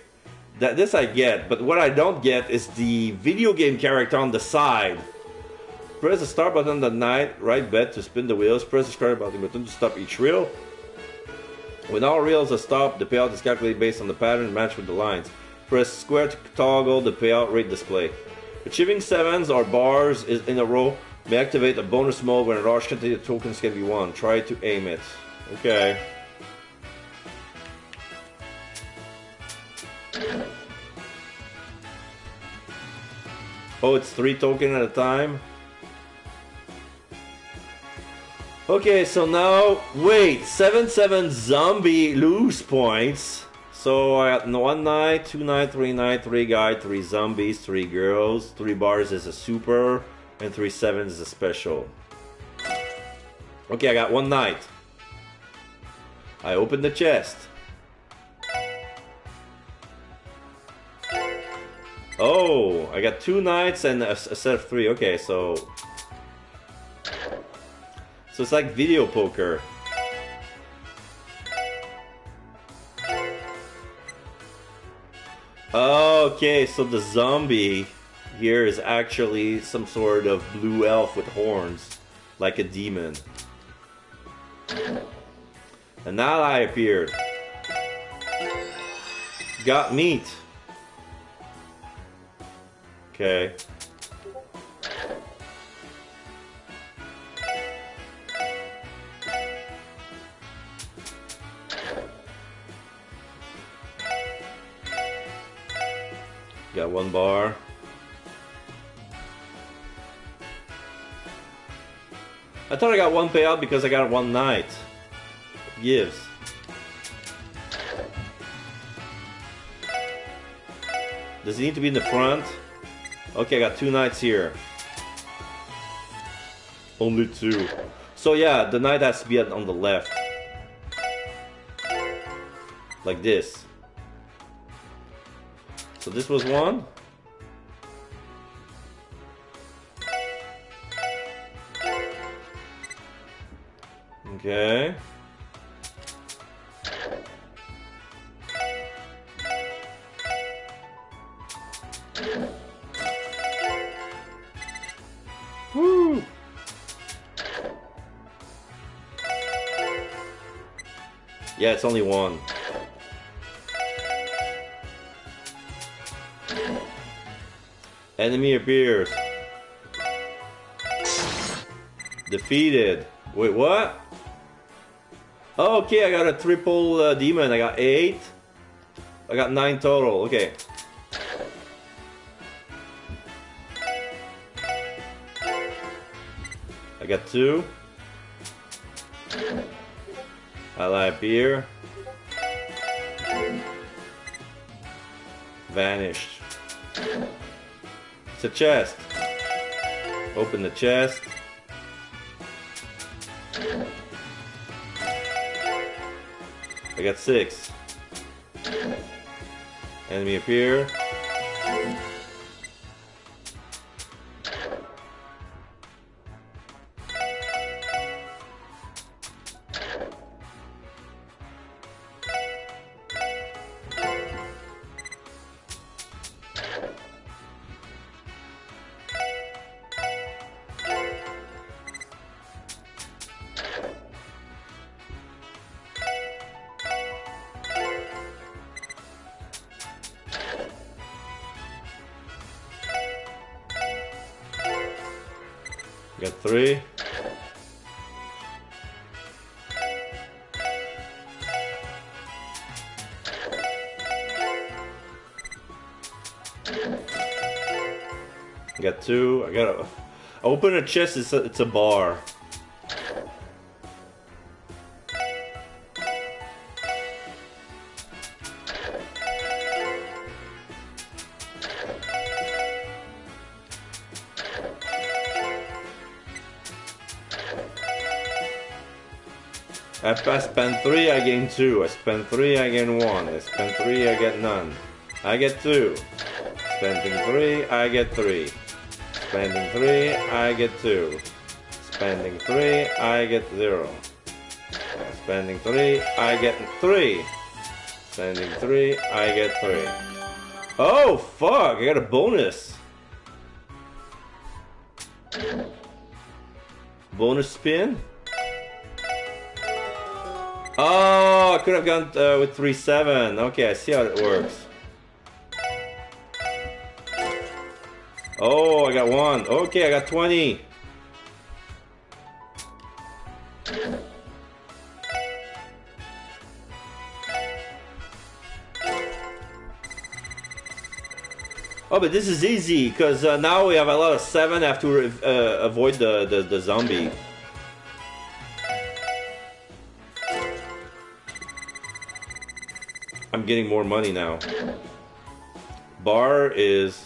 This I get, but what I don't get is the video game character on the side. Press the start button on the right bet to spin the wheels. Press the start button to stop each reel. When all reels are stopped, the payout is calculated based on the pattern matched with the lines. Press square to toggle the payout rate display. Achieving 7s or bars in a row may activate a bonus mode when a large quantity of tokens can be won. Try to aim it. Okay. Oh, it's 3 tokens at a time? Okay, so now, wait, 7-7 zombie lose points. So I got 1 night, 2 night, 3 night, 3 guy, 3 zombies, 3 girls, 3 bars is a super, and 3 sevens is a special. Okay, I got 1 night. I opened the chest. Oh, I got 2 nights and a set of 3. Okay, so it's like video poker. Okay, so the zombie here is actually some sort of blue elf with horns, like a demon. And now I appeared. Got meat. Got one bar. I thought I got one payout because I got one night. It gives. Does it need to be in the front? Okay, I got 2 knights here. Only 2. So yeah, the knight has to be on the left. Like this. So this was 1. Okay. Woo! Yeah, it's only 1. Enemy appears. Defeated. Wait, what? Oh, okay, I got a triple demon. I got 8. I got 9 total. Okay. I got 2. Ally appear. Vanished. It's a chest. Open the chest. I got 6. Enemy appear. Got 3. Got 2. I gotta open a chest. It's a bar. I spend 3, I gain 2. I spend 3, I gain 1. I spend 3, I get none. I get 2. Spending 3, I get 3. Spending 3, I get 2. Spending 3, I get 0. Spending 3, I get 3. Spending 3, I get 3. Oh, fuck! I got a bonus. Bonus spin? Oh, I could have gone with 3-7. Okay, I see how it works. Oh, I got 1. Okay, I got 20. Oh, but this is easy because now we have a lot of 7. I have to avoid the zombie. I'm getting more money now. Bar is...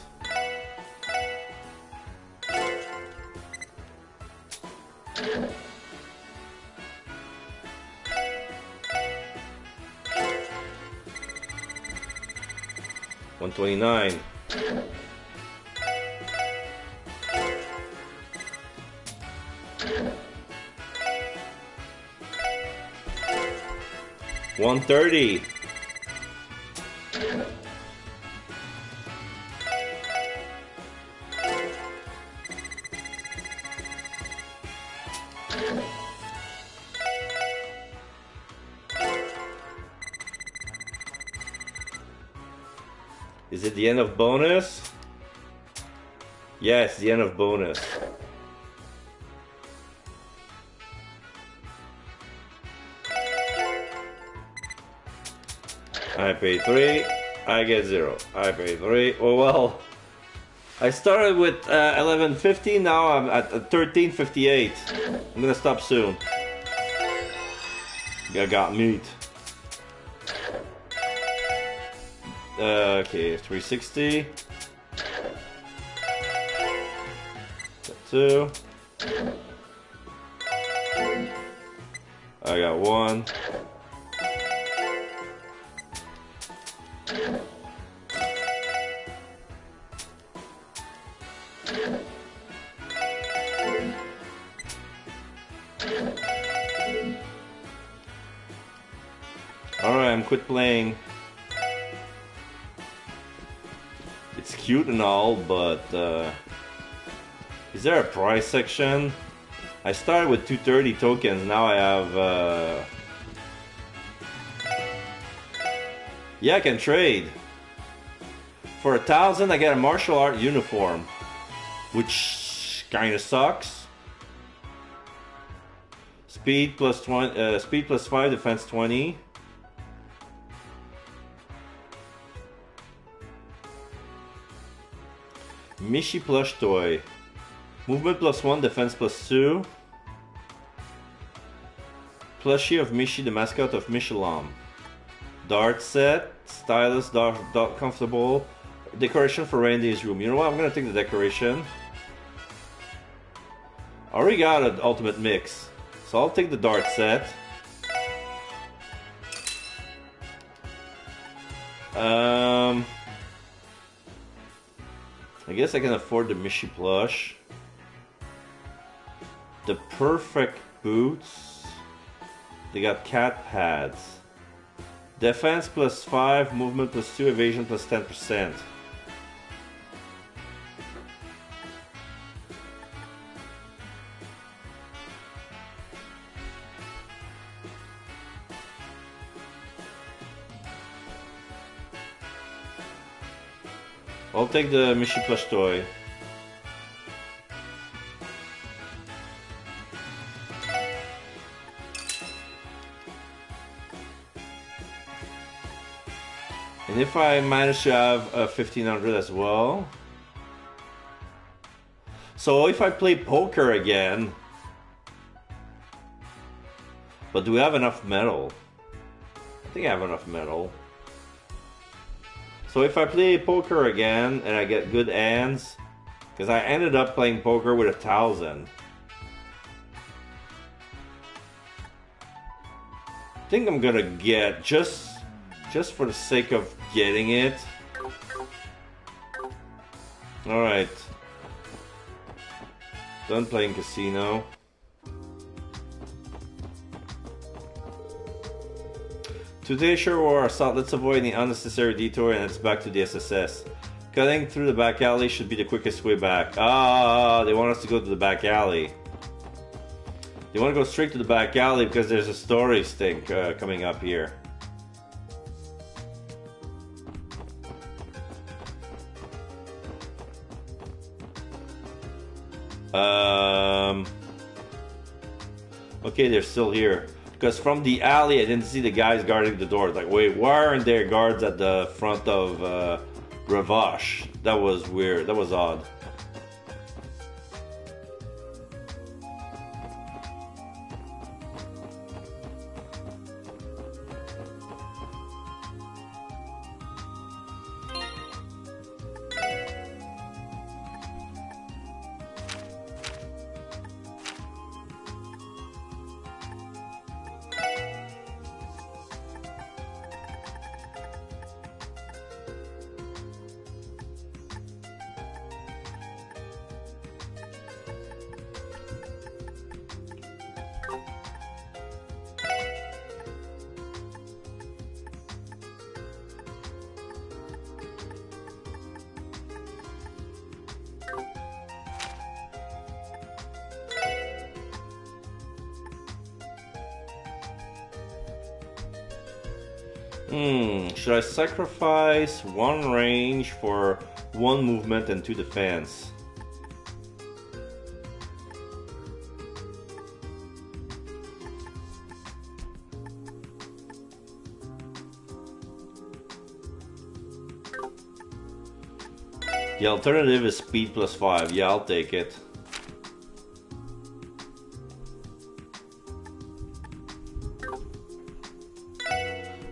$129. $130. Is it the end of bonus? Yes, the end of bonus. I pay 3. I get 0. I pay 3. Oh well. I started with 11.50, now I'm at 13.58. I'm gonna stop soon. I got meat. Okay, 360. 2. I got 1. Alright, I'm quit playing. It's cute and all, but is there a price section? I started with 230 tokens, now I have yeah, I can trade. For 1,000 I get a martial art uniform, which kinda sucks. Speed plus 20, speed plus 5, defense 20. Mishi plush toy. Movement plus 1, defense plus 2. Plushie of Mishi, the mascot of Mishilam. Dart set. Stylus, dart comfortable. Decoration for Randy's room. You know what? I'm gonna take the decoration. I already got an ultimate mix, so I'll take the dart set. I guess I can afford the Mishi plush. The perfect boots. They got cat pads. Defense plus 5, movement plus 2, evasion plus 10%. I'll take the Mishi plush toy. And if I manage to have a 1500 as well. So if I play poker again. But do we have enough metal? I think I have enough metal. So if I play poker again and I get good hands, because I ended up playing poker with 1,000. I think I'm gonna get, just for the sake of getting it. Alright. Done playing casino. Today's sure war assault. Let's avoid any unnecessary detour and it's back to the SSS. Cutting through the back alley should be the quickest way back. Ah, they want us to go to the back alley. They want to go straight to the back alley because there's a story thing coming up here. Okay, they're still here. Because from the alley, I didn't see the guys guarding the door. Like, wait, why aren't there guards at the front of Ravash? That was weird. That was odd. Should I sacrifice 1 range for 1 movement and 2 defense? The alternative is speed plus 5. Yeah, I'll take it.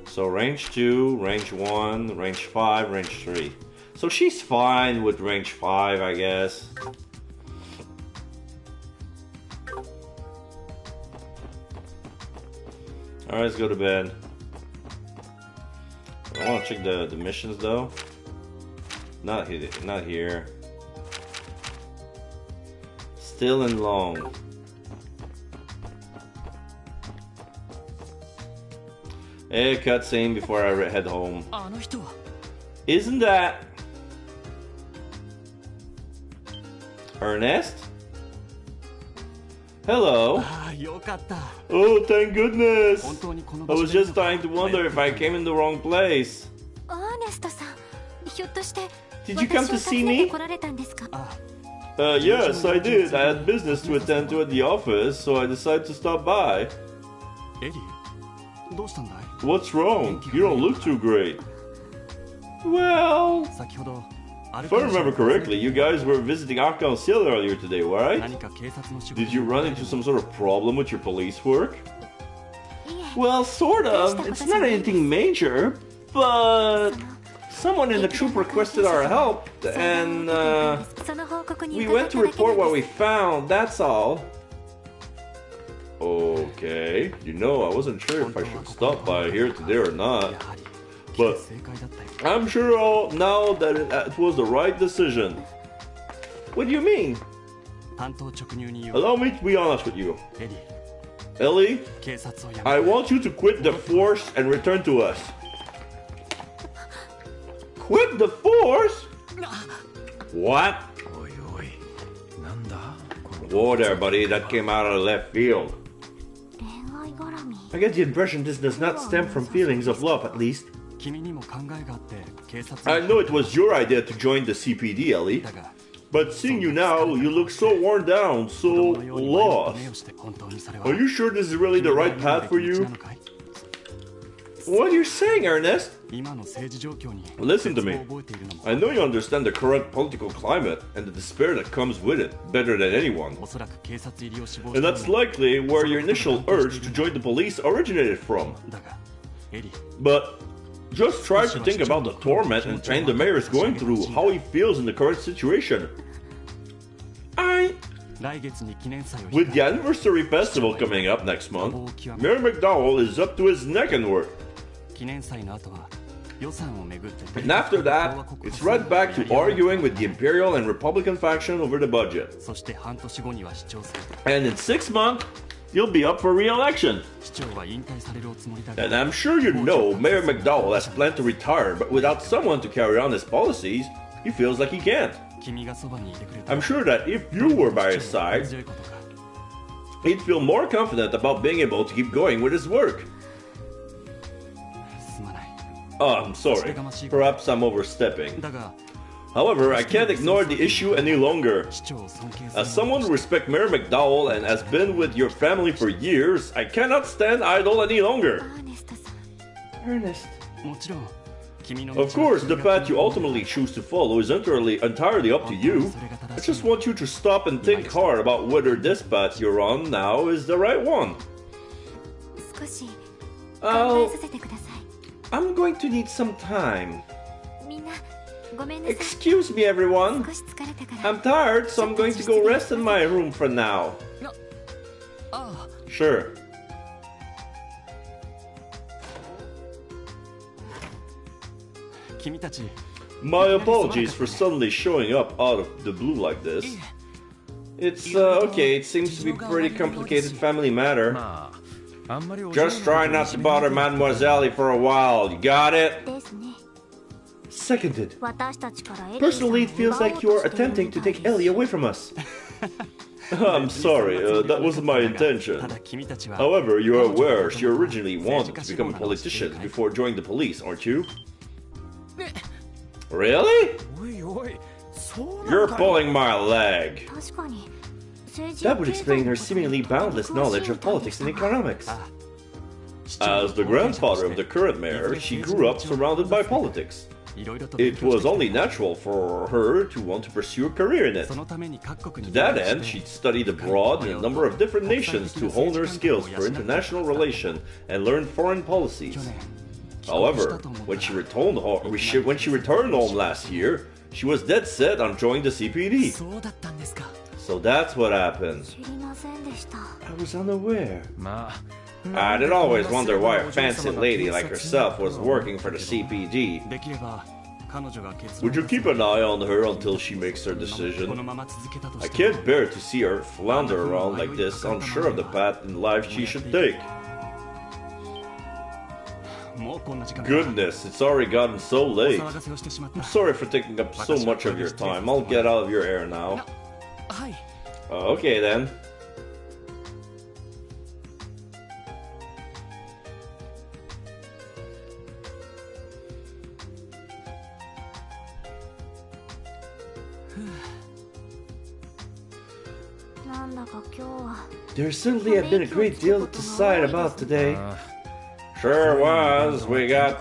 So range 2, range 1, range 5, range 3. So she's fine with range 5, I guess. Alright, let's go to bed. I want to check the missions though. Not here. Still in long. Hey, cutscene before I head home. Isn't that Ernest? Hello. Oh, thank goodness. I was just starting to wonder if I came in the wrong place. Did you come to see me? Yes, I did. I had business to attend to at the office, so I decided to stop by. What's wrong? You don't look too great. Well, if I remember correctly, you guys were visiting Arkham City earlier today, right? Did you run into some sort of problem with your police work? Well, sort of. It's not anything major, but someone in the troop requested our help, and we went to report what we found, that's all. Okay, you know, I wasn't sure if I should stop by here today or not, but I'm sure now that it was the right decision. What do you mean? Allow me to be honest with you. Ellie, I want you to quit the force and return to us. Quit the force? What? Whoa there, buddy, that came out of left field. I get the impression this does not stem from feelings of love, at least. I know it was your idea to join the CPD, Ellie. But seeing you now, you look so worn down, so lost. Are you sure this is really the right path for you? What are you saying, Ernest? Listen to me. I know you understand the current political climate and the despair that comes with it better than anyone. And that's likely where your initial urge to join the police originated from. But just try to think about the torment and pain the mayor is going through, how he feels in the current situation. With the anniversary festival coming up next month, Mayor McDowell is up to his neck in work. And after that, it's right back to arguing with the Imperial and Republican faction over the budget. And in 6 months, you'll be up for re-election. And I'm sure you know Mayor McDowell has planned to retire, but without someone to carry on his policies, he feels like he can't. I'm sure that if you were by his side, he'd feel more confident about being able to keep going with his work. Oh, I'm sorry. Perhaps I'm overstepping. However, I can't ignore the issue any longer. As someone who respects Mayor McDowell and has been with your family for years, I cannot stand idle any longer. Ernest. Of course, the path you ultimately choose to follow is entirely up to you. I just want you to stop and think hard about whether this path you're on now is the right one. I'm going to need some time. Excuse me, everyone. I'm tired, so I'm going to go rest in my room for now. Sure. My apologies for suddenly showing up out of the blue like this. It's, okay, it seems to be a pretty complicated family matter. Just try not to bother Mademoiselle for a while, you got it? Seconded. Personally, it feels like you're attempting to take Ellie away from us. I'm sorry, that wasn't my intention. However, you're aware she originally wanted to become a politician before joining the police, aren't you? Really? You're pulling my leg. That would explain her seemingly boundless knowledge of politics and economics. As the grandfather of the current mayor, she grew up surrounded by politics. it was only natural for her to want to pursue a career in it. To that end, she studied abroad in a number of different nations to hone her skills for international relations and learn foreign policies. However, when she returned home last year, she was dead set on joining the CPD. So that's what happened. I was unaware. I did always wonder why a fancy lady like herself was working for the CPD. Would you keep an eye on her until she makes her decision? I can't bear to see her flounder around like this, unsure of the path in life she should take. Goodness, it's already gotten so late. I'm sorry for taking up so much of your time. I'll get out of your hair now. Okay then. There certainly have been a great deal to decide about today. Sure was. We got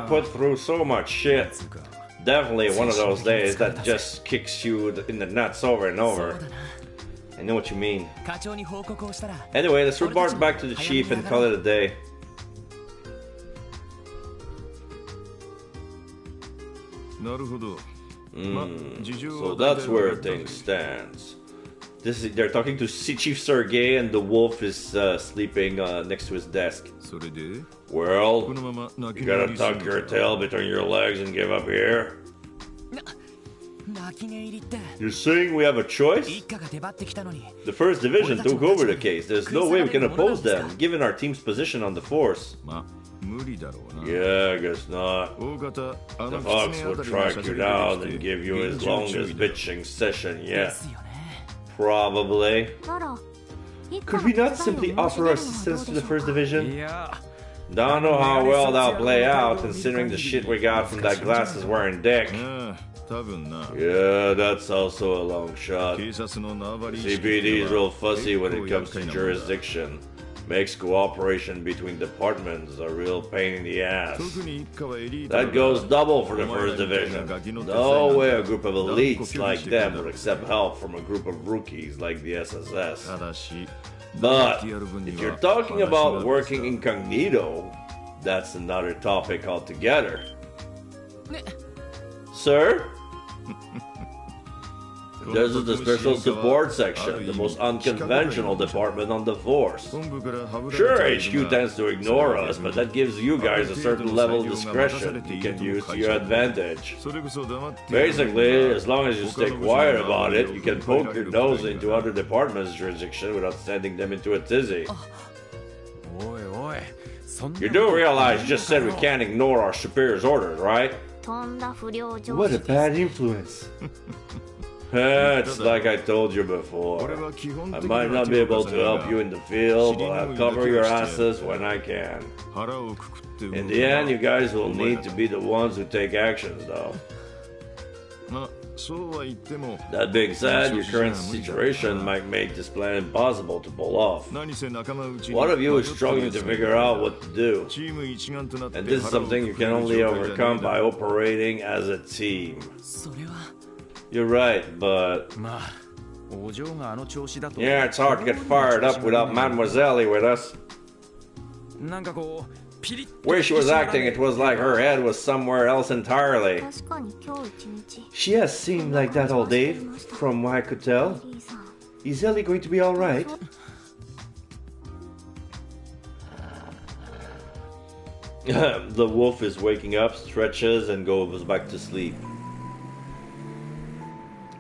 put through so much shit. Definitely one of those days that just kicks you in the nuts over and over. I know what you mean. Anyway, let's report back to the chief and call it a day. So that's where things stands. They're talking to Chief Sergei, and the wolf is sleeping next to his desk. Well, you gotta tuck your tail between your legs and give up here. You're saying we have a choice? The First Division took over the case. There's no way we can oppose them, given our team's position on the force. Yeah, I guess not. The Fox will track you down and give you his longest bitching session yet. Probably. Could we not simply offer our assistance to the First Division? Don't know how well that'll play out, considering the shit we got from that glasses-wearing dick. Yeah, that's also a long shot. CPD is real fussy when it comes to jurisdiction. Makes cooperation between departments a real pain in the ass. That goes double for the First Division. No way a group of elites like them would accept help from a group of rookies like the SSS. But if you're talking about working incognito, that's another topic altogether. Sir? This is the Special Support Section, the most unconventional department on the force. Sure, HQ tends to ignore us, but that gives you guys a certain level of discretion you can use to your advantage. Basically, as long as you stay quiet about it, you can poke your nose into other departments' jurisdiction without sending them into a tizzy. You do realize you just said we can't ignore our superior's orders, right? What a bad influence. It's like I told you before. I might not be able to help you in the field, but I'll cover your asses when I can. In the end, you guys will need to be the ones who take actions, though. That being said, your current situation might make this plan impossible to pull off. One of you is struggling to figure out what to do. And this is something you can only overcome by operating as a team. You're right, but... Yeah, it's hard to get fired up without Mademoiselle with us. Where she was acting, it was like her head was somewhere else entirely. She has seemed like that all day, from what I could tell. Is Ellie going to be alright? The wolf is waking up, stretches, and goes back to sleep.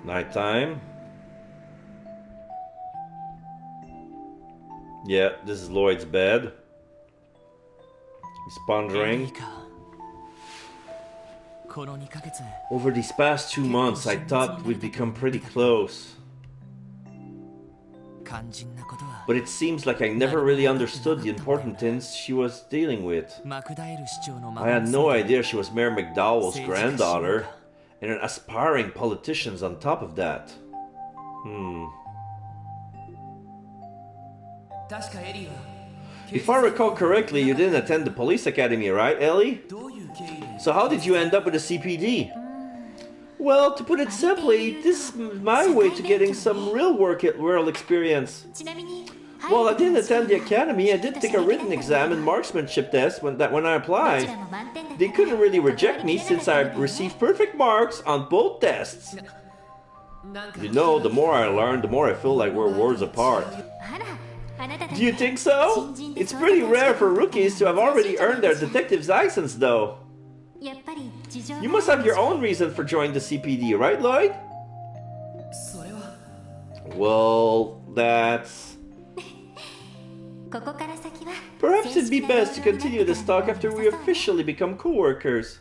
Nighttime. Yeah, this is Lloyd's bed. He's pondering. Over these past 2 months, I thought we'd become pretty close. But it seems like I never really understood the important things she was dealing with. I had no idea she was Mayor McDowell's granddaughter, and an aspiring politician on top of that. If I recall correctly, you didn't attend the police academy, right, Ellie? So how did you end up with a CPD? Well, to put it simply, this is my way to getting some real world experience. Well, I didn't attend the academy. I did take a written exam and marksmanship test when I applied. They couldn't really reject me since I received perfect marks on both tests. You know, the more I learn, the more I feel like we're worlds apart. Do you think so? It's pretty rare for rookies to have already earned their detective's license, though. You must have your own reason for joining the CPD, right, Lloyd? Well, that's... Perhaps it'd be best to continue this talk after we officially become co-workers.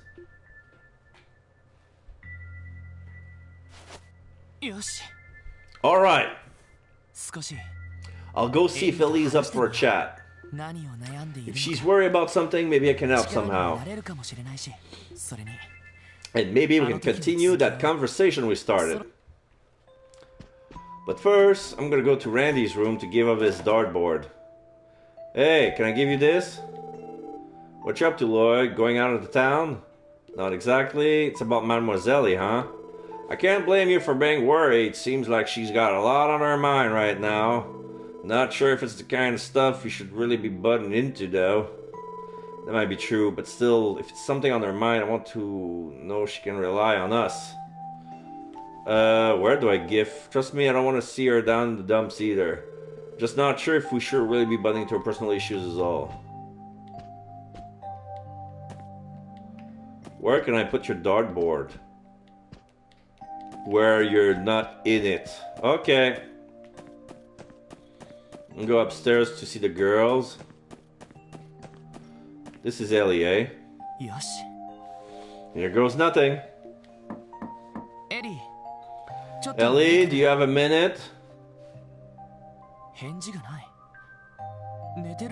Alright. I'll go see if Ellie's up for a chat. If she's worried about something, maybe I can help somehow. And maybe we can continue that conversation we started. But first, I'm gonna go to Randy's room to give up his dartboard. Hey, can I give you this? What you up to, Lloyd? Going out of the town? Not exactly. It's about Mademoiselle, huh? I can't blame you for being worried. Seems like she's got a lot on her mind right now. Not sure if it's the kind of stuff you should really be butting into, though. That might be true, but still, if it's something on her mind, I want to know she can rely on us. Where do I gift? Trust me, I don't want to see her down in the dumps either. Just not sure if we should really be butting into her personal issues is all. Where can I put your dartboard? Where you're not in it. Okay. I'll go upstairs to see the girls. This is Ellie, eh? Here goes nothing. Ellie, do you have a minute?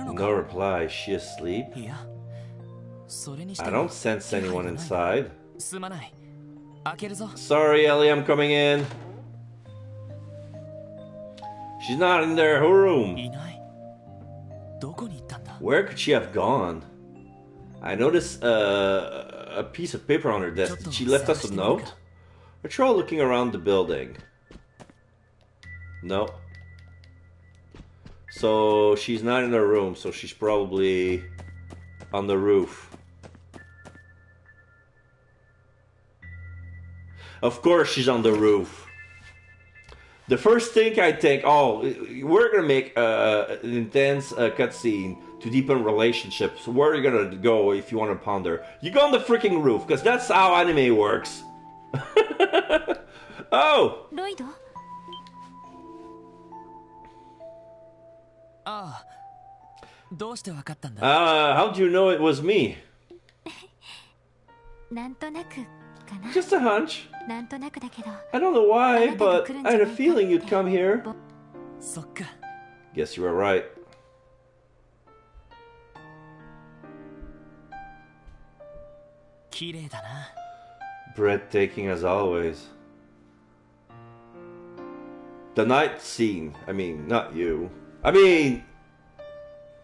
No reply. Is she asleep? I don't sense anyone inside. Sorry, Ellie, I'm coming in. She's not in her room. Where could she have gone? I noticed a piece of paper on her desk. Did she left us a note? I try looking around the building. No. So she's not in her room, so she's probably on the roof. Of course she's on the roof. The first thing I think, oh, we're gonna make an intense cutscene to deepen relationships. Where are you gonna go if you want to ponder? You go on the freaking roof, because that's how anime works. Oh! Lloyd? How do you know it was me? Just a hunch. I don't know why, but I had a feeling you'd come here. Guess you were right. Breathtaking as always. The night scene. I mean, not you. I mean,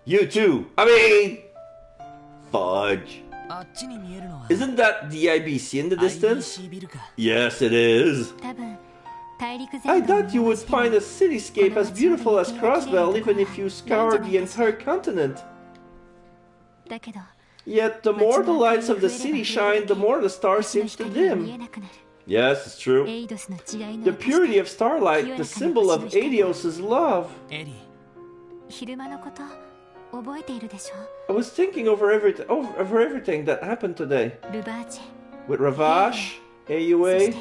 you too. I mean, fudge. Isn't that the IBC in the distance? Yes, it is. I thought you would find a cityscape as beautiful as Crossbell even if you scoured the entire continent. Yet the more the lights of the city shine, the more the stars seem to dim. Yes, it's true. The purity of starlight, the symbol of Eidos' love. I was thinking over everything that happened today. With Ravash, AUA,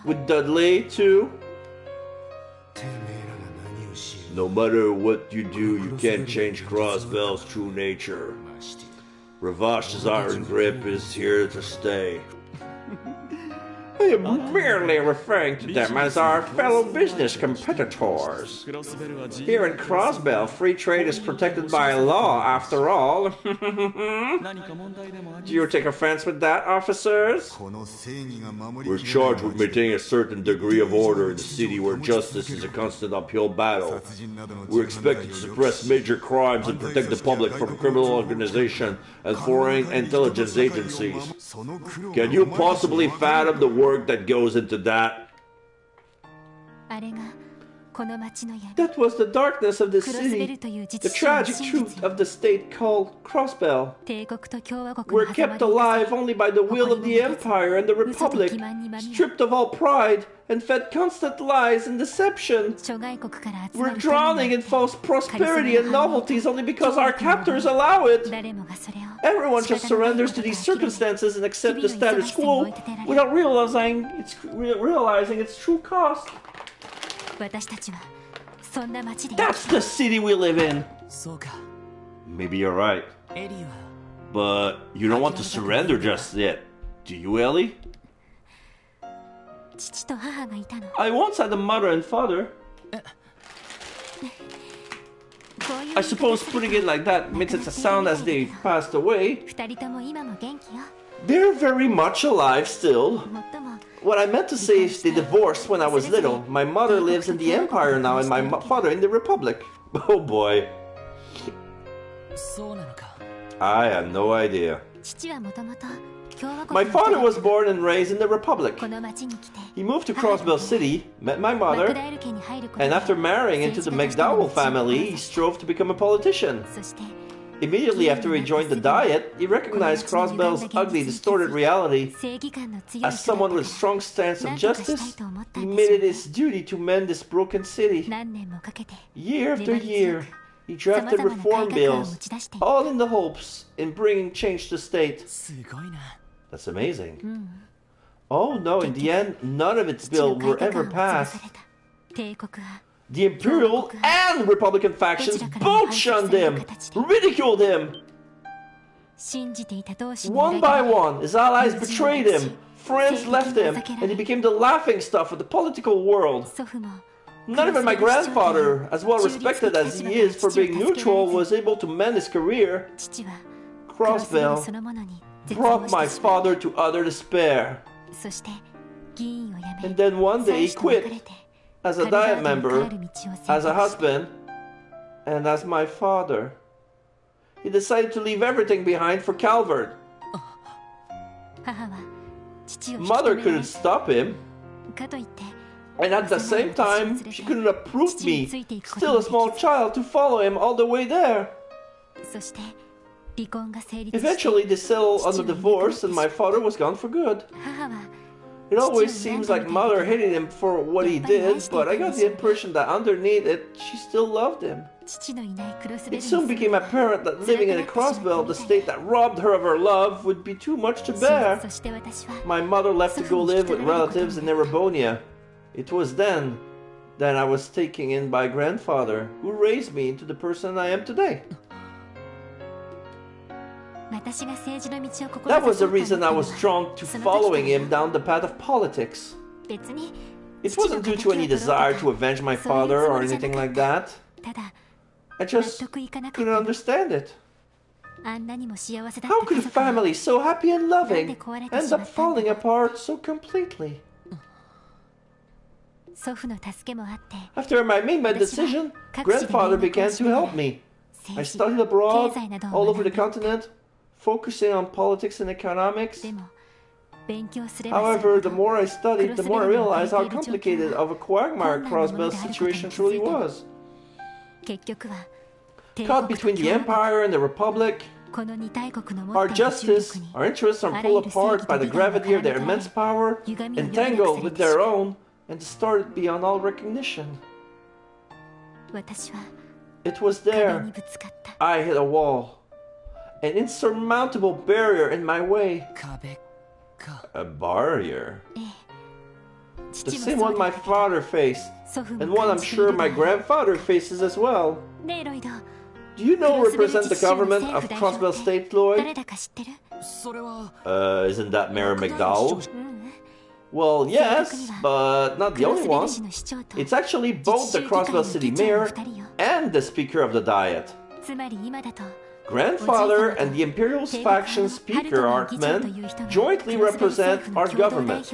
with Dudley too. No matter what you do, you can't change Crossbell's true nature. Ravash's iron grip is here to stay. I am merely referring to them as our fellow business competitors. Here in Crossbell, free trade is protected by law, after all. Do you take offense with that, officers? We're charged with maintaining a certain degree of order in the city where justice is a constant uphill battle. We're expected to suppress major crimes and protect the public from criminal organizations and foreign intelligence agencies. Can you possibly fathom the work that goes into that? That was the darkness of the city, the tragic truth of the state called Crossbell. We're kept alive only by the will of the Empire and the Republic, stripped of all pride and fed constant lies and deception. We're drowning in false prosperity and novelties only because our captors allow it. Everyone just surrenders to these circumstances and accepts the status quo without realizing its true cost. That's the city we live in. Maybe you're right. But you don't want to surrender just yet, do you, Ellie? I once had a mother and father. I suppose putting it like that makes it sound as they passed away. They're very much alive still. What I meant to say is they divorced when I was little. My mother lives in the Empire now and my father in the Republic. Oh boy. I had no idea. My father was born and raised in the Republic. He moved to Crossbell City, met my mother, and after marrying into the McDowell family, he strove to become a politician. Immediately after he joined the Diet, he recognized Crossbell's ugly, distorted reality. As someone with a strong stance of justice, he made it his duty to mend this broken city. Year after year, he drafted reform bills, all in the hopes in bringing change to the state. That's amazing. Oh no, in the end, none of its bills were ever passed. The Imperial and Republican factions both shunned him, ridiculed him. One by one, his allies betrayed him, friends left him, and he became the laughingstock of the political world. Not even my grandfather, as well respected as he is for being neutral, was able to mend his career. Crossbell brought my father to utter despair. And then one day he quit, as a Diet member, as a husband, and as my father. He decided to leave everything behind for Calvert. Mother couldn't stop him. And at the same time, she couldn't uproot me, still a small child, to follow him all the way there. Eventually, they settled on a divorce and my father was gone for good. It always seems like Mother hated him for what he did, but I got the impression that underneath it, she still loved him. It soon became apparent that living in a Crossbell, the state that robbed her of her love, would be too much to bear. My mother left to go live with relatives in Erebonia. It was then that I was taken in by grandfather, who raised me into the person I am today. That was the reason I was drawn to following him down the path of politics. It wasn't due to any desire to avenge my father or anything like that. I just couldn't understand it. How could a family so happy and loving end up falling apart so completely? After I made my decision, grandfather began to help me. I studied abroad, all over the continent, focusing on politics and economics. However, the more I studied, the more I realized how complicated of a quagmire Crossbell's situation truly was. Caught between the Empire and the Republic, our justice, our interests are pulled apart by the gravity of their immense power, entangled with their own, and distorted beyond all recognition. It was there. I hit a wall. An insurmountable barrier in my way. A barrier? The same one my father faced, and one I'm sure my grandfather faces as well. Do you know who represents the government of Crossbell State, Lloyd? Isn't that Mayor McDowell? Well, yes, but not the only one. It's actually both the Crossbell City Mayor and the Speaker of the Diet. Grandfather and the Imperial's faction Speaker Artman jointly represent our government.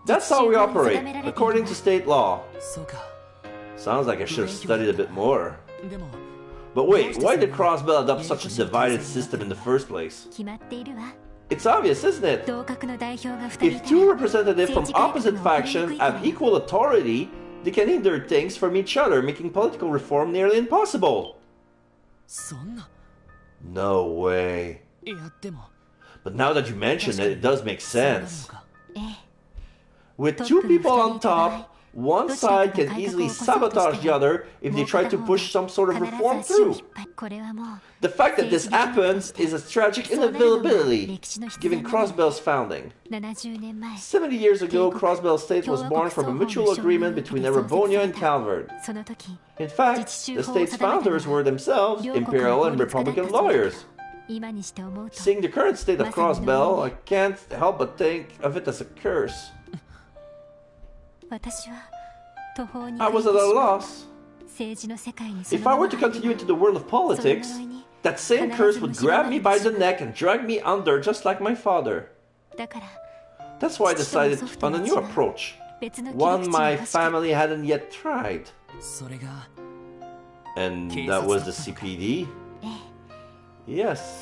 That's how we operate, according to state law. Sounds like I should have studied a bit more. But wait, why did Crossbell adopt such a divided system in the first place? It's obvious, isn't it? If two representatives from opposite factions have equal authority, they can hinder things from each other, making political reform nearly impossible. No way. But now that you mention it, it does make sense. With two people on top, one side can easily sabotage the other if they try to push some sort of reform through. The fact that this happens is a tragic inevitability, given Crossbell's founding. 70 years ago, Crossbell State was born from a mutual agreement between Erebonia and Calvard. In fact, the state's founders were themselves Imperial and Republican lawyers. Seeing the current state of Crossbell, I can't help but think of it as a curse. I was at a loss. If I were to continue into the world of politics, that same curse would grab me by the neck and drag me under just like my father. That's why I decided on a new approach, one my family hadn't yet tried. And that was the CPD? Yes.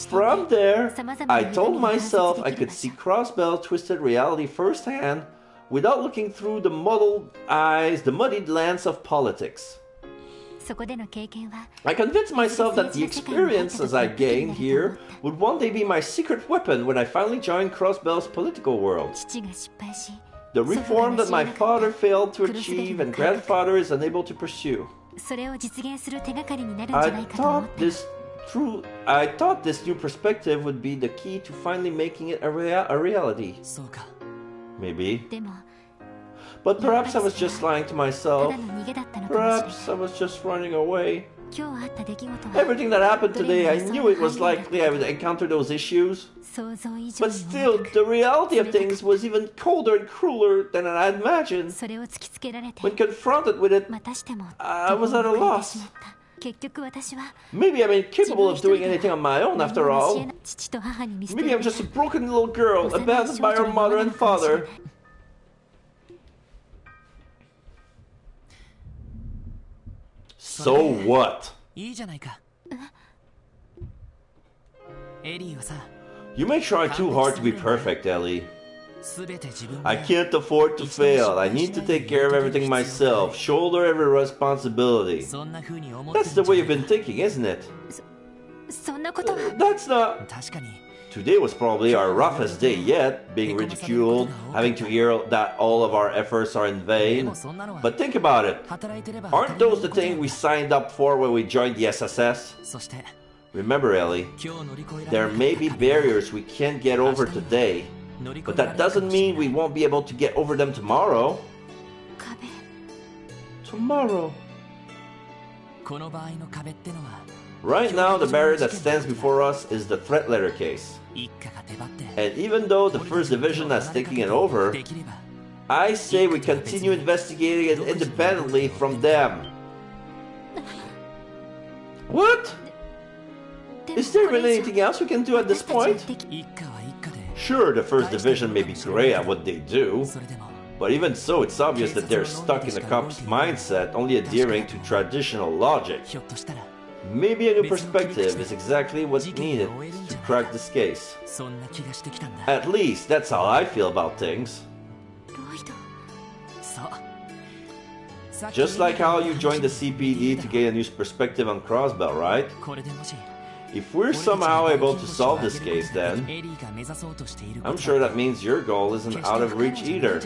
From there, I told myself I could see Crossbell twisted reality firsthand without looking through the muddled eyes, the muddied lens of politics. I convinced myself that the experiences I gained here would one day be my secret weapon when I finally joined Crossbell's political world. The reform that my father failed to achieve and grandfather is unable to pursue. I thought this new perspective would be the key to finally making it a reality. Maybe. But perhaps I was just lying to myself. Perhaps I was just running away. Everything that happened today, I knew it was likely I would encounter those issues. But still, the reality of things was even colder and crueler than I had imagined. When confronted with it, I was at a loss. Maybe I'm incapable of doing anything on my own after all. Maybe I'm just a broken little girl, abandoned by her mother and father. So what? You may try too hard to be perfect, Ellie. I can't afford to fail. I need to take care of everything myself, shoulder every responsibility. That's the way you've been thinking, isn't it? That's not... Today was probably our roughest day yet, being ridiculed, having to hear that all of our efforts are in vain. But think about it. Aren't those the things we signed up for when we joined the SSS? Remember, Ellie, there may be barriers we can't get over today, but that doesn't mean we won't be able to get over them tomorrow. Tomorrow. Right now, the barrier that stands before us is the threat letter case. And even though the First Division has taken it over, I say we continue investigating it independently from them. What? Is there even anything else we can do at this point? Sure, the First Division may be great at what they do, but even so, it's obvious that they're stuck in the cop's mindset, only adhering to traditional logic. Maybe a new perspective is exactly what's needed to crack this case. At least, that's how I feel about things. Just like how you joined the CPD to gain a new perspective on Crossbell, right? If we're somehow able to solve this case, then I'm sure that means your goal isn't out of reach either.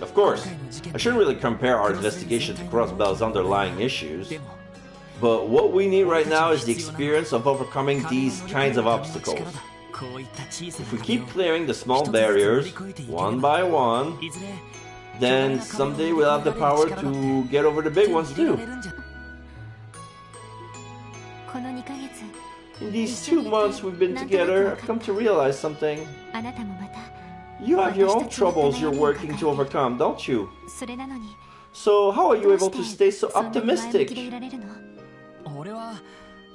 Of course, I shouldn't really compare our investigation to Crossbell's underlying issues, but what we need right now is the experience of overcoming these kinds of obstacles. If we keep clearing the small barriers, one by one, then someday we'll have the power to get over the big ones too. In these 2 months we've been together, I've come to realize something. あなたもまた You have your own troubles you're working to overcome, don't you? それなのに So how are you どう able して to stay so そんなに前向きで optimistic? いられるの 俺は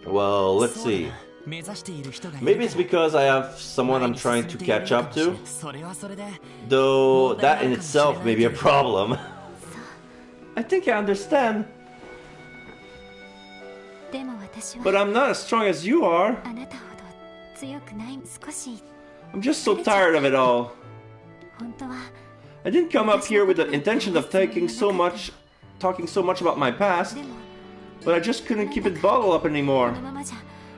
Well, let's そうだ see. 目指している人がいる Maybe it's because I have someone I'm trying to catch up to. それはそれで Though that in itself may be a problem. I think I understand. でも私 But は I'm not as strong as you are. あなたほど強くない少し I'm just so tired of it all. 本当は I didn't come up here with the intention of talking so much about my past, でも but I just couldn't keep it bottled up こ anymore. のままじゃ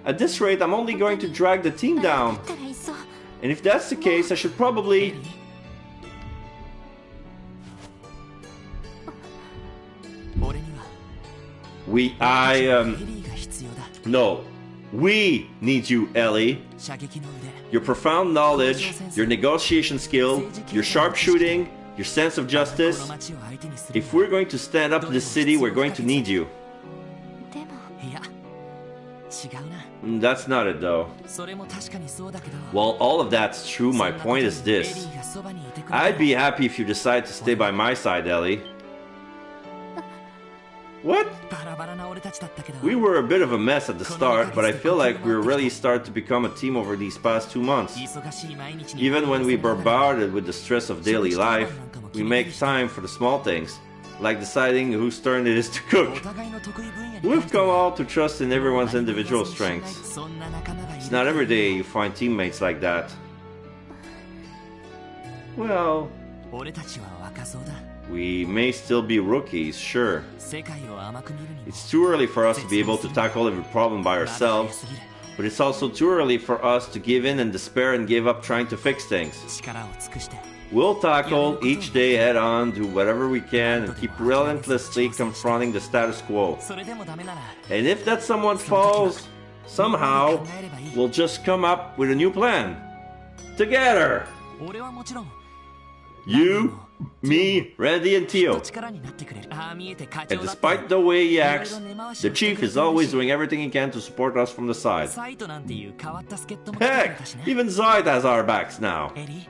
At this rate, I'm only going to drag the team だ down. ったらいっそ And if that's the case, I should probably... 俺にはエリーが必要だ No. We need you, Ellie. 射撃の腕 Your profound knowledge, your negotiation skill, your sharpshooting, your sense of こ justice. の街を相手にする If we're going to stand up to this city, we're going to need you. でもいや違うな That's not it, though. それも確かにそうだけど While all of that's true, my point is エリ this. ーがそばにいてくれた I'd be happy if you decide to stay by my side, Ellie. What? バラバラな俺たちだったけど We were a bit of a mess at the start, but I feel like we're really starting to become a team over these past 2 months. 忙しい毎日に Even when we bombarded with the stress of daily life, we make time for the small things, like deciding whose turn it is to お cook. 互いの得意分野に We've come all to trust in everyone's individual strengths. そんな仲間がい It's る not every day you find teammates like that. Well, 俺たちは若そうだ we may still be rookies, sure. 世界を甘く見るにも It's too early for us to be able to tackle every problem by ourselves, but it's also too early for us to give in and despair and give up trying to fix things. 力を尽くして We'll tackle each day head on, do whatever we can, and keep relentlessly confronting the status quo. それでもダメなら And if that someone falls, somehow, we'll just come up with a new plan. Together! 俺はもちろん You, me, Randy, and きっと Tio. 力になってくれるああ見えて課 And 長だった despite the way he acts, the chief is always doing everything he can to support us from the side. サイトなんていう変わった助っ人も来てくれ Heck, たしね even Zoid has our backs now. エリー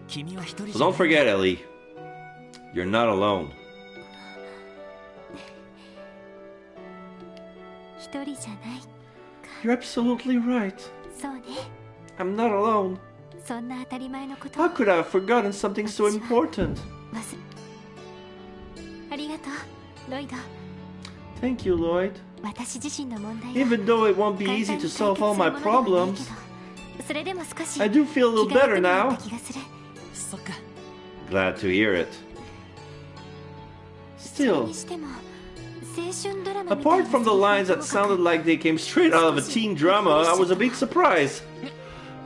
君は一人 So じゃ don't forget, Ellie, you're not alone. 一人じゃない You're absolutely right. そうね I'm not alone. そんな当たり前のこと How could I have forgotten something so important? ありがとうロイド Thank you, Lloyd. 私自身の問題は Even though it won't be 簡 easy 単 to に solve 解 all 決 my するものではないけ problems, どそれでも少し I do feel a little 気が楽 better になっ now. た気がするそっか Glad to hear it. それ Still, にしても青春ドラマみたい apart な from the lines that sounded like they came straight out of a teen drama, I was a big surprise.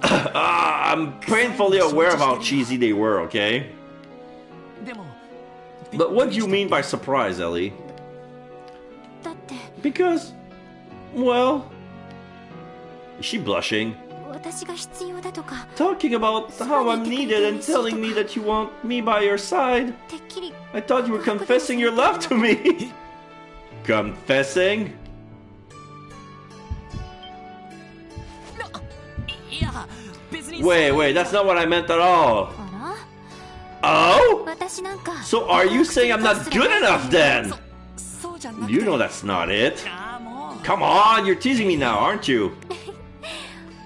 I'm painfully aware of how cheesy they were, okay? でも But what do you mean by surprise, Ellie? だって Because, well... Is she blushing? 私が必要だとか Talking about how I'm needed and telling me that you want me by your side. てっきり I thought you were confessing your love to me. Confessing? いや別に Wait, that's not what I meant at all. あら Oh? 私なんか So are you saying I'm not good enough then? そうじゃなくて You know that's not it. ああもう Come on, you're teasing me now, aren't you?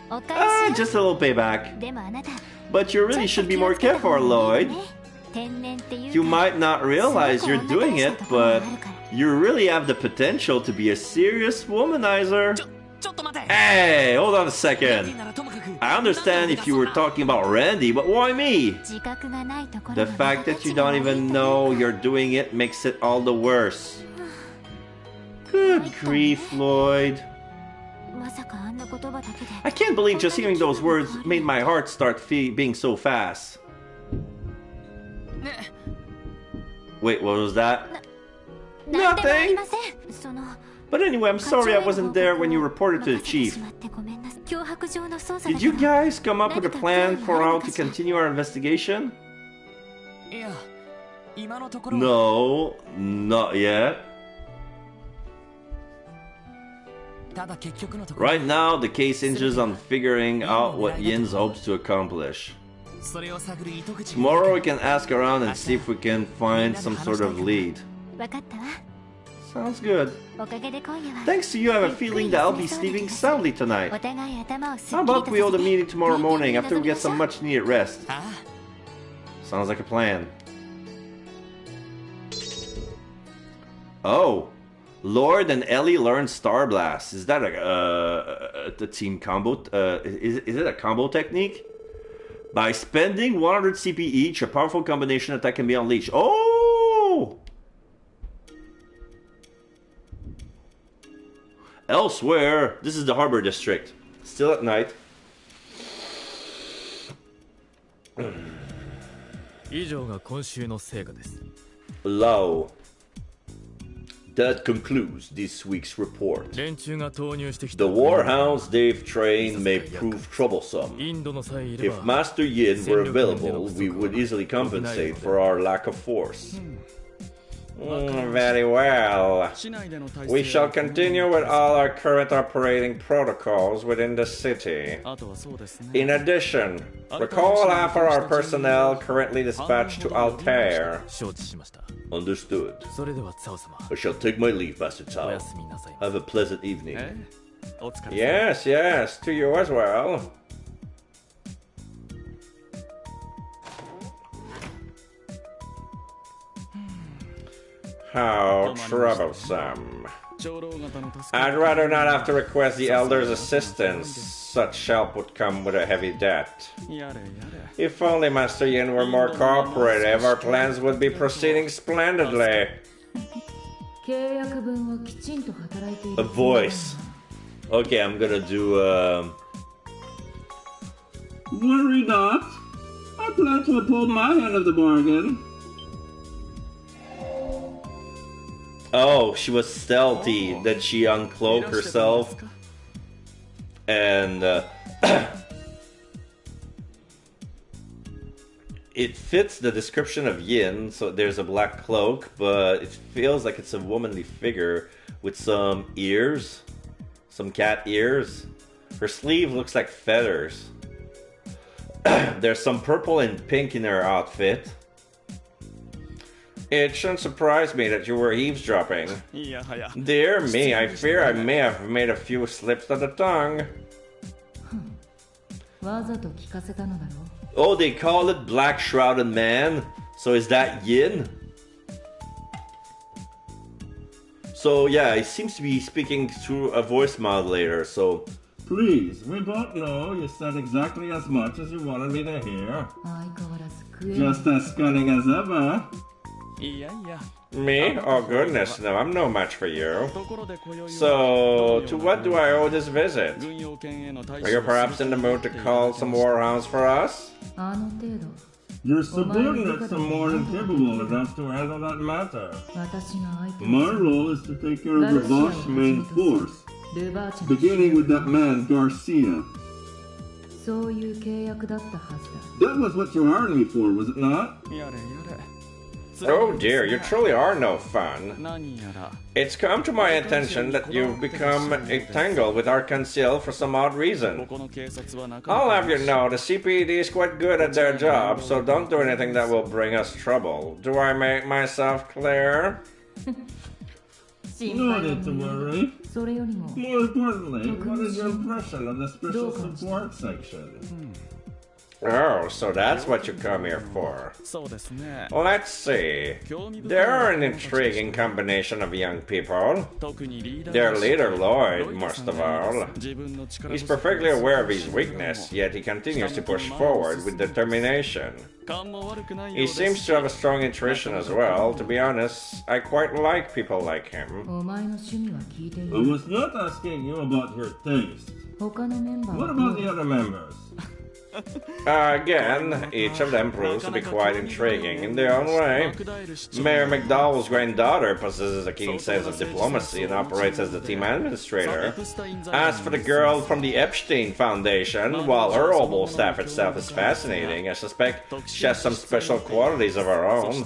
お返し Just a little payback. でもあなた But you really should be more careful, Lloyd. 天然っていう You might not realize you're doing it, but you really have the potential to be a serious womanizer. ちょっと待て Hey, hold on a レディ second. ならともかく I understand if you were talking about Randy, but why me? 自覚がないところ The が fact that you don't even know you're doing it makes it all the worse. Good grief, Lloyd. まさかあんな言葉だけで I can't believe just hearing those words made my heart start being so fast. ね Wait, what was that? なんでもあり Nothing. ませんその But anyway, I'm sorry I wasn't there when you reported to the chief. Did Did you guys come up with a plan for how to continue our investigation? いや今のところ No, not yet. Right now, the case hinges on figuring out what Yin's hopes to accomplish. Tomorrow we can ask around and see if we can find some sort of lead. Sounds good. Thanks to you, I have a feeling that I'll be sleeping soundly tonight. How about we hold a meeting tomorrow morning after we get some much needed rest? Sounds like a plan. Oh, Lord and Ellie learn Star Blast. Is that a team combo? Is it a combo technique? By spending 100 CP each, a powerful combination attack can be unleashed. Oh! Elsewhere, this is the Harbor District. Still at night. Low. That concludes this week's report. The warhounds they've trained may prove troublesome. If Master Yin were available, we would easily compensate for our lack of force. Very well. We shall continue with all our current operating protocols within the city. In addition, recall half of our personnel currently dispatched to Altair. Understood. I shall take my leave, Master Cao. Have a pleasant evening. Yes, yes, to you as well. How troublesome. I'd rather not have to request the Elder's assistance. Such help would come with a heavy debt. If only Master Yin were more cooperative, our plans would be proceeding splendidly. A voice. Okay, I'm gonna do Worry not. I plan to uphold my end of the bargain. Oh, she was stealthy. Then she uncloaked herself. And it fits the description of Yin. So there's a black cloak, but it feels like it's a womanly figure with some ears. Some cat ears. Her sleeve looks like feathers. There's some purple and pink in her outfit. It shouldn't surprise me that you were eavesdropping. Dear me, I fear I may have made a few slips of the tongue. Oh, they call it Black Shrouded Man. So is that Yin? So yeah, it seems to be speaking through a voice modulator, so... Please, we both know you said exactly as much as you wanted me to hear. Just as cunning as ever. Me? Oh goodness, no, I'm no match for you. So, to what do I owe this visit? Are you perhaps in the mood to call some warhounds for us? Your subordinates are more than capable enough to handle that matter. My role is to take care of the Vosh main force, beginning with that man, Garcia. That was what you hired me for, was it not? Oh dear, you truly are no fun. It's come to my attention that you've become entangled with Arc-en-Ciel for some odd reason. I'll have you know, the CPD is quite good at their job, so don't do anything that will bring us trouble. Do I make myself clear? No need to worry. More importantly, what is your impression of the special support section? Oh, so that's what you come here for. Let's see. They're an intriguing combination of young people. Their leader, Lloyd, most of all. He's perfectly aware of his weakness, yet he continues to push forward with determination. He seems to have a strong intuition as well. To be honest, I quite like people like him. I was not asking you about your taste. What about the other members? Again, each of them proves to be quite intriguing in their own way. Mayor McDowell's granddaughter possesses a keen sense of diplomacy and operates as the team administrator. As for the girl from the Epstein Foundation, while her oboe staff itself is fascinating, I suspect she has some special qualities of her own.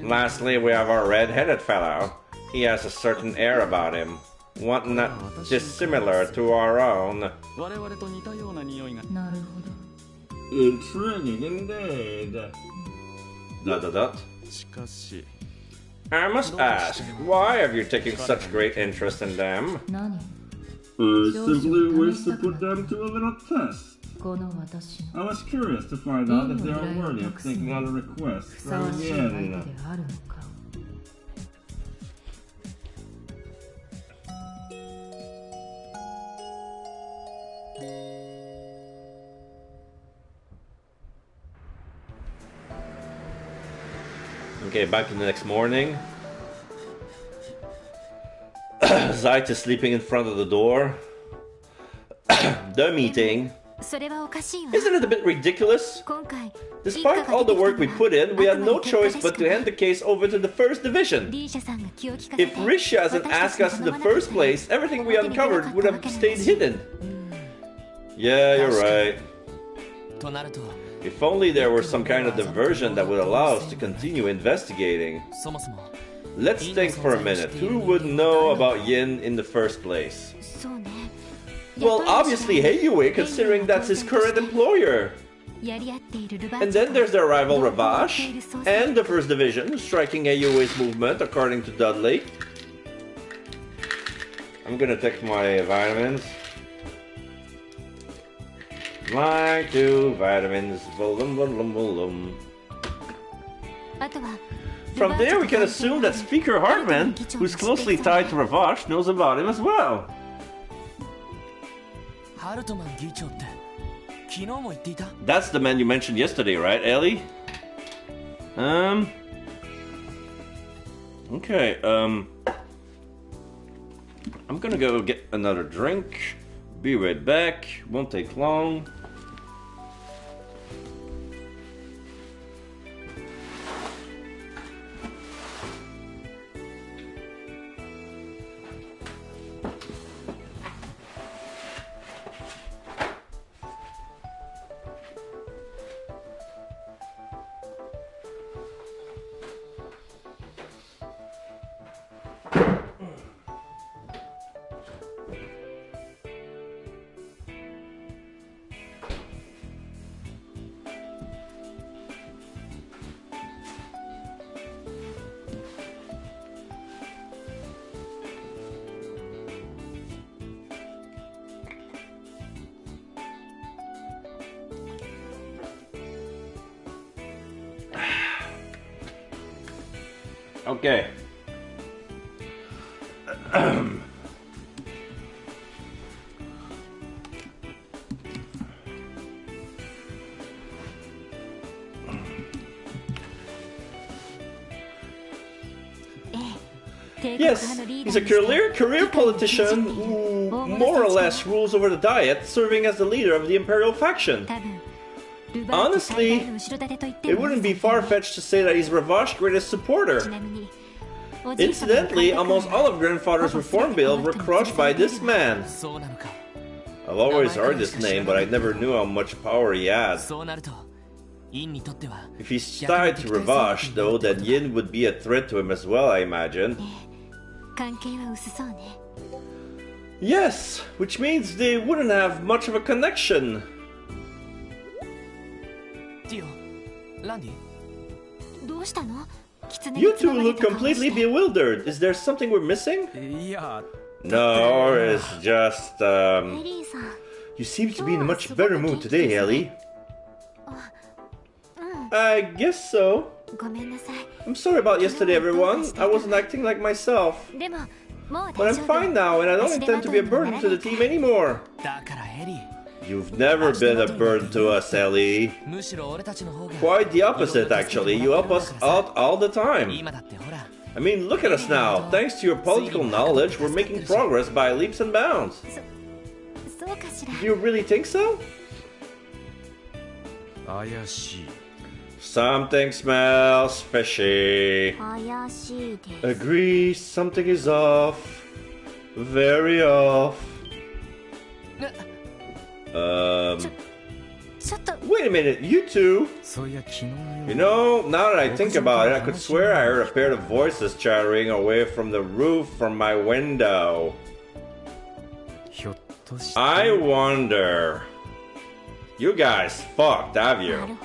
Lastly, we have our red-headed fellow. He has a certain air about him. one not dissimilar to our own. 我々と似たような匂いが。なるほど。 Intriguing indeed. Dot dot dot. しかし。 I must ask, why have you taken such great interest in them? 何？ I simply wish to put them to a little test. この私の I was curious to find out if they are worthy of taking on a request ふさわ from しい相手 Yen. であるのか。 Okay, back in the next morning. Zeit is sleeping in front of the door. The meeting. それはおかしいわ。 Isn't it a bit ridiculous? 今回 Despite all the work we put in, we had no choice but to hand the case over to the first division. リーシャさんが気を利かせて If Risha hasn't asked us in the first place, everything we uncovered would have stayed hidden. Yeah, you're right. となると。 If only there were some kind of diversion that would allow us to continue investigating. そもそも。 Let's think for a minute. Who would know about Yin in the first place? そうね。 Well, obviously Heiyue, considering that's his current employer. やり合っているルバー And then there's their rival Ravash, and the First Division, striking Heiyue's movement, according to Dudley. I'm gonna take my vitamins. My 2 vitamins. Volum, volum, volum. あとは From there, we can assume that Speaker Hartman, who's closely tied to Ravash, knows about him as well. ハルトマン議長って昨日も言っていた。 That's the man you mentioned yesterday, right, Ellie? Okay, I'm gonna go get another drink. Be right back. Won't take long. Okay. Yes, he's a career politician who more or less rules over the Diet, serving as the leader of the Imperial faction. Honestly, it wouldn't be far-fetched to say that he's Ravash's greatest supporter. Incidentally, almost all of Grandfather's reform bills were crushed by this man. I've always heard this name, but I never knew how much power he had. If he's tied to Ravash, though, then Yin would be a threat to him as well, I imagine. Yes, which means they wouldn't have much of a connection. You two look completely bewildered. Is there something we're missing? No, or it's just, You seem to be in a much better mood today, Ellie. I guess so. I'm sorry about yesterday, everyone. I wasn't acting like myself. But I'm fine now, and I don't intend to be a burden to the team anymore. You've never been a burden to us, Ellie. Quite the opposite, actually. You help us out all the time. I mean, look at us now. Thanks to your political knowledge, we're making progress by leaps and bounds. Do you really think so? Something smells fishy. Agree, something is off. Very off. Wait a minute, you two? You know, now that I think about it, I could swear I heard a pair of voices chattering away from the roof from my window. I wonder. You guys fucked, have you?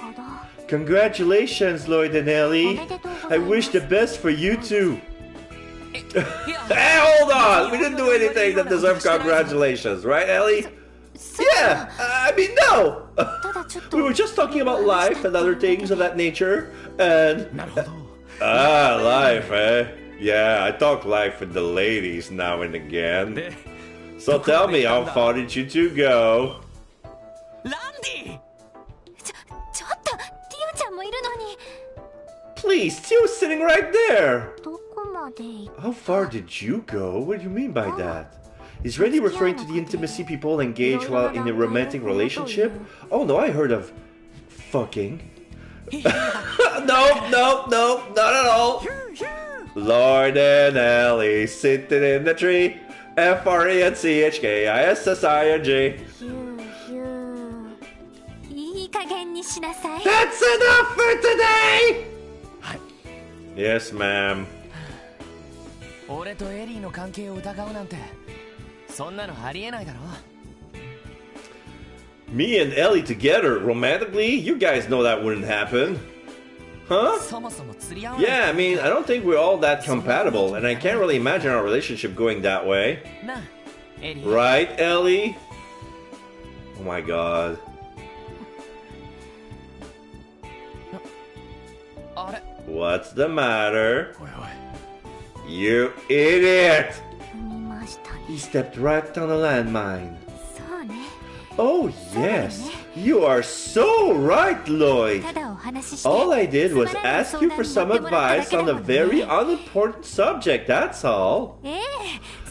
Congratulations, Lloyd and Ellie. I wish the best for you two. Hey, hold on! We didn't do anything that deserves congratulations, right, Ellie? Yeah! I mean, no! We were just talking about life and other things of that nature, and... life, eh? Yeah, I talk life with the ladies now and again. So tell me, how far did you two go? Randy! Please, Tio's sitting right there! How far did you go? What do you mean by that? Is Randy referring to the intimacy people engage while in a romantic relationship? Oh no, I heard of... fucking. No, not at all! Lloyd and Ellie sitting in the tree. FRENCHKISSING. That's enough for today! Yes, ma'am. 俺とエリーの関係を疑うなんてそんなのありえないだろ Me and Ellie together romantically? You guys know that wouldn't happen. Huh? Yeah, I mean, I don't think we're all that compatible, and I can't really imagine our relationship going that way. Right, Ellie? Oh my god. What's the matter? You idiot! He stepped right on a landmine. Oh yes, you are so right, Lloyd. All I did was ask you for some advice on a very unimportant subject, that's all.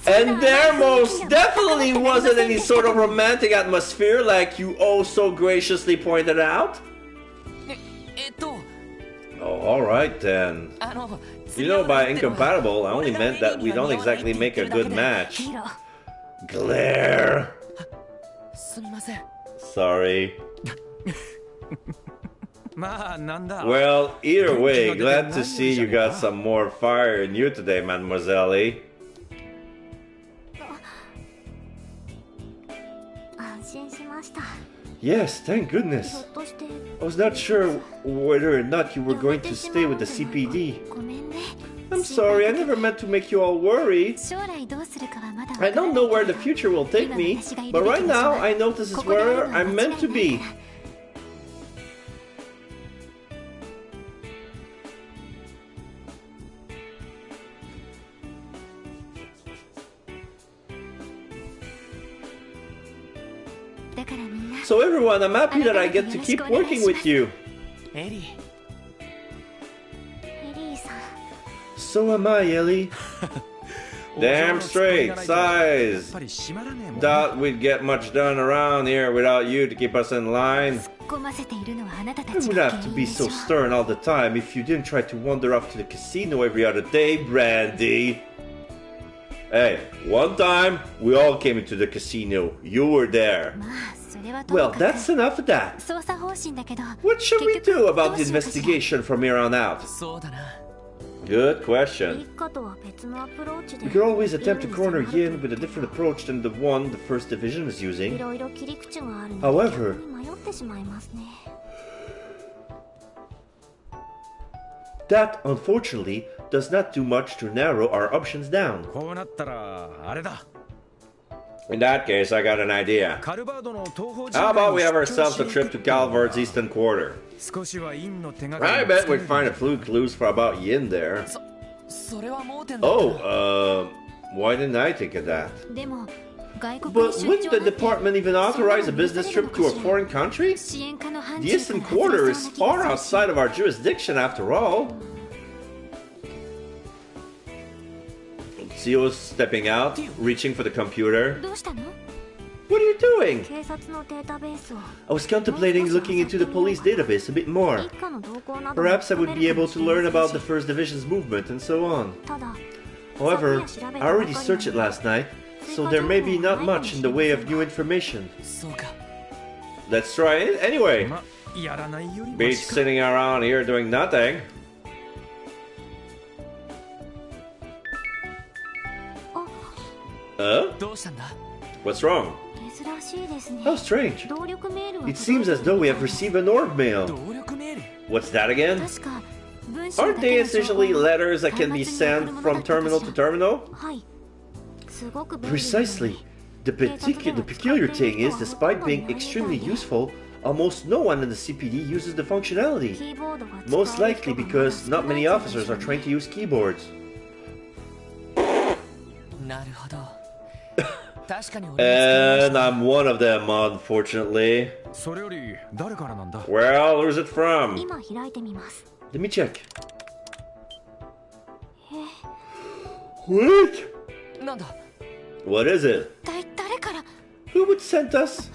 And there most definitely wasn't any sort of romantic atmosphere like you oh so graciously pointed out. Oh, alright then. You know, by incompatible, I only meant that we don't exactly make a good match. Glare! Sorry. Well, either way, glad to see you got some more fire in you today, Mademoiselle. Yes, thank goodness. I was not sure whether or not you were going to stay with the CPD. I'm sorry, I never meant to make you all worry. I don't know where the future will take me, but right now I know this is where I'm meant to be. So everyone, I'm happy that I get to keep working with you. So am I, Ellie. Damn straight, size. Doubt we'd get much done around here without you to keep us in line. I would have to be so stern all the time if you didn't try to wander off to the casino every other day, Brandy. Hey, one time we all came into the casino. You were there. Well, that's enough of that. What should we do about the investigation from here on out? Good question. We could always attempt to corner Yin with a different approach than the one the First Division is using. However, that, unfortunately, does not do much to narrow our options down. In that case, I got an idea. How about we have ourselves a trip to Calvard's eastern quarter? I bet we'd find a few clues for about Yin there. Oh, why didn't I think of that? But wouldn't the department even authorize a business trip to a foreign country? The eastern quarter is far outside of our jurisdiction after all. Tio's stepping out, reaching for the computer. What are you doing? I was contemplating looking into the police database a bit more. Perhaps I would be able to learn about the First Division's movement and so on. However, I already searched it last night, so there may be not much in the way of new information. Let's try it anyway. Beach sitting around here doing nothing. What's wrong? How strange. It seems as though we have received an org mail. What's that again? Aren't they essentially letters that can be sent from terminal to terminal? Precisely. The peculiar thing is, despite being extremely useful, almost no one in the CPD uses the functionality. Most likely because not many officers are trained to use keyboards. And I'm one of them, unfortunately. Well, who's it from? Let me check. What? What is it? Who would send us?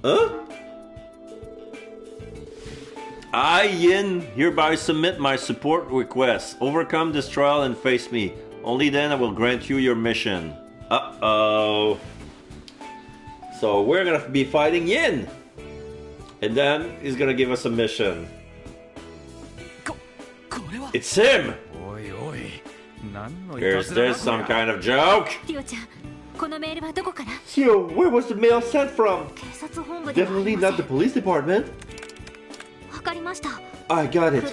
Huh? I, Yin, hereby submit my support request. Overcome this trial and face me. Only then I will grant you your mission. Uh-oh. So we're gonna be fighting Yin. And then he's gonna give us a mission. It's him! Is this some kind of joke? Yo, where was the mail sent from? Definitely not the police department. I got it.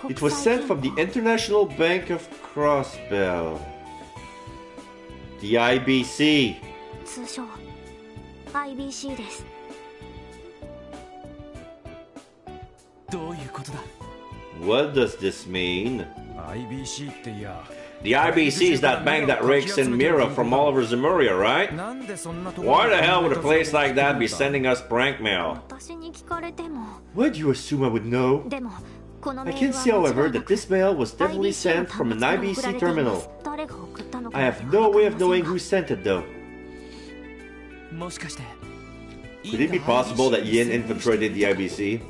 It was sent from the International Bank of Crossbell. The IBC. What does this mean? The IBC is that bank that rakes in Mira from all over Zemuria, right? Why the hell would a place like that be sending us prank mail? Why do you assume I would know? I can see, however, that this mail was definitely sent from an IBC terminal. I have no way of knowing who sent it, though. Could it be possible that Yin infiltrated the IBC?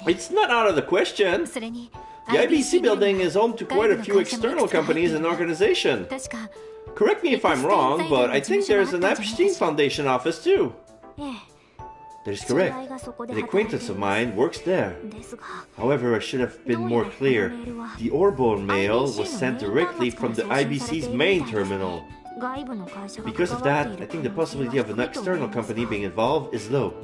It's not out of the question. The IBC building is home to quite a few external companies and organizations. Correct me if I'm wrong, but I think there's an Epstein Foundation office too. That is correct. An acquaintance of mine works there. However, I should have been more clear. The Orbone mail was sent directly from the IBC's main terminal. Because of that, I think the possibility of an external company being involved is low.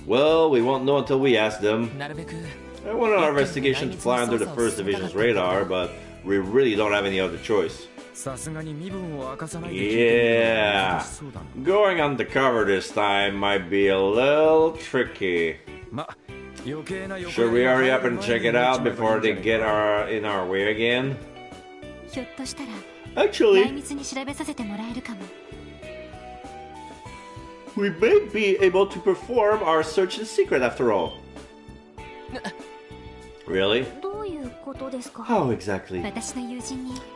Well, we won't know until we ask them. I want our investigation to fly under the 1st Division's radar, but we really don't have any other choice. Yeah, going undercover this time might be a little tricky. Should we hurry up and check it out before they get in our way again? Actually, we may be able to perform our search in secret after all. Really? How exactly?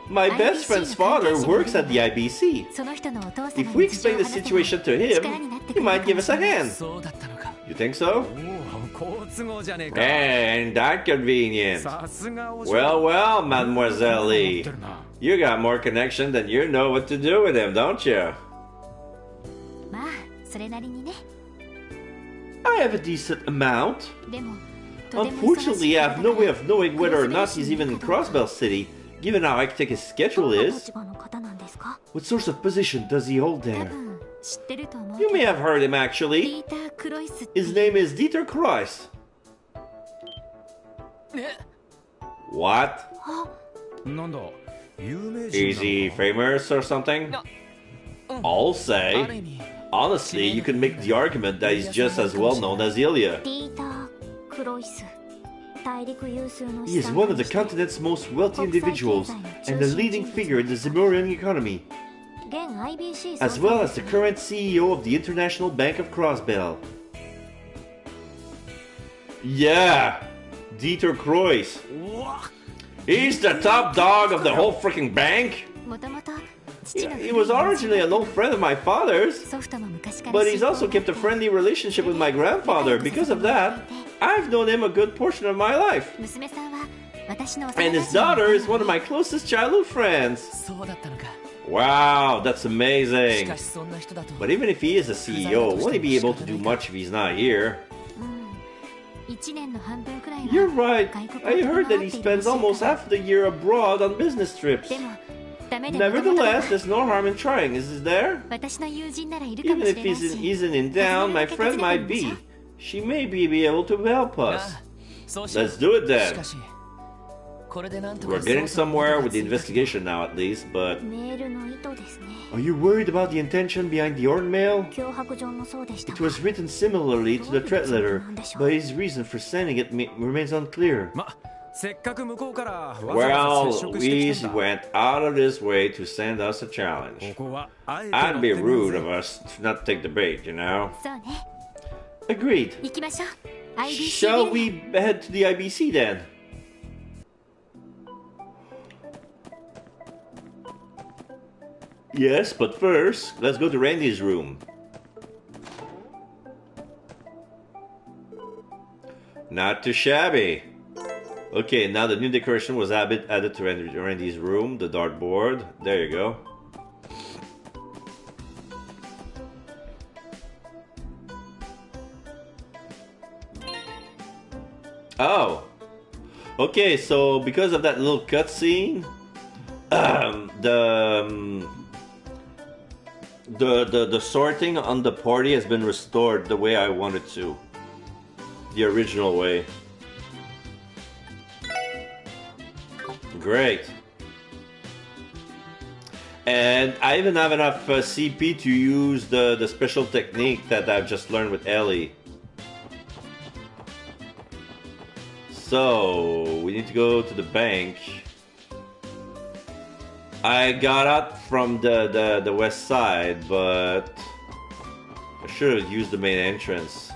My best friend's father works at the IBC. If we explain the situation to him, he might give us a hand. You think so? Hey, ain't that convenient? Well, well, Mademoiselle Lee. You got more connection than you know what to do with him, don't you? I have a decent amount. Unfortunately, I have no way of knowing whether or not he's even in Crossbell City, given how hectic his schedule is. What sort of position does he hold there? You may have heard him, actually. His name is Dieter Kreuz. What? Is he famous or something? I'll say. Honestly, you can make the argument that he's just as well known as Ilya. He is one of the continent's most wealthy individuals and a leading figure in the Zemurian economy, as well as the current CEO of the International Bank of Crossbell. Yeah, Dieter Kreuz. He's the top dog of the whole freaking bank. He was originally an old friend of my father's, but he's also kept a friendly relationship with my grandfather. Because of that, I've known him a good portion of my life. And his daughter is one of my closest childhood friends. Wow, that's amazing. But even if he is a CEO, won't he be able to do much if he's not here? You're right. I heard that he spends almost half the year abroad on business trips. Nevertheless, there's no harm in trying, is there? Even if isn't in town, my friend might be. She may be able to help us. Let's do it then. We're getting somewhere with the investigation now at least, but... Are you worried about the intention behind the Orn mail? It was written similarly to the threat letter, but his reason for sending it remains unclear. Well, Louise went out of his way to send us a challenge. I'd be rude of us to not take the bait, you know? Agreed. Shall we head to the IBC then? Yes, but first, let's go to Randy's room. Not too shabby. Okay, now the new decoration was added to Randy's room, the dartboard. There you go. Oh. Okay, so because of that little cutscene, the sorting on the party has been restored the way I wanted to. The original way. Great. And I even have enough CP to use the special technique that I've just learned with Ellie. So, we need to go to the bank. I got out from the west side, but I should have used the main entrance.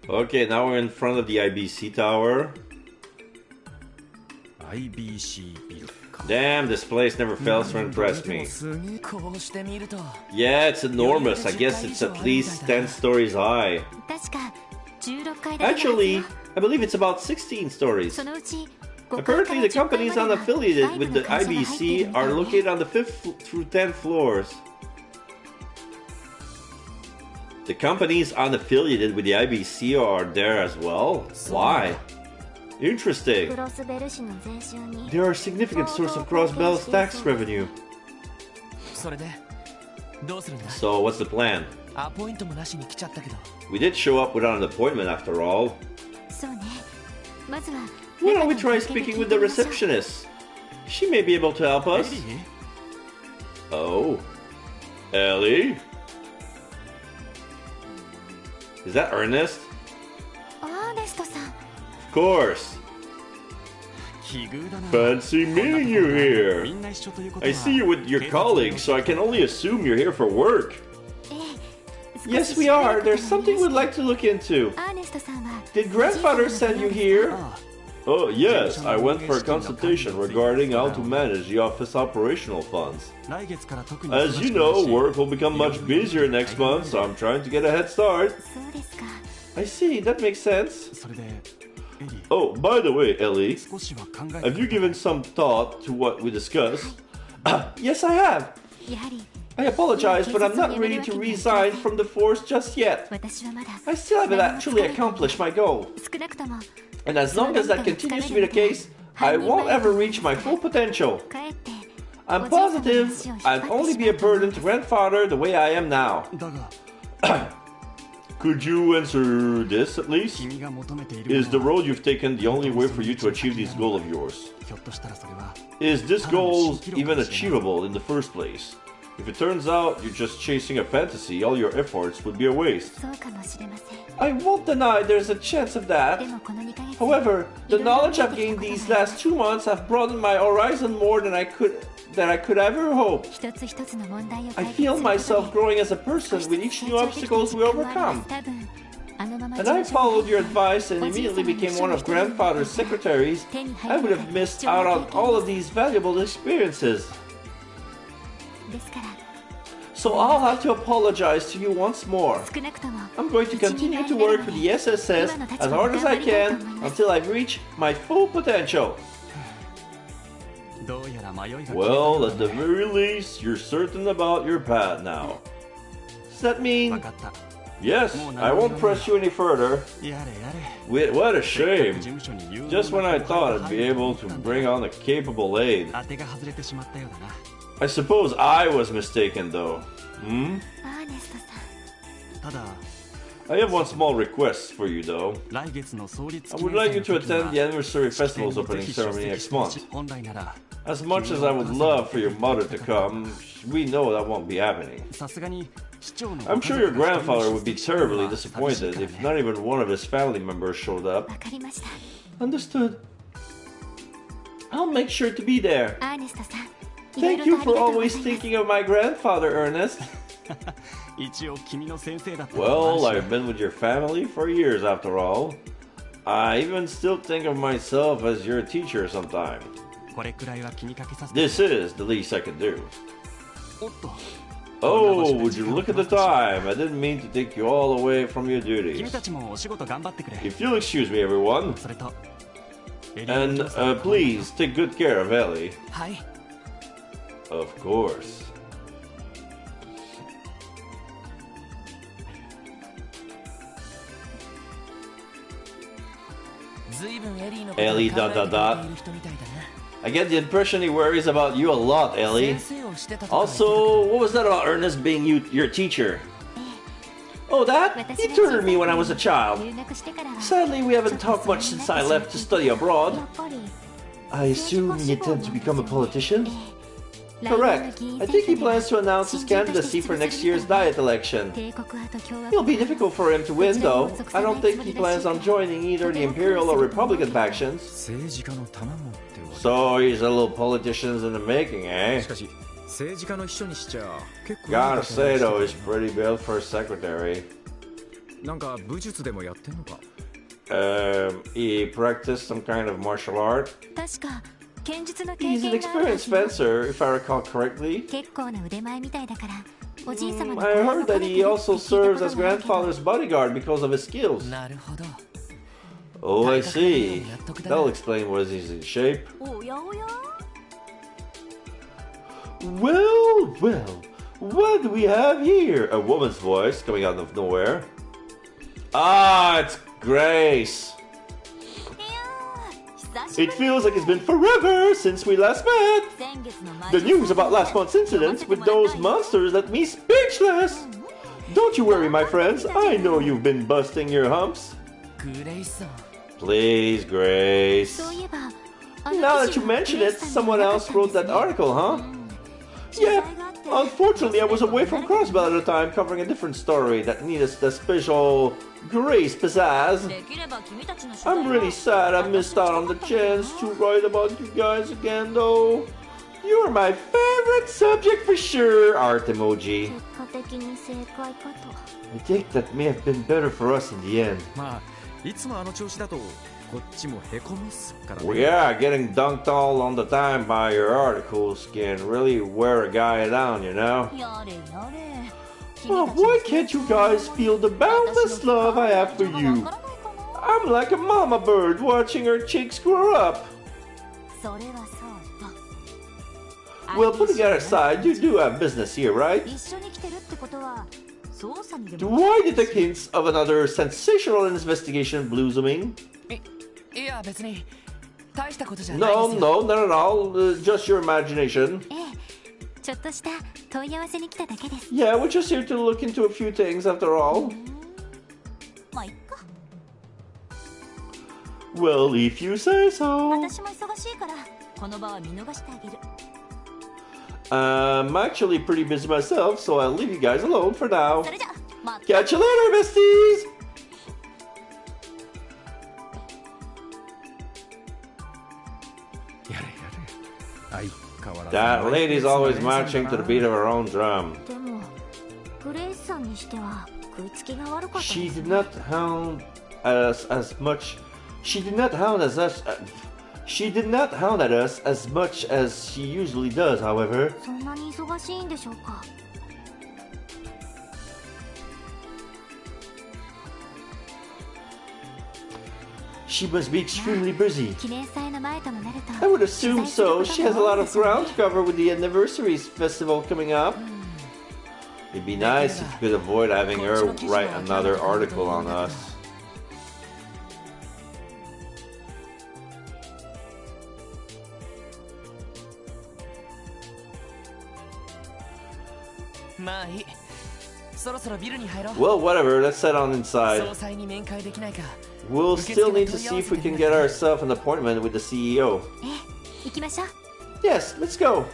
Okay, now we're in front of the IBC tower. Damn, this place never fails to impress me. Yeah, it's enormous. I guess it's at least 10 stories high. Actually, I believe it's about 16 stories. Apparently, the companies unaffiliated with the IBC are located on the 5th through 10th floors. The companies unaffiliated with the IBC are there as well? Why? Interesting. They are a significant source of Crossbell's tax revenue. So what's the plan? We did show up without an appointment after all. Why don't we try speaking with the receptionist? She may be able to help us. Oh. Ellie? Is that Ernest? Of course. Fancy meeting you here. I see you with your colleagues, so I can only assume you're here for work. Yes, we are. There's something we'd like to look into. Did grandfather send you here? Oh, yes. I went for a consultation regarding how to manage the office operational funds. As you know, work will become much busier next month, so I'm trying to get a head start. I see, that makes sense. Oh, by the way, Ellie, have you given some thought to what we discussed? Yes, I have. I apologize, but I'm not ready to resign from the force just yet. I still haven't actually accomplished my goal. And as long as that continues to be the case, I won't ever reach my full potential. I'm positive I'd only be a burden to grandfather the way I am now. Could you answer this at least? Is the road you've taken the only way for you to achieve this goal of yours? Is this goal even achievable in the first place? If it turns out you're just chasing a fantasy, all your efforts would be a waste. I won't deny there's a chance of that. However, the knowledge I've gained these last 2 months have broadened my horizon more than I could ever hope. I feel myself growing as a person with each new obstacles we overcome. Had I followed your advice and immediately became one of grandfather's secretaries, I would have missed out on all of these valuable experiences. So I'll have to apologize to you once more. I'm going to continue to work for the SSS as hard as I can until I've reached my full potential. Well, at the very least, you're certain about your path now. Does that mean... Yes, I won't press you any further. What a shame. Just when I thought I'd be able to bring on a capable aide. I suppose I was mistaken though. I have one small request for you though. I would like you to attend the Anniversary Festival's opening ceremony next month. As much as I would love for your mother to come, we know that won't be happening. I'm sure your grandfather would be terribly disappointed if not even one of his family members showed up. Understood. I'll make sure to be there. Thank you for always thinking of my grandfather, Ernest. Well, I've been with your family for years after all. I even still think of myself as your teacher sometimes. This is the least I can do. Oh, would you look at the time? I didn't mean to take you all away from your duties. If you'll excuse me, everyone. And please, take good care of Ellie. Of course. Ellie ... I get the impression he worries about you a lot, Ellie. Also, what was that about Ernest being your teacher? Oh, that? He tutored me when I was a child. Sadly, we haven't talked much since I left to study abroad. I assume you intend to become a politician? Correct. I think he plans to announce his candidacy for next year's Diet election. It'll be difficult for him to win, though. I don't think he plans on joining either the Imperial or Republican factions. So he's a little politician in the making, eh? Gotta say though, he's pretty built for a secretary. He practiced some kind of martial art. He's an experienced fencer, if I recall correctly. I heard that he also serves as grandfather's bodyguard because of his skills. Oh, I see. That'll explain why he's in shape. Well, what do we have here? A woman's voice coming out of nowhere. Ah, it's Grace. It feels like it's been forever since we last met. The news about last month's incidents with those monsters left me speechless. Don't you worry, my friends. I know you've been busting your humps. Please, Grace. Now that you mention it, someone else wrote that article, huh? Yeah, unfortunately I was away from Crossbell at the time covering a different story that needed the special Grace pizzazz. I'm really sad I missed out on the chance to write about you guys again though. You're my favorite subject for sure, art emoji. I think that may have been better for us in the end. Well, yeah, getting dunked all on the time by your articles can really wear a guy down, you know? Well, why can't you guys feel the boundless love I have for you? I'm like a mama bird watching her chicks grow up. Well, putting that aside, you do have business here, right? Do I detect hints of another sensational investigation blossoming? No, not at all. Just your imagination. Yeah, we're just here to look into a few things after all. Well, if you say so. I'm actually pretty busy myself, so I'll leave you guys alone for now. Catch you later, besties! That lady's always marching to the beat of her own drum. She did not hound us as much. She did not hound at us. She did not hound at us as much as she usually does, however. She must be extremely busy. 記念祭の前ともなると I would assume so. She has a lot of ground to cover with the anniversary festival coming up. It'd be nice if you could avoid having her write another article on us. Well, whatever, let's head on inside. We'll still need to see if we can get ourselves an appointment with the CEO. 行きましょう Yes, let's go.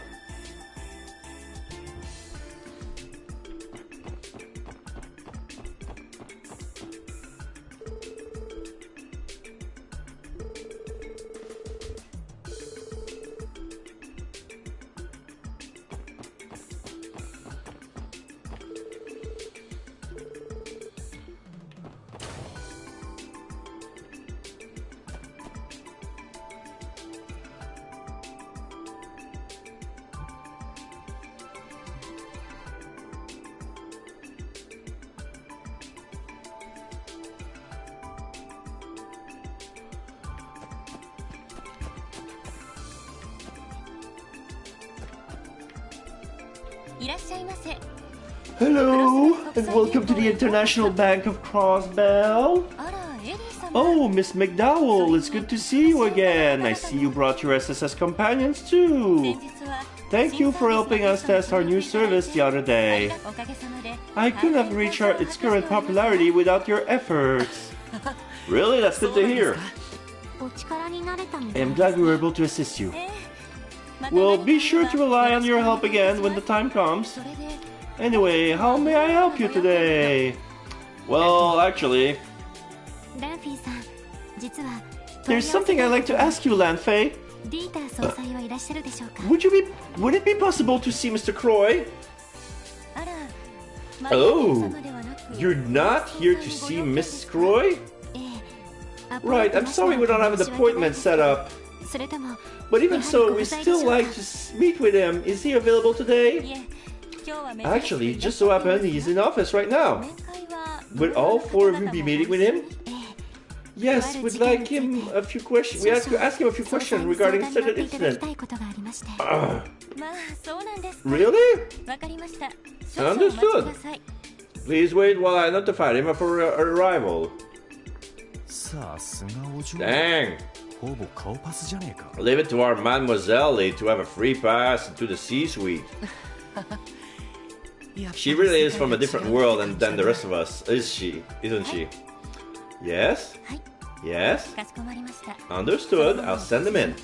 Hello, and welcome to the International Bank of Crossbell. Oh, Miss McDowell, it's good to see you again. I see you brought your SSS companions too. Thank you for helping us test our new service the other day. I couldn't have reached its current popularity without your efforts. Really? That's good to hear. I am glad we were able to assist you. We'll be sure to rely on your help again when the time comes. Anyway, how may I help you today? Well, actually, there's something I'd like to ask you, Lanfei. Would it be possible to see Mr. Croy? Oh, you're not here to see Miss Croy? Right, I'm sorry we don't have an appointment set up. But even so, we'd still like to meet with him. Is he available today? Actually, it just so happened he's in office right now. Would all four of you be meeting with him? Yes, we'd like him a few questions. We have to ask him a few questions regarding such an incident. Really? Understood. Please wait while I notify him of our arrival. Dang. Leave it to our Mademoiselle to have a free pass to the C-suite. She really is from a different world than the rest of us, isn't she? Yes? Yes? Understood. I'll send him in.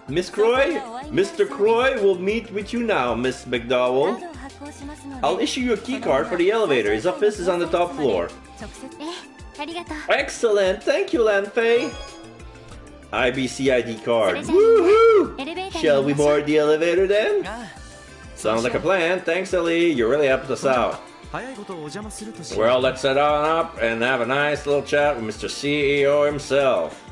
Miss Croy? Mr. Croy will meet with you now, Miss McDowell. I'll issue you a key card for the elevator. His office is on the top floor. Excellent! Thank you, Lanfei! IBC ID card. Woohoo! Shall we board the elevator then? Sounds like a plan. Thanks, Ellie. You really helped us out. Well, let's head on up and have a nice little chat with Mr. CEO himself.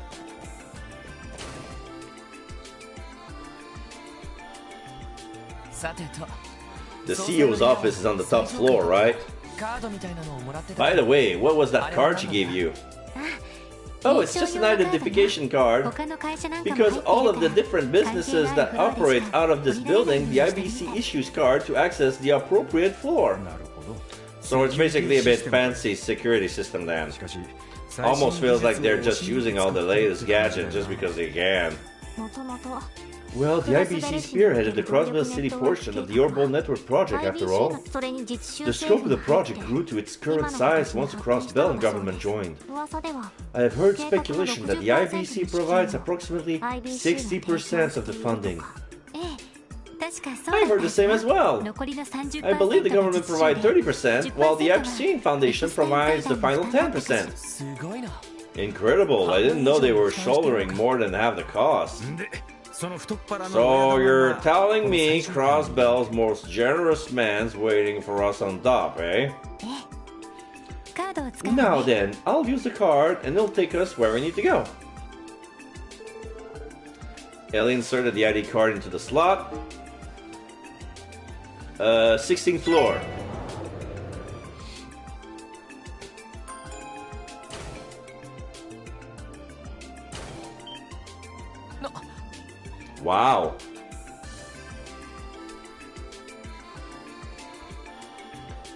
The CEO's office is on the top floor, right? By the way, what was that card she gave you? Oh, it's just an identification card. Because all of the different businesses that operate out of this building, the IBC issues card to access the appropriate floor. So it's basically a bit fancy security system then. Almost feels like they're just using all the latest gadgets just because they can. Well, the IBC spearheaded the Crossbell City portion of the Orbol Network project after all. The scope of the project grew to its current size once the Crossbell and government joined. I have heard speculation that the IBC provides approximately 60% of the funding. I've heard the same as well. I believe the government provides 30%, while the Epstein Foundation provides the final 10%. Incredible, I didn't know they were shouldering more than half the cost. So you're telling me Crossbell's most generous man's waiting for us on top, eh? Now then, I'll use the card and it'll take us where we need to go. Ellie inserted the ID card into the slot. 16th floor. Wow.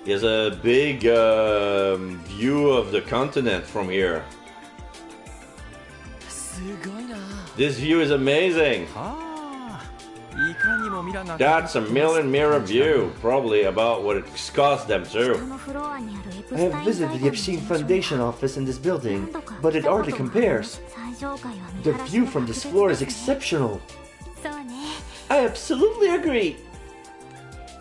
He has a big view of the continent from here. This view is amazing. That's a million mirror view, probably about what it cost them too. I have visited the Epstein Foundation office in this building, but it hardly compares. The view from this floor is exceptional. I absolutely agree.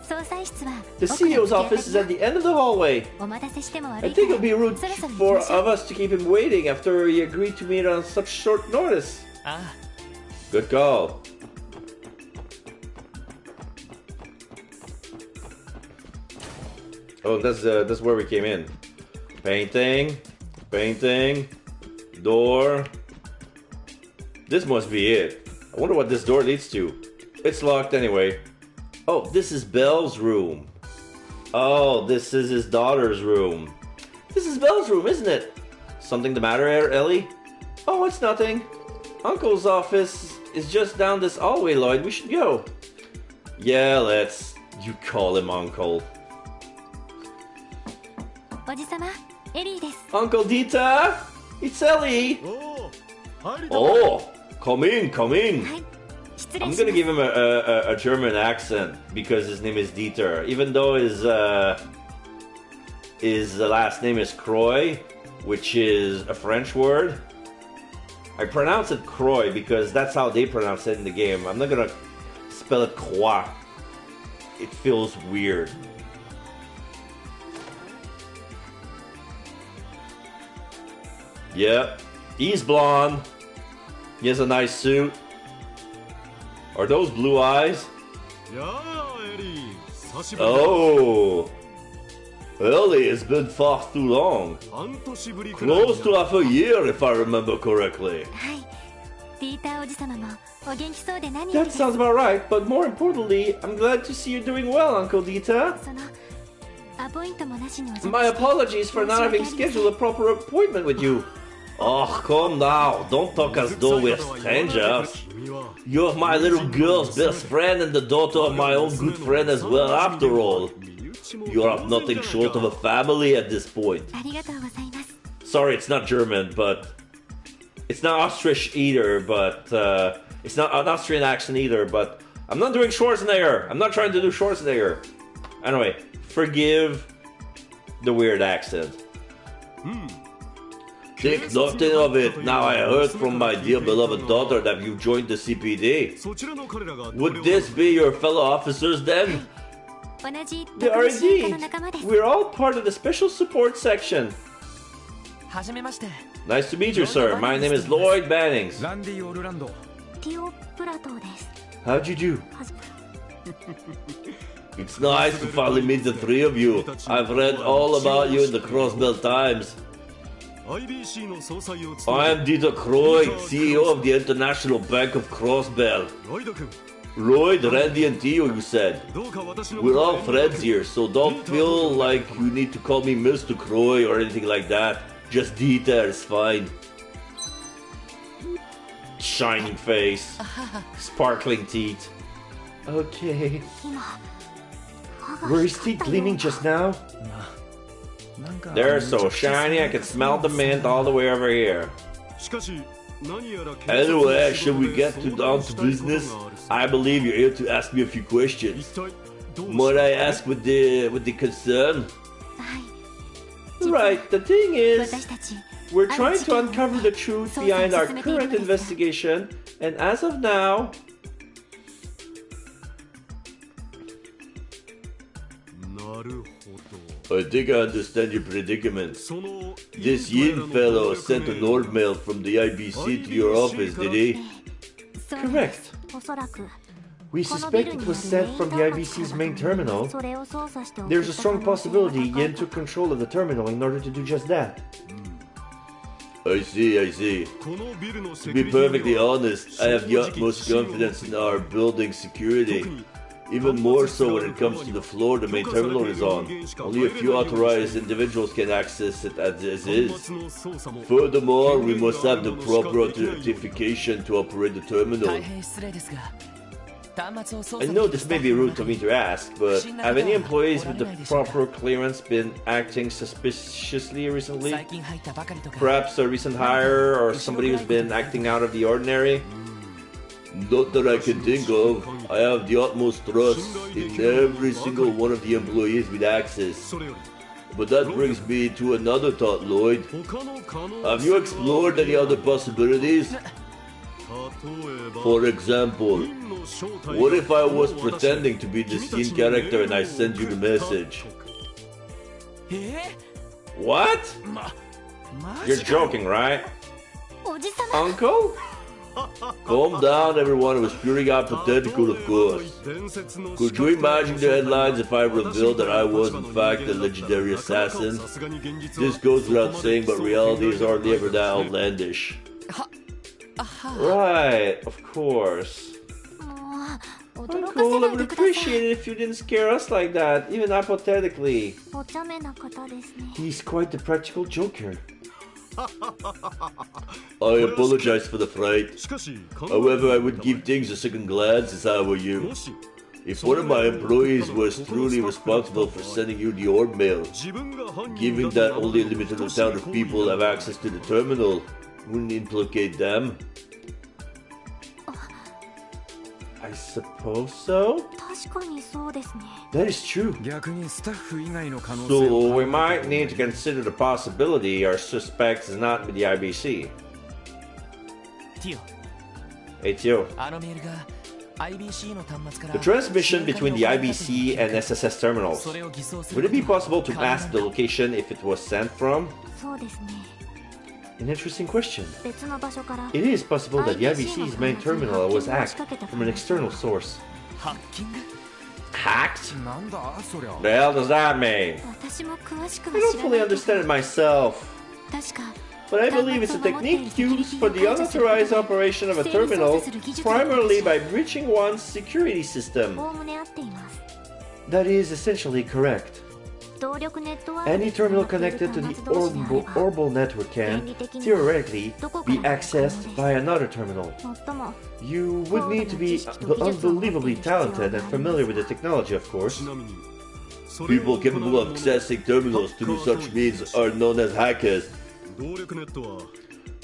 The CEO's office is at the end of the hallway. I think it would be rude of us to keep him waiting after he agreed to meet on such short notice. Good call. Oh, that's where we came in. Painting, door. This must be it. I wonder what this door leads to. It's locked anyway. Oh, this is Belle's room. Oh, this is his daughter's room. This is Belle's room, isn't it? Something the matter, Ellie? Oh, it's nothing. Uncle's office is just down this hallway, Lloyd. We should go. Yeah, let's. You call him Uncle. Uncle Dita! It's Ellie! Oh, come in. I'm gonna give him a German accent because his name is Dieter, even though his last name is Croy, which is a French word. I pronounce it Croy because that's how they pronounce it in the game. I'm not gonna spell it Croix. It feels weird. Yep, he's blonde. He has a nice suit. Are those blue eyes? Oh, Ellie, it's been far too long. Close to half a year, if I remember correctly. That sounds about right, but more importantly, I'm glad to see you doing well, Uncle Dita. My apologies for not having scheduled a proper appointment with you. Oh, come now, don't talk as though we're strangers. You're my little girl's best friend and the daughter of my own good friend as well, after all. You're nothing short of a family at this point. Sorry, it's not German, but... It's not Austrish either, but... it's not an Austrian accent either, but... I'm not doing Schwarzenegger! I'm not trying to do Schwarzenegger! Anyway, forgive the weird accent. Think nothing of it. Now I heard from my dear beloved daughter that you joined the CPD. Would this be your fellow officers then? They are indeed. We're all part of the special support section. Nice to meet you, sir. My name is Lloyd Bannings. How'd you do? It's nice to finally meet the three of you. I've read all about you in the Crossbell Times. I am Dieter Croy, CEO of the International Bank of Crossbell. Lloyd, Randy and Theo, you said. We're all friends here, so don't feel like you need to call me Mr. Croy or anything like that. Just Dieter is fine. Shining face. Sparkling teeth. Okay. Were his teeth gleaming just now? They're so shiny I can smell the mint all the way over here. Anyway, shall we get down to business? I believe you're here to ask me a few questions. Might I ask with the concern? Right, the thing is, we're trying to uncover the truth behind our current investigation, and as of now... I think I understand your predicament. This Yin fellow sent an old mail from the IBC to your office, did he? Correct. We suspect it was sent from the IBC's main terminal. There's a strong possibility Yin took control of the terminal in order to do just that. I see. To be perfectly honest, I have the utmost confidence in our building security. Even more so when it comes to the floor the main terminal is on. Only a few authorized individuals can access it as is. Furthermore, we must have the proper authentication to operate the terminal. I know this may be rude of me to ask, but have any employees with the proper clearance been acting suspiciously recently? Perhaps a recent hire or somebody who's been acting out of the ordinary? Not that I can think of. I have the utmost trust in every single one of the employees with access. But that brings me to another thought, Lloyd. Have you explored any other possibilities? For example, what if I was pretending to be the scene character and I send you the message? What? You're joking, right? Uncle? Calm down, everyone. It was purely hypothetical, of course. Could you imagine the headlines if I revealed that I was, in fact, a legendary assassin? This goes without saying, but reality is hardly ever that outlandish. Right, of course. Uncle, I would appreciate it if you didn't scare us like that, even hypothetically. He's quite the practical joker. I apologize for the fright. However, I would give things a second glance if I were you. If one of my employees was truly responsible for sending you the orb mail, given that only a limited amount of people have access to the terminal, wouldn't implicate them? I suppose so? That is true. So we might need to consider the possibility our suspect is not with the IBC. Hey Tio. The transmission between the IBC and SSS terminals. Would it be possible to ask the location if it was sent from? An interesting question. It is possible that the IBC's main terminal was hacked from an external source. Hacked? The hell does that mean? I don't fully understand it myself. But I believe it's a technique used for the unauthorized operation of a terminal, primarily by breaching one's security system. That is essentially correct. Any terminal connected to the Orbal network can, theoretically, be accessed by another terminal. You would need to be unbelievably talented and familiar with the technology, of course. People capable of accessing terminals through such means are known as hackers.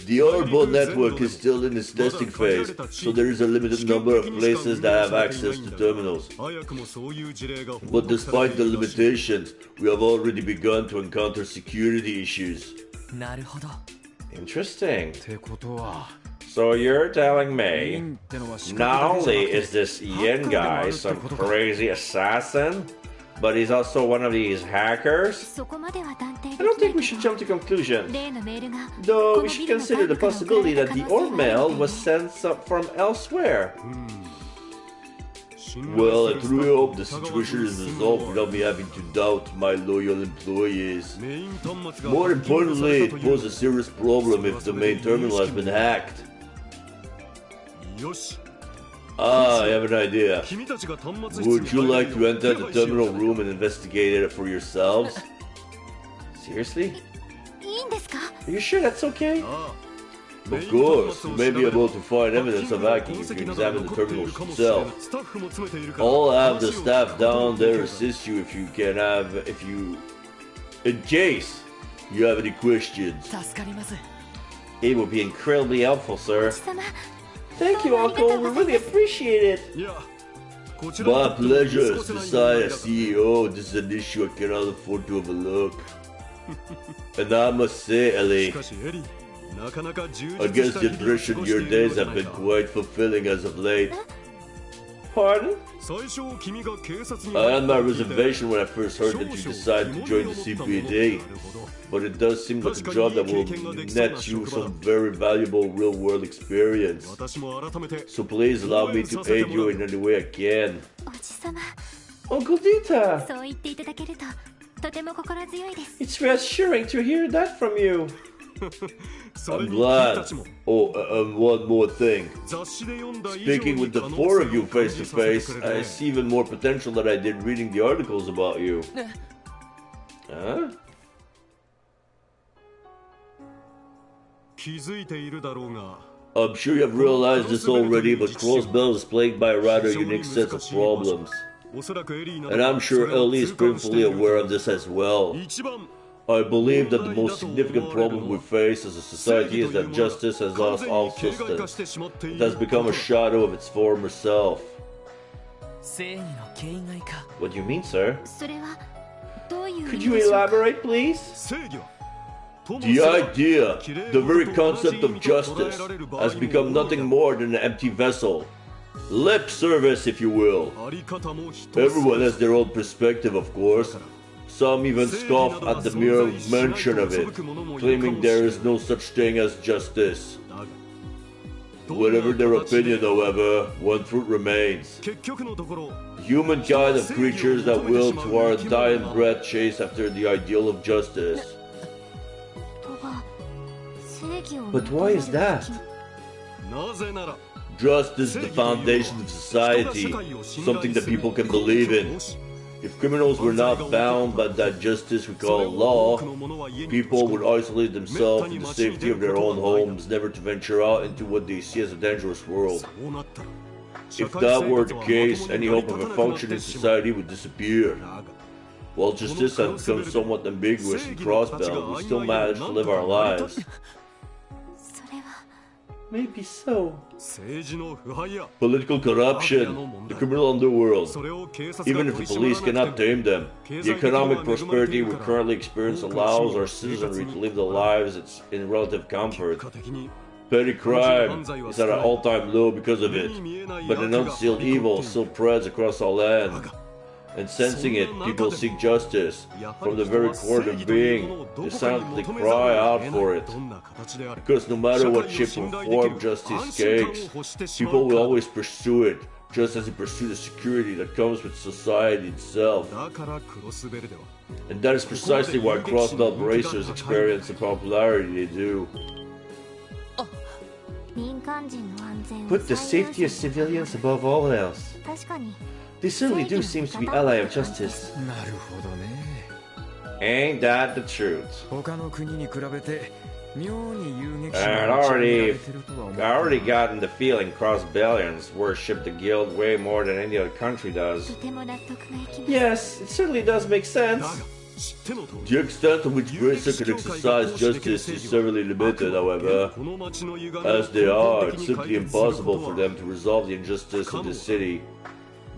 The Orbal network is still in its testing phase, so there is a limited number of places that have access to terminals. But despite the limitations, we have already begun to encounter security issues. Interesting. So you're telling me, not only is this Yin guy some crazy assassin, but he's also one of these hackers? I don't think we should jump to conclusions. Though we should consider the possibility that the orb mail was sent from elsewhere. Well, I truly hope the situation is resolved without me having to doubt my loyal employees. More importantly, it poses a serious problem if the main terminal has been hacked. I have an idea. Would you like to enter the terminal room and investigate it for yourselves? Seriously? Are you sure that's okay? Of course, you may be able to find evidence of hacking if you examine the terminal itself. I'll have the staff down there assist you in case you have any questions. It would be incredibly helpful, sir. Thank you, Uncle. We really appreciate it. My pleasure. As Messiah CEO, this is an issue I cannot afford to overlook. And I must say, Ellie, I guess the impression your days have been quite fulfilling as of late. Pardon? I had my reservation when I first heard that you decided to join the CPD, but it does seem like a job that will net you some very valuable real-world experience. So please allow me to aid you in any way I can. Uncle Dita! It's reassuring to hear that from you. I'm glad. Oh, one more thing. Speaking with the four of you face to face, I see even more potential than I did reading the articles about you. Huh? I'm sure you have realized this already, but Crossbell is plagued by a rather unique set of problems. And I'm sure Ellie is painfully aware of this as well. I believe that the most significant problem we face as a society is that justice has lost all substance. It has become a shadow of its former self. What do you mean, sir? Could you elaborate, please? The idea, the very concept of justice, has become nothing more than an empty vessel. Lip service, if you will. Everyone has their own perspective, of course. Some even scoff at the mere mention of it, claiming there is no such thing as justice. Whatever their opinion, however, one truth remains. Humankind are creatures that will to our dying breath chase after the ideal of justice. But why is that? Justice is the foundation of society, something that people can believe in. If criminals were not bound by that justice we call law, people would isolate themselves in the safety of their own homes, never to venture out into what they see as a dangerous world. If that were the case, any hope of a functioning society would disappear. While justice has become somewhat ambiguous in Crossbell, we still manage to live our lives. Maybe so. Political corruption, the criminal underworld. Even if the police cannot tame them, the economic prosperity we currently experience allows our citizenry to live their lives in relative comfort. Petty crime is at an all-time low because of it, but an unsealed evil still spreads across our land. And sensing it, people seek justice. From the very core of their being, they silently cry out for it. Because no matter what shape or form justice takes, people will always pursue it, just as they pursue the security that comes with society itself. And that is precisely why Crossbell racers experience the popularity they do. Put the safety of civilians above all else. They certainly do seem to be ally of justice. Ain't that the truth? I already gotten the feeling Crossbellians worship the guild way more than any other country does. Yes, it certainly does make sense. The extent to which Bracer can exercise justice is severely limited, however. As they are, it's simply impossible for them to resolve the injustice of the city.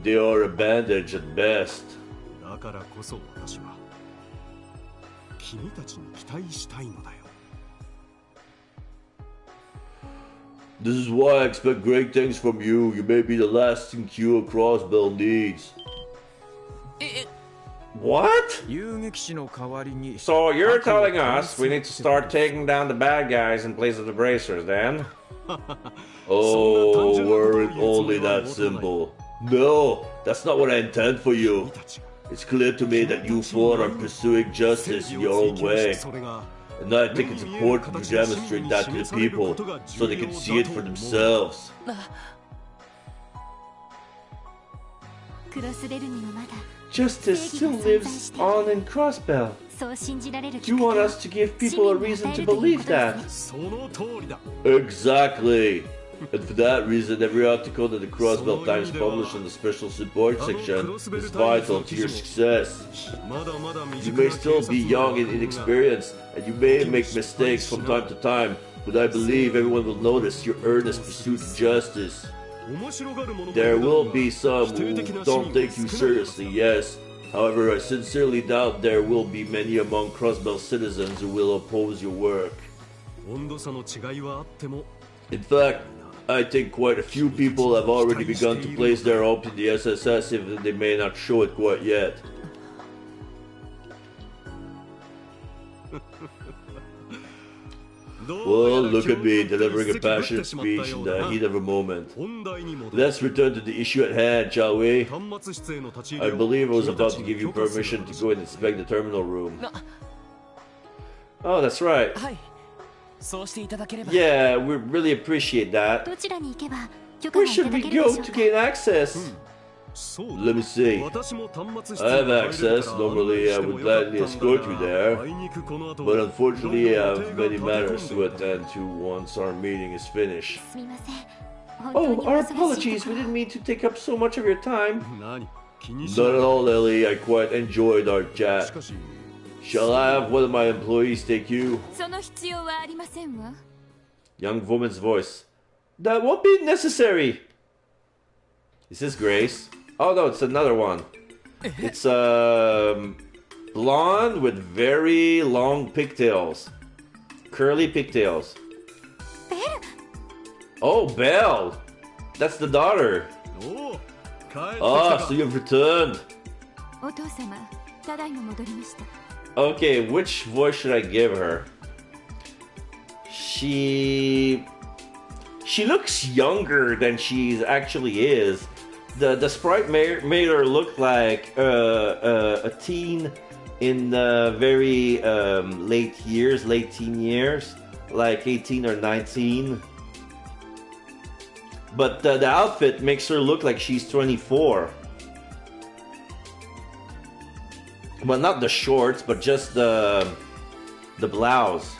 They are a bandage at best. This is why I expect great things from you. You may be the lasting cure Crossbell needs. What? So you're telling us we need to start taking down the bad guys in place of the Bracers, then? Oh, were it only that simple. No, that's not what I intend for you. It's clear to me that you four are pursuing justice in your own way. And I think it's important to demonstrate that to the people, so they can see it for themselves. Justice still lives on in Crossbell. You want us to give people a reason to believe that? Exactly. And for that reason, every article that the Crossbell Times published in the special support section is vital to your success. You may still be young and inexperienced, and you may make mistakes from time to time, but I believe everyone will notice your earnest pursuit of justice. There will be some who don't take you seriously, yes. However, I sincerely doubt there will be many among Crossbell citizens who will oppose your work. In fact, I think quite a few people have already begun to place their hope in the SSS, even if they may not show it quite yet. Well, look at me, delivering a passionate speech in the heat of a moment. Let's return to the issue at hand, shall we? I believe I was about to give you permission to go and inspect the terminal room. Oh, that's right. Yeah, we really appreciate that. どちらに行けば許可が Where いた should だ we けるで go しょう to か gain access? そう Let me see. 私も端末室 I に have 入れる access. から Normally, I 案内 would してもよかったん gladly だ escort you が there. あいにくこの後 But unfortunately, I いろん have な予 many 定が立 matters て to 込んでる attend to once our meeting is finished. すみません本当に Oh, お our 忙しい apologies. と We こ didn't mean to take up so much of your time. 何気にし Not な at い all, Ellie. I quite enjoyed our し chat. かし Shall I have one of my employees take you? その必要はありませんわ Young woman's voice. That won't be necessary. Is this Grace? Oh no, it's another one. It's blonde with very long pigtails. Curly pigtails. Oh, Belle. That's the daughter. おお帰ってきた Ah, か so you've returned. お父様ただいま戻りました Okay, which voice should I give her? She looks younger than she actually is. The sprite made her look like a teen in very late teen years, like 18 or 19. But the outfit makes her look like she's 24. Well, not the shorts, but just the blouse.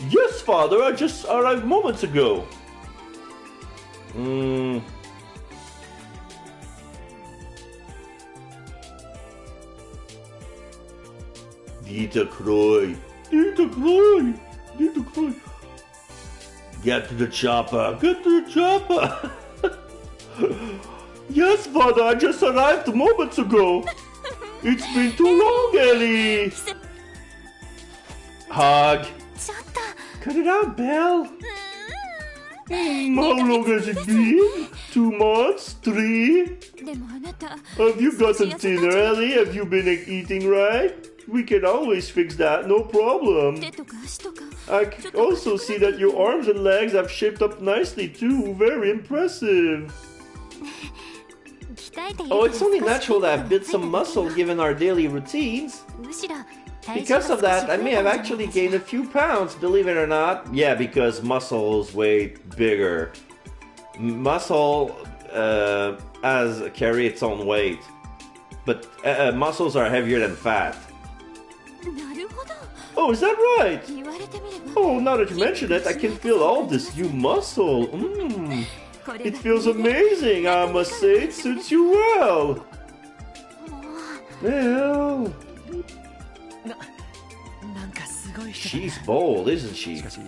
Yes, father, I just arrived moments ago. Dieter Croy. Dieter Croy. Dieter Croy. Get to the chopper. Get to the chopper. Yes, father, I just arrived moments ago. It's been too long, Ellie. Hug. ちょっと Cut it out, Belle. How long has it been? 2 months? 3? でもあなた Have you gotten dinner, Ellie? Have you been eating right? We can always fix that, no problem. 手とか足とか I can also see that your arms and legs have shaped up nicely too. Very impressive. 鍛えている Oh, it's only から少し natural that I've 筋肉 built some がついた muscle given our daily routines. むしろ体重 Because が of 少し that, I 増 may え have たんじゃ actually ない gained a few pounds, believe it or not. Yeah, because muscles weigh bigger. Muscle carry its own weight. But muscles are heavier than fat. なるほど Oh, is that right? 言われてみれば Oh, now that you mention it, I can feel all this new muscle. Mmm. これ It が feels amazing, I must say. It suits you well. Well, なんかすごい人だ she's bold, isn't she? しかし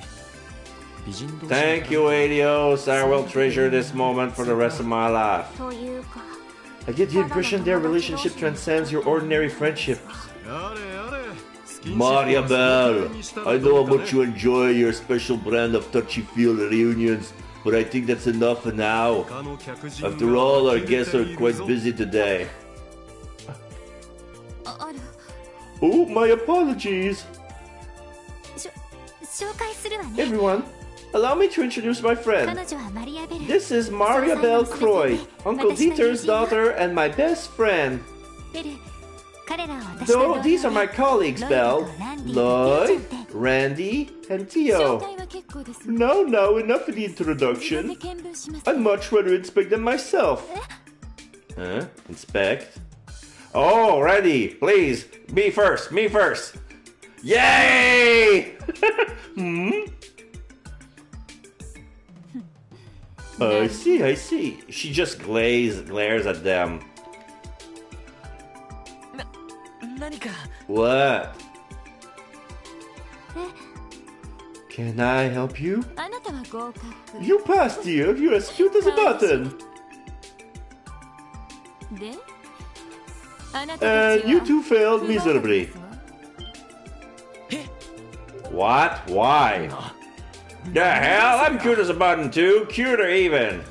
美人同士 Thank you, Adios. I will treasure this moment for the rest of my life. というか I get the impression their relationship transcends your ordinary friendships. やれやれスキンシップ Maria は Bell, その手にしたら I ど know う how かね much you enjoy your special brand of touchy-feel reunions, but I think that's enough for now. 他の客人が After all, our 呆れ guests て are いる quite ぞ busy today. あら Oh, my apologies. 紹介するわね Everyone, allow me to introduce my 彼 friend. 女はマリアベル This is Maria Bell Croy, Uncle Dieter's daughter and my best friend. ベル彼らは私の Though 同 these 僚 are my colleagues, Belle, Lloyd, Randy, and 紹 Tio. 介は結構です Now, enough of the 自分で introduction. 見聞します I'd much rather inspect them myself. Huh? Inspect? Oh, ready. Please, me first. Me first. Yay! I see. She just glares at them. 何か What? Can I help you? あなたは合格 You passed, dear. You're as cute as a button. であなたた And ち you は two failed 不合格 miserably. ですわ What? Why? The hell? I'm cute as a button too. Cuter even.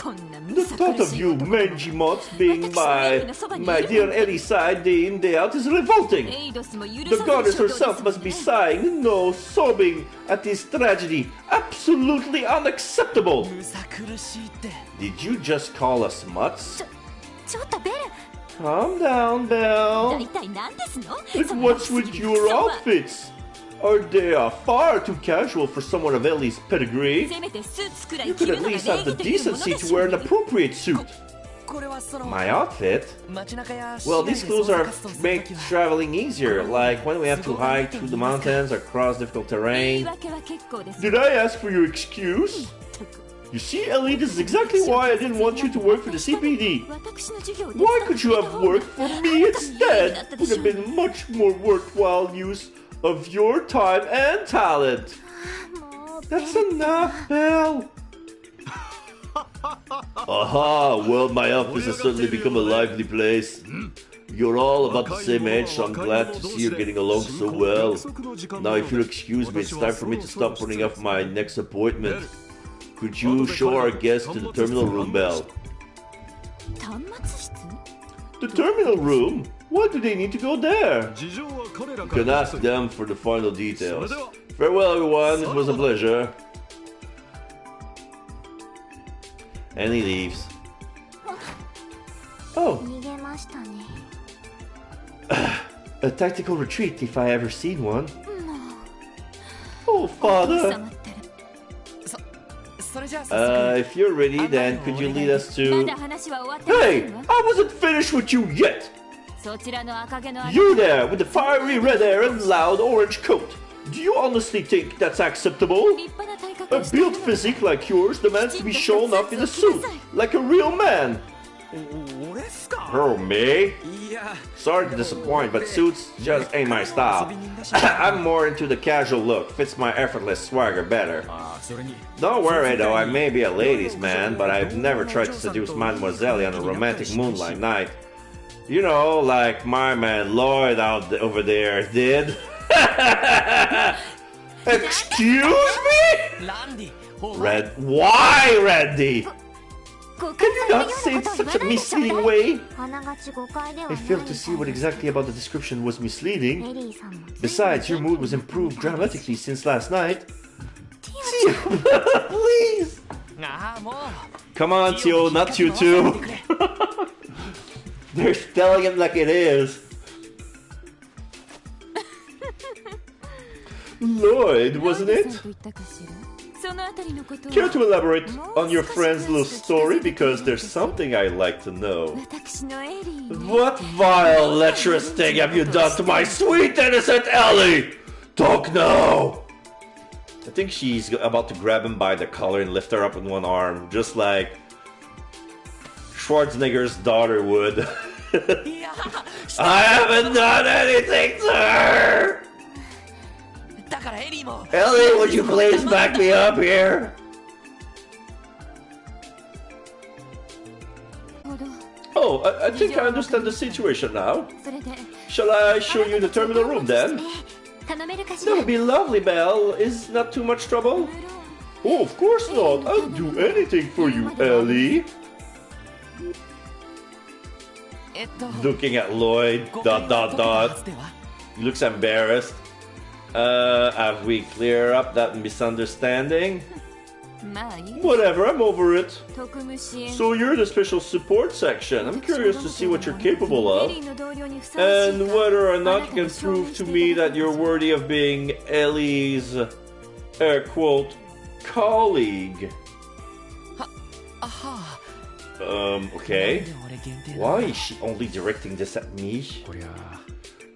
こんな The thought of you mangy moths being by my dear Ellie's side day in day out is revolting. The goddess herself must be sighing, no, sobbing at this tragedy. Absolutely unacceptable. Did you just call us mutts? Calm down, Belle. But what's with your outfits? Are they far too casual for someone of Ellie's pedigree? You could at least have the decency to wear an appropriate suit. My outfit? Well, these clothes are make traveling easier, like when we have to hike through the mountains or cross difficult terrain. Did I ask for your excuse? You see, Ellie, this is exactly why I didn't want you to work for the CPD. Why could you have worked for me instead? It would have been much more worthwhile use of your time and talent. That's enough, Belle. Aha, well, my office has certainly become a lively place. You're all about the same age, so I'm glad to see you're getting along so well. Now, if you'll excuse me, it's time for me to stop putting off my next appointment. Could you show our guest to the terminal room, Belle? The terminal room? Why do they need to go there? You can ask them for the final details. Farewell, everyone. It was a pleasure. And he leaves. Oh. A tactical retreat, if I ever seen one. Oh, father. If you're ready, then could you lead us to... Hey! I wasn't finished with you yet! You there, with the fiery red hair and loud orange coat! Do you honestly think that's acceptable? A built physique like yours demands to be shown off in a suit, like a real man! Oh, me? Sorry to disappoint, but suits just ain't my style. I'm more into the casual look, fits my effortless swagger better. Don't worry though, I may be a ladies' man, but I've never tried to seduce Mademoiselle on a romantic moonlight night. You know, like my man Lloyd out over there did. Excuse me? Why, Randy? Can you not say it in such a misleading way? I failed to see what exactly about the description was misleading. Besides, your mood was improved dramatically since last night. Please! Come on, Tio, not you too. They're telling him like it is. Lloyd, wasn't it? Care to elaborate on your friend's little story? Because there's something I'd like to know. What vile, lecherous thing have you done to my sweet, innocent Ellie? Talk now! I think she's about to grab him by the collar and lift her up in one arm, just like Schwarzenegger's daughter would. I haven't done anything to her! Ellie, would you please back me up here? Oh, I think I understand the situation now. Shall I show you the terminal room then? That would be lovely, Belle. Is not too much trouble? Oh, of course not. I'll do anything for you, Ellie. Looking at Lloyd, ... He looks embarrassed. Have we cleared up that misunderstanding? Whatever, I'm over it. So you're the special support section. I'm curious to see what you're capable of. And whether or not you can prove to me that you're worthy of being Ellie's, air quote, colleague. Okay. Why is she only directing this at me?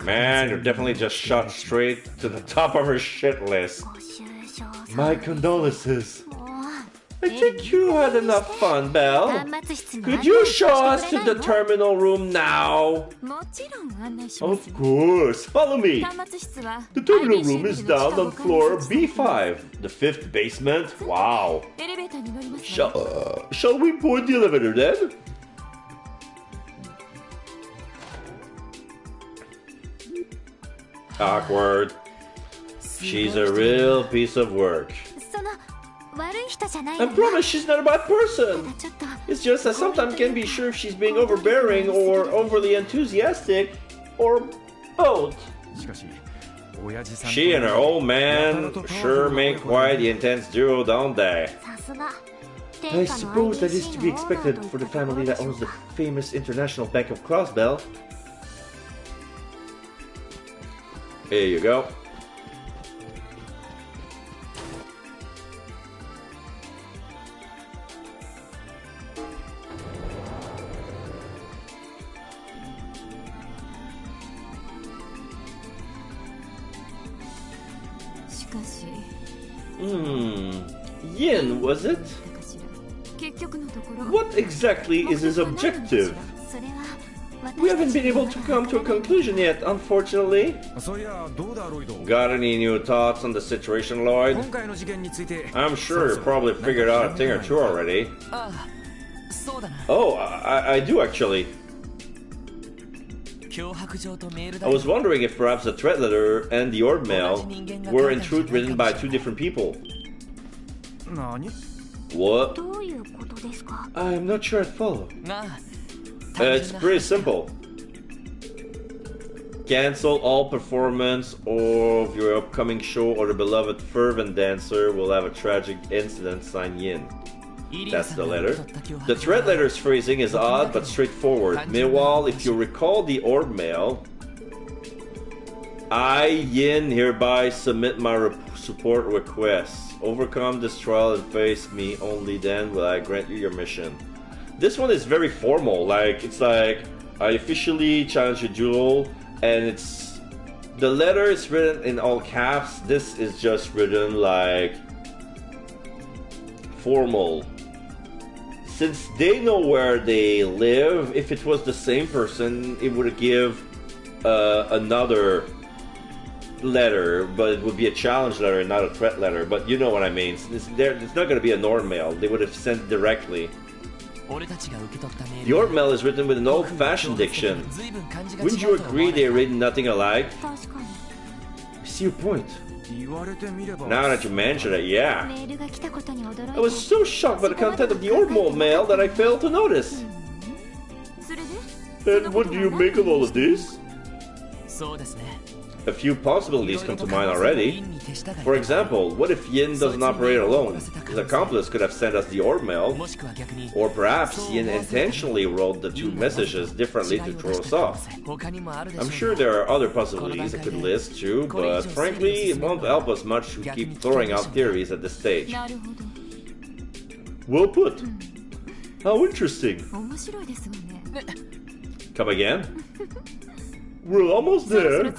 Man, you're definitely just shot straight to the top of her shit list. My condolences. I think you had enough fun, Belle. Could you show us to the terminal room now? Of course. Follow me. The terminal room is down on floor B5, the 5th basement. Wow. Shall we board the elevator then? Awkward. She's a real piece of work. I promise she's not a bad person. It's just I sometimes can't be sure if she's being overbearing or overly enthusiastic, or both. She and her old man sure make quite the intense duo, don't they? I suppose that is to be expected for the family that owns the famous International Bank of Crossbell. Here you go. Yin, was it? What exactly is his objective? We haven't been able to come to a conclusion yet, unfortunately. Got any new thoughts on the situation, Lloyd? I'm sure you probably figured out a thing or two already. Oh, I do actually. I was wondering if perhaps the threat letter and the orb mail were in truth written by two different people. What? I'm not sure I follow. It's pretty simple. Cancel all performance of your upcoming show or the beloved fervent dancer will have a tragic incident, signed Yin. That's the letter. The threat letter's phrasing is odd but straightforward. Meanwhile, if you recall the orb mail, I, Yin, hereby submit my support requests. Overcome this trial and face me, only then will I grant you your mission. This one is very formal, like, it's like, I officially challenge your duel, and it's, the letter is written in all caps. This is just written like, formal. Since they know where they live, if it was the same person, it would give another letter, but it would be a challenge letter, not a threat letter. But you know what I mean. It's not going to be a norm mail. They would have sent directly. The orb mail is written with an old-fashioned diction. Wouldn't you agree they're written nothing alike? I see your point. Now that you mention it, yeah. I was so shocked by the content of the orb mail that I failed to notice. And what do you make of all of this? A few possibilities come to mind already. For example, what if Yin doesn't operate alone? His accomplice could have sent us the orb mail. Or perhaps Yin intentionally wrote the two messages differently to throw us off. I'm sure there are other possibilities I could list too, but frankly, it won't help us much to keep throwing out theories at this stage. Well put. How interesting. Come again? We're almost there.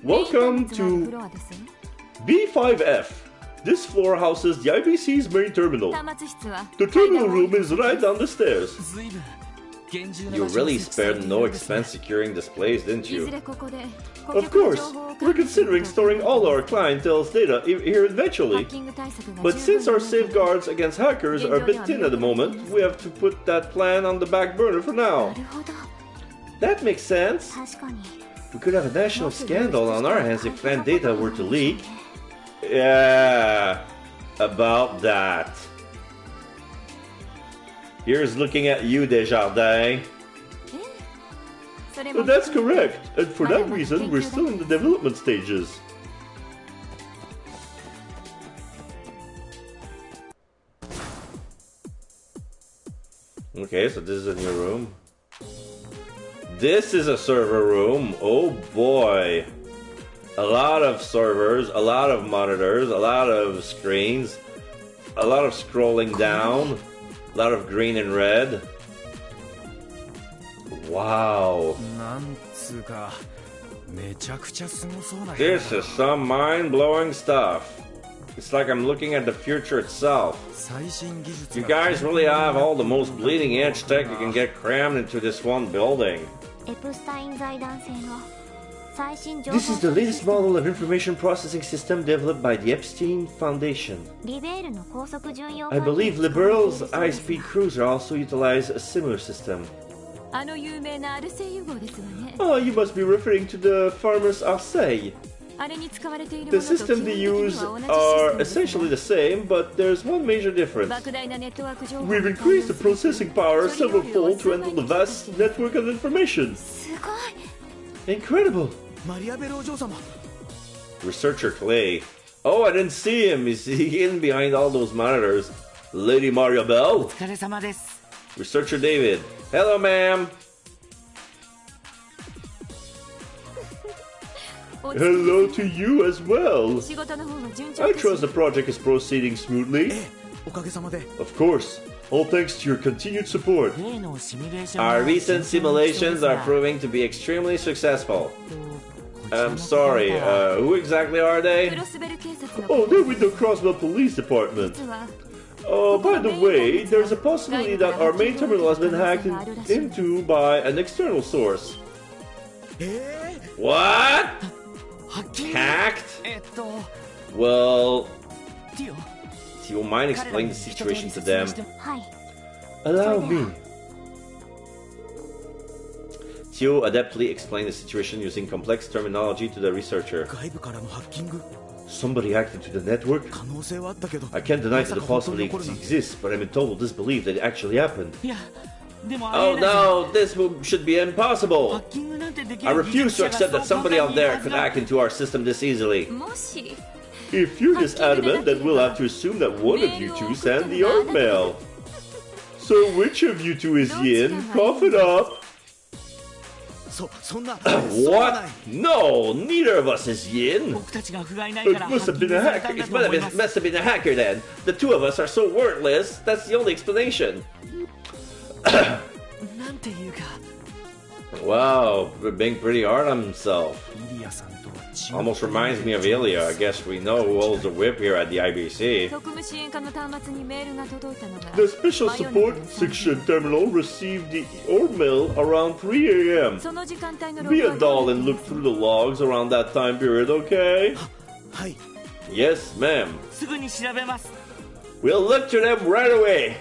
Welcome to B5F. This floor houses the IBC's main terminal. The terminal room is right down the stairs. You really spared no expense securing this place, didn't you? Of course, we're considering storing all our clientele's data here eventually. But since our safeguards against hackers are a bit thin at the moment, we have to put that plan on the back burner for now. That makes sense. We could have a national scandal on our hands if planned data were to leak. Yeah, about that. Here's looking at you, Desjardins. That's correct, and for that reason, we're still in the development stages. Okay, so this is a new room. This is a server room. Oh boy. A lot of servers, a lot of monitors, a lot of screens, a lot of scrolling down, a lot of green and red. Wow. This is some mind-blowing stuff. It's like I'm looking at the future itself. You guys really have all the most bleeding-edge tech you can get crammed into this one building. This is the latest model of information processing system developed by the Epstein Foundation. I believe Liberal's high-speed cruiser also utilizes a similar system. Oh, you must be referring to the farmers Arcei. The system they use are essentially the same, but there's one major difference. We've increased the processing power several-fold to handle the vast network of information. Incredible! Researcher Clay. Oh, I didn't see him. He's hidden behind all those monitors. Lady Mariabelle. Researcher David. Hello, ma'am. Hello to you as well. I trust the project is proceeding smoothly. Of course, all thanks to your continued support. Our recent simulations are proving to be extremely successful. I'm sorry, who exactly are they? Oh, they're with the Crossbell Police Department. Oh, by the way, there's a possibility that our main terminal has been hacked into by an external source. What? Hacked? Well, do you mind explaining the situation to them? Allow me. Tio adeptly explained the situation using complex terminology to the researcher. Somebody hacked into the network? I can't deny that the possibility exists, but I'm in total disbelief that it actually happened. Oh no, this should be impossible! I refuse to accept that somebody out there could hack into our system this easily. If you're this adamant, then we'll have to assume that one of you two sent the art mail. So which of you two is Yin? Cough it up! What? No, neither of us is Yin. It must have been a hacker. It must have been a hacker then. The two of us are so worthless. That's the only explanation. Wow, being pretty hard on himself. Almost reminds me of Ilya. I guess we know who holds the whip here at the IBC. The Special Support Section Terminal received the orb mail around 3 AM. Be a doll and look through the logs around that time period, okay? Yes, ma'am. We'll look to them right away.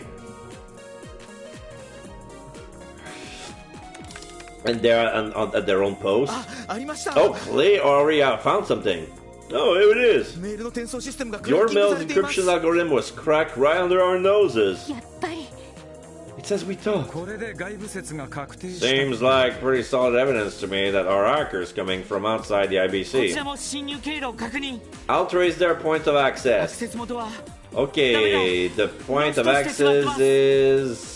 And they're at their own post. Oh, Clay already found something. Oh, here it is. Your mail's encryption algorithm was cracked right under our noses. It's as we thought. Seems like pretty solid evidence to me that our hacker is coming from outside the IBC. I'll trace their point of access. Okay, the point of access is...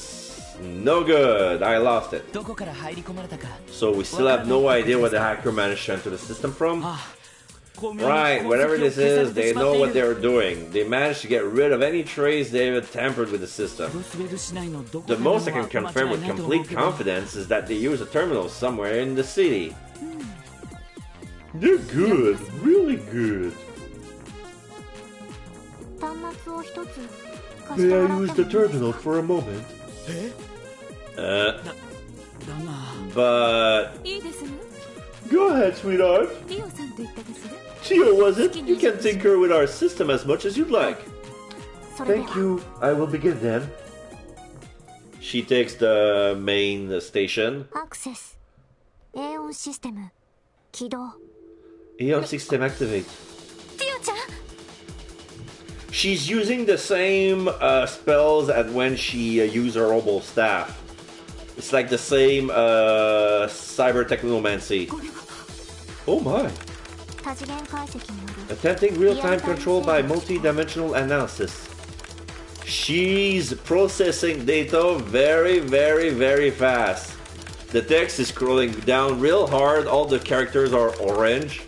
no good, I lost it. So we still have no idea where the hacker managed to enter the system from? Right, whatever this is, they know what they're doing. They managed to get rid of any trace they had tampered with the system. The most I can confirm with complete confidence is that they use a terminal somewhere in the city. They're good, really good. May I use the terminal for a moment? But... Go ahead, sweetheart. Tio, was it? You can tinker with our system as much as you'd like. Thank you. I will begin then. She takes the main station. Access. Aeon system. Kido. Aeon system activate. She's using the same spells as when she used her Obol staff. It's like the same cyber technomancy. Oh my! Attempting real-time control by multi-dimensional analysis. She's processing data very, very, very fast. The text is scrolling down real hard. All the characters are orange.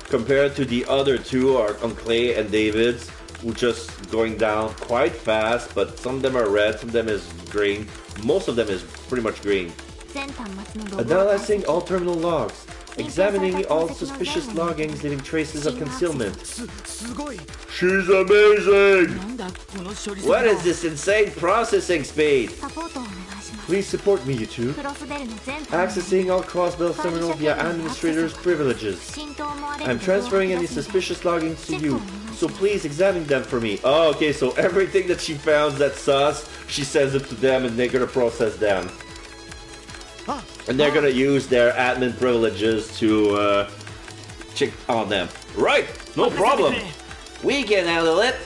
Compared to the other two are on Clay and David's, who just going down quite fast, but some of them are red, some of them is green. Most of them is pretty much green. Analyzing all terminal logs. Examining all suspicious loggings leaving traces of concealment. She's amazing! What is this insane processing speed? Please support me, you two. Accessing all Crossbell terminal via administrator's privileges. I'm transferring any suspicious loggings to you, so please examine them for me. Oh, okay, so everything that she found that's sus, she sends it to them and they're gonna process them. And they're gonna use their admin privileges to check on them. Right, no problem. We can handle it.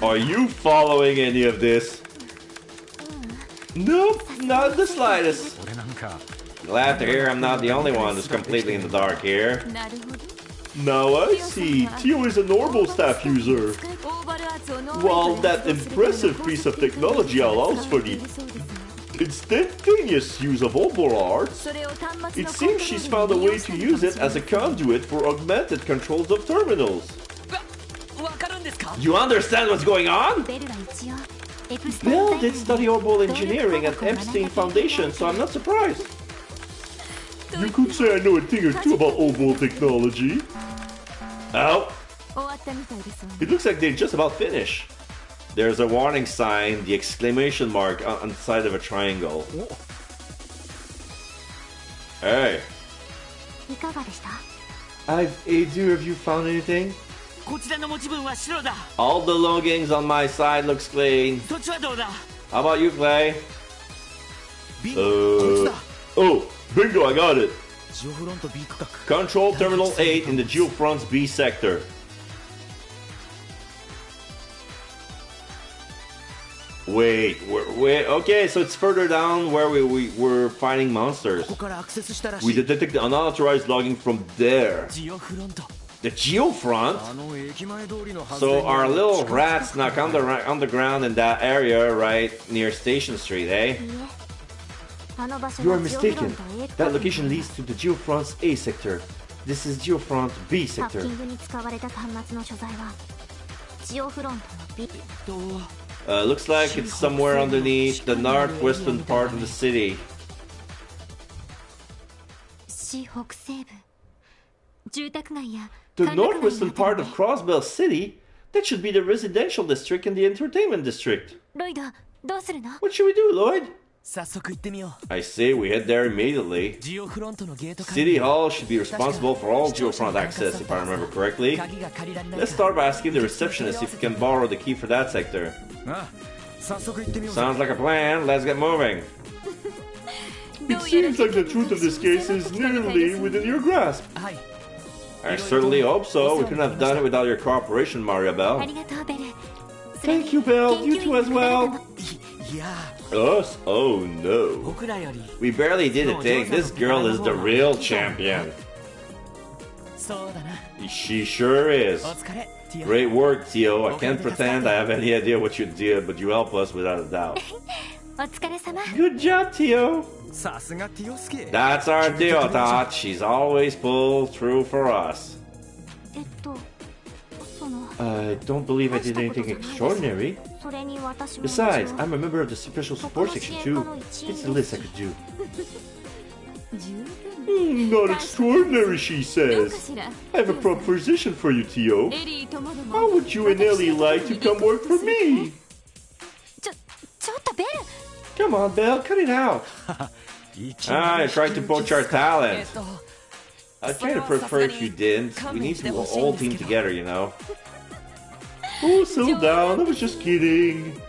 Are you following any of this? Nope, not the slightest. Glad to hear I'm not the only one who's completely in the dark here. Now I see, Tio is a normal staff user. While that impressive piece of technology allows for the instantaneous use of Obor arts, it seems she's found a way to use it as a conduit for augmented controls of terminals. You understand what's going on? Bell did study Obol engineering at Epstein Foundation, so I'm not surprised. You could say I know a thing or two about Obol technology. Oh, it looks like they just about finished. There's a warning sign, the exclamation mark on the side of a triangle. Hey. Have you found anything? All the loggings on my side looks clean. How about you, Clay? Oh, bingo, I got it. Control Terminal 8 in the Geofront's B sector. Wait, okay, so it's further down where we were fighting monsters. We detected the unauthorized logging from there. The Geofront? So our little rats snuck underground in that area right near Station Street, eh? You are mistaken. That location leads to the Geofront's A sector. This is Geofront B sector. Looks like it's somewhere underneath the northwestern part of the city. The northwestern part of Crossbell City? That should be the residential district and the entertainment district. What should we do, Lloyd? I say we head there immediately. City Hall should be responsible for all Geofront access, if I remember correctly. Let's start by asking the receptionist if we can borrow the key for that sector. Sounds like a plan, let's get moving. It seems like the truth of this case is nearly within your grasp. I certainly hope so. We couldn't have done it without your cooperation, Maria Bell. Thank you, Bell. You too as well. Us? Oh no. We barely did a thing. This girl is the real champion. She sure is. Great work, Tio. I can't pretend I have any idea what you did, but you help us without a doubt. Good job, Tio. That's our Deodat. She's always pulled through for us. I don't believe I did anything extraordinary. Besides, I'm a member of the Special Support Section too. It's the least I could do. Not extraordinary, she says. I have a proposition for you, Tio. How would you and Ellie like to come work for me? Come on, Bell, cut it out. I tried to poach our talent. I'd kind of prefer if you didn't. We need to all team together, you know. Oh, settle down. I was just kidding.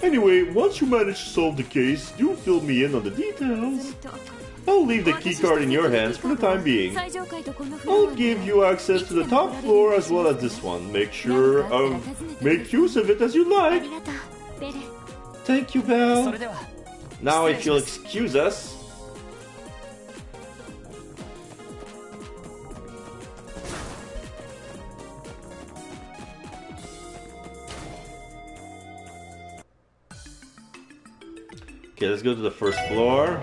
Anyway, once you manage to solve the case, do fill me in on the details. I'll leave the keycard in your hands for the time being. I'll give you access to the top floor as well as this one. Make use of it as you like. Thank you, Bell. Now, if you'll excuse us. Okay, let's go to the first floor.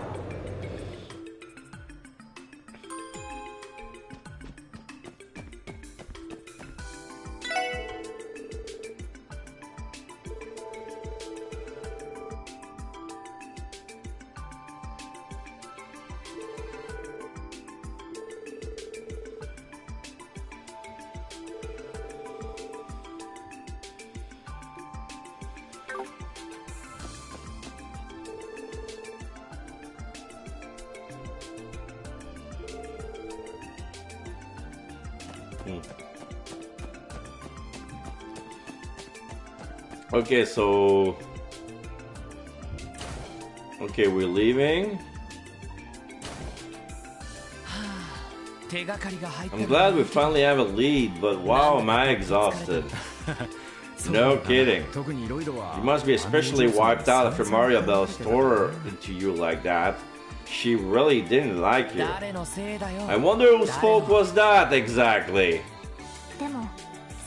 Okay, so... Okay, we're leaving. I'm glad we finally have a lead, but wow, am I exhausted. No kidding. You must be especially wiped out after Maria Bell tore into you like that. She really didn't like you. I wonder whose fault was that exactly?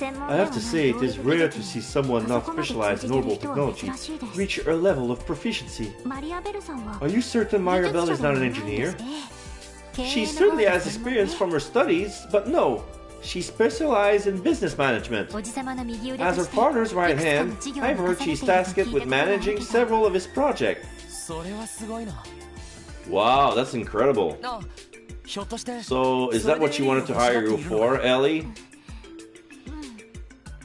I have to say, it is rare to see someone not specialized in orbital technology reach her level of proficiency. Are you certain Maria Bell is not an engineer? She certainly has experience from her studies, but no, she specialized in business management. As her father's right hand, I've heard she's tasked with managing several of his projects. Wow, that's incredible. So, is that what she wanted to hire you for, Ellie?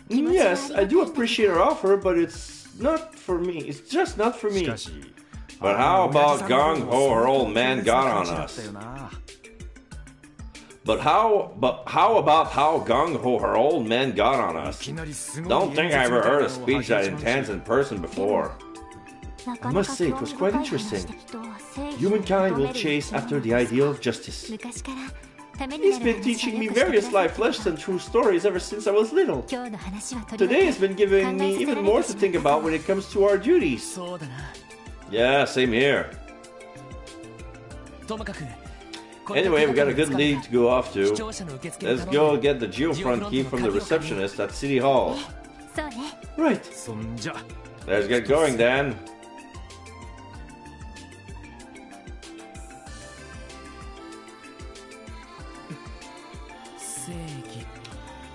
Yes, I do appreciate her offer, but it's not for me. It's just not for me. But how about Gung Ho, her old man got on us? But how about how Gung Ho, her old man got on us? Don't think I ever heard a speech that intense in person before. I must say, it was quite interesting. Humankind will chase after the ideal of justice. He's been teaching me various life lessons and true stories ever since I was little. Today has been giving me even more to think about when it comes to our duties. Yeah, same here. Anyway, we got a good lead to go off to. Let's go get the geofront key from the receptionist at City Hall. Right. Let's get going, Dan.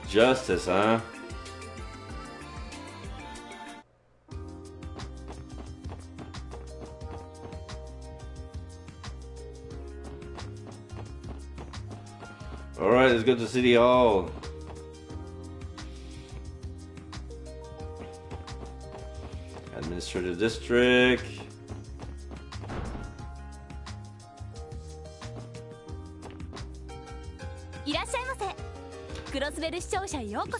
Justice, huh? Alright, let's go to City Hall. Administrative District.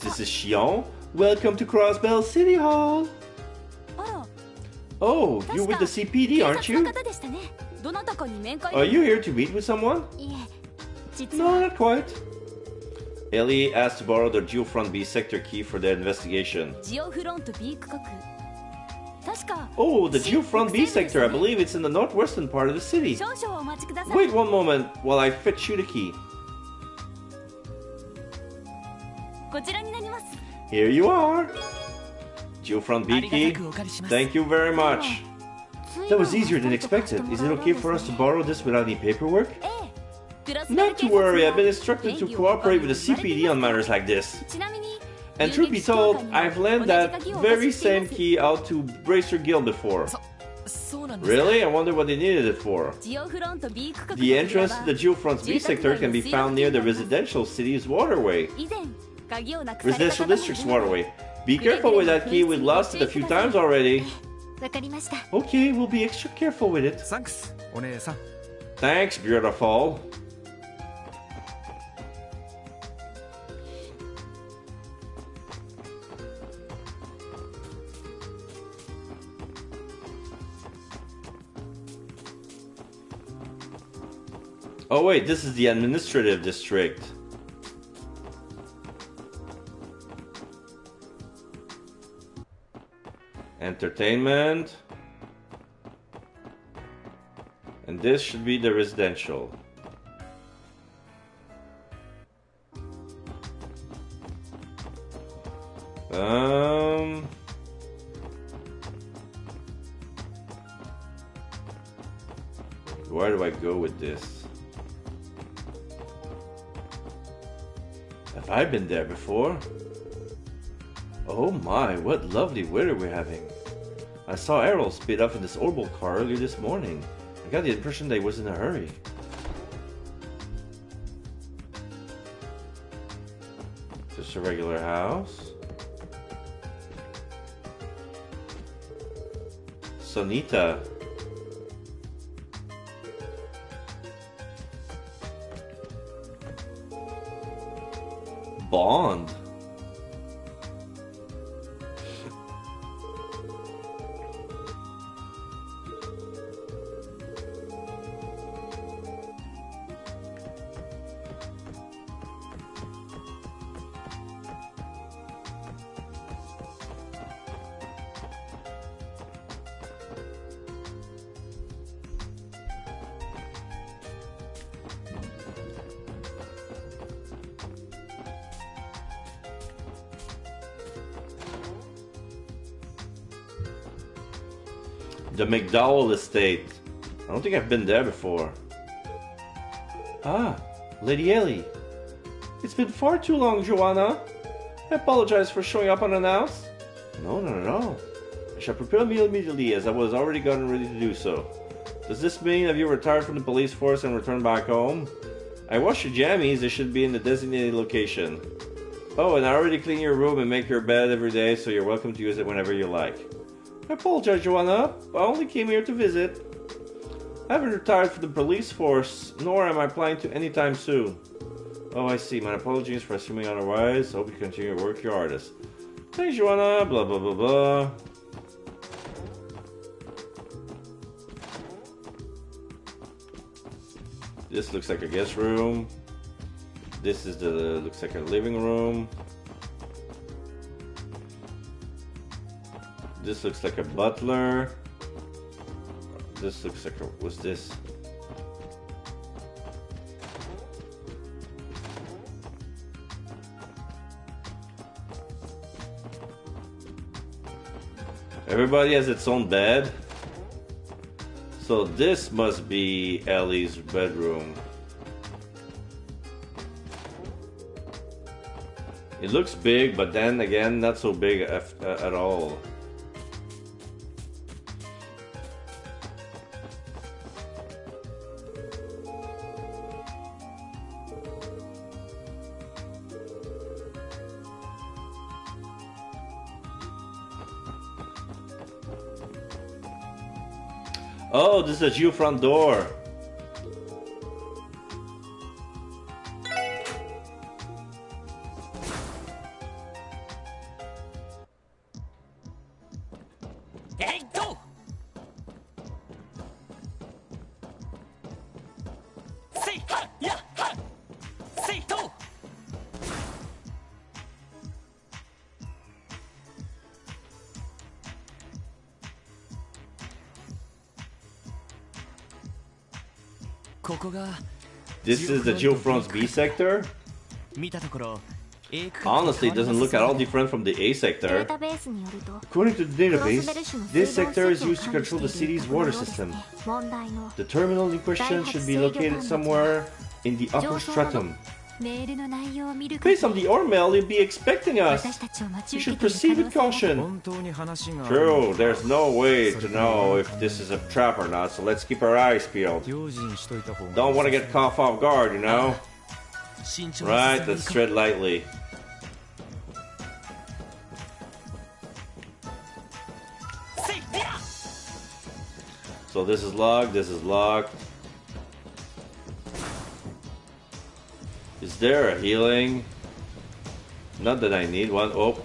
This is Xion. Welcome to Crossbell City Hall. Oh, you're with the CPD, aren't you? Are you here to meet with someone? No, not quite. Ellie asked to borrow the Geofront B sector key for the investigation. Oh, the Geofront B sector. I believe it's in the northwestern part of the city. Wait one moment while I fetch you the key. Here you are. Geofront B key. Thank you very much. That was easier than expected. Is it okay for us to borrow this without any paperwork? Not to worry, I've been instructed to cooperate with the CPD on matters like this. And truth be told, I've lent that very same key out to Bracer Guild before. Really? I wonder what they needed it for. The entrance to the Geofront's B sector can be found near the residential city's waterway. Residential district's waterway. Be careful with that key, we've lost it a few times already. Okay, we'll be extra careful with it. Thanks, beautiful. Oh wait, this is the administrative district. Entertainment. And this should be the residential. Where do I go with this? Have I been there before? Oh my, what lovely weather we're having. I saw Errol speed up in this orbital car earlier this morning. I got the impression that he was in a hurry. Just a regular house. Sonita. Bond. The McDowell estate. I don't think I've been there before. Ah, Lady Ellie. It's been far too long, Joanna. I apologize for showing up unannounced. No, not at all. I shall prepare a meal immediately, as I was already gotten ready to do so. Does this mean have you retired from the police force and returned back home? I washed your jammies. They should be in the designated location. Oh, and I already clean your room and make your bed every day, so you're welcome to use it whenever you like. I apologize, Joanna. I only came here to visit. I haven't retired from the police force, nor am I planning to anytime soon. Oh, I see. My apologies for assuming otherwise. Hope you continue to work your hardest. Thanks, Joanna. Blah, blah, blah, blah. This looks like a guest room. This is looks like a living room. This looks like a butler. This looks like a, what's this? Everybody has its own bed. So this must be Ellie's bedroom. It looks big, but then again, not so big at all. Oh, this is a Geo front door. Hey, go! Say, ha, yeah, ha. Say, go! This is the Geofront's B sector? Honestly, it doesn't look at all different from the A sector. According to the database, this sector is used to control the city's water system. The terminal in question should be located somewhere in the upper stratum. Based on the ore mail, you'd be expecting us. You should proceed with caution. True, there's no way to know if this is a trap or not, so let's keep our eyes peeled. Don't want to get caught off guard, you know? Right, let's tread lightly. So this is locked, this is locked. Is there a healing? Not that I need one. Oh.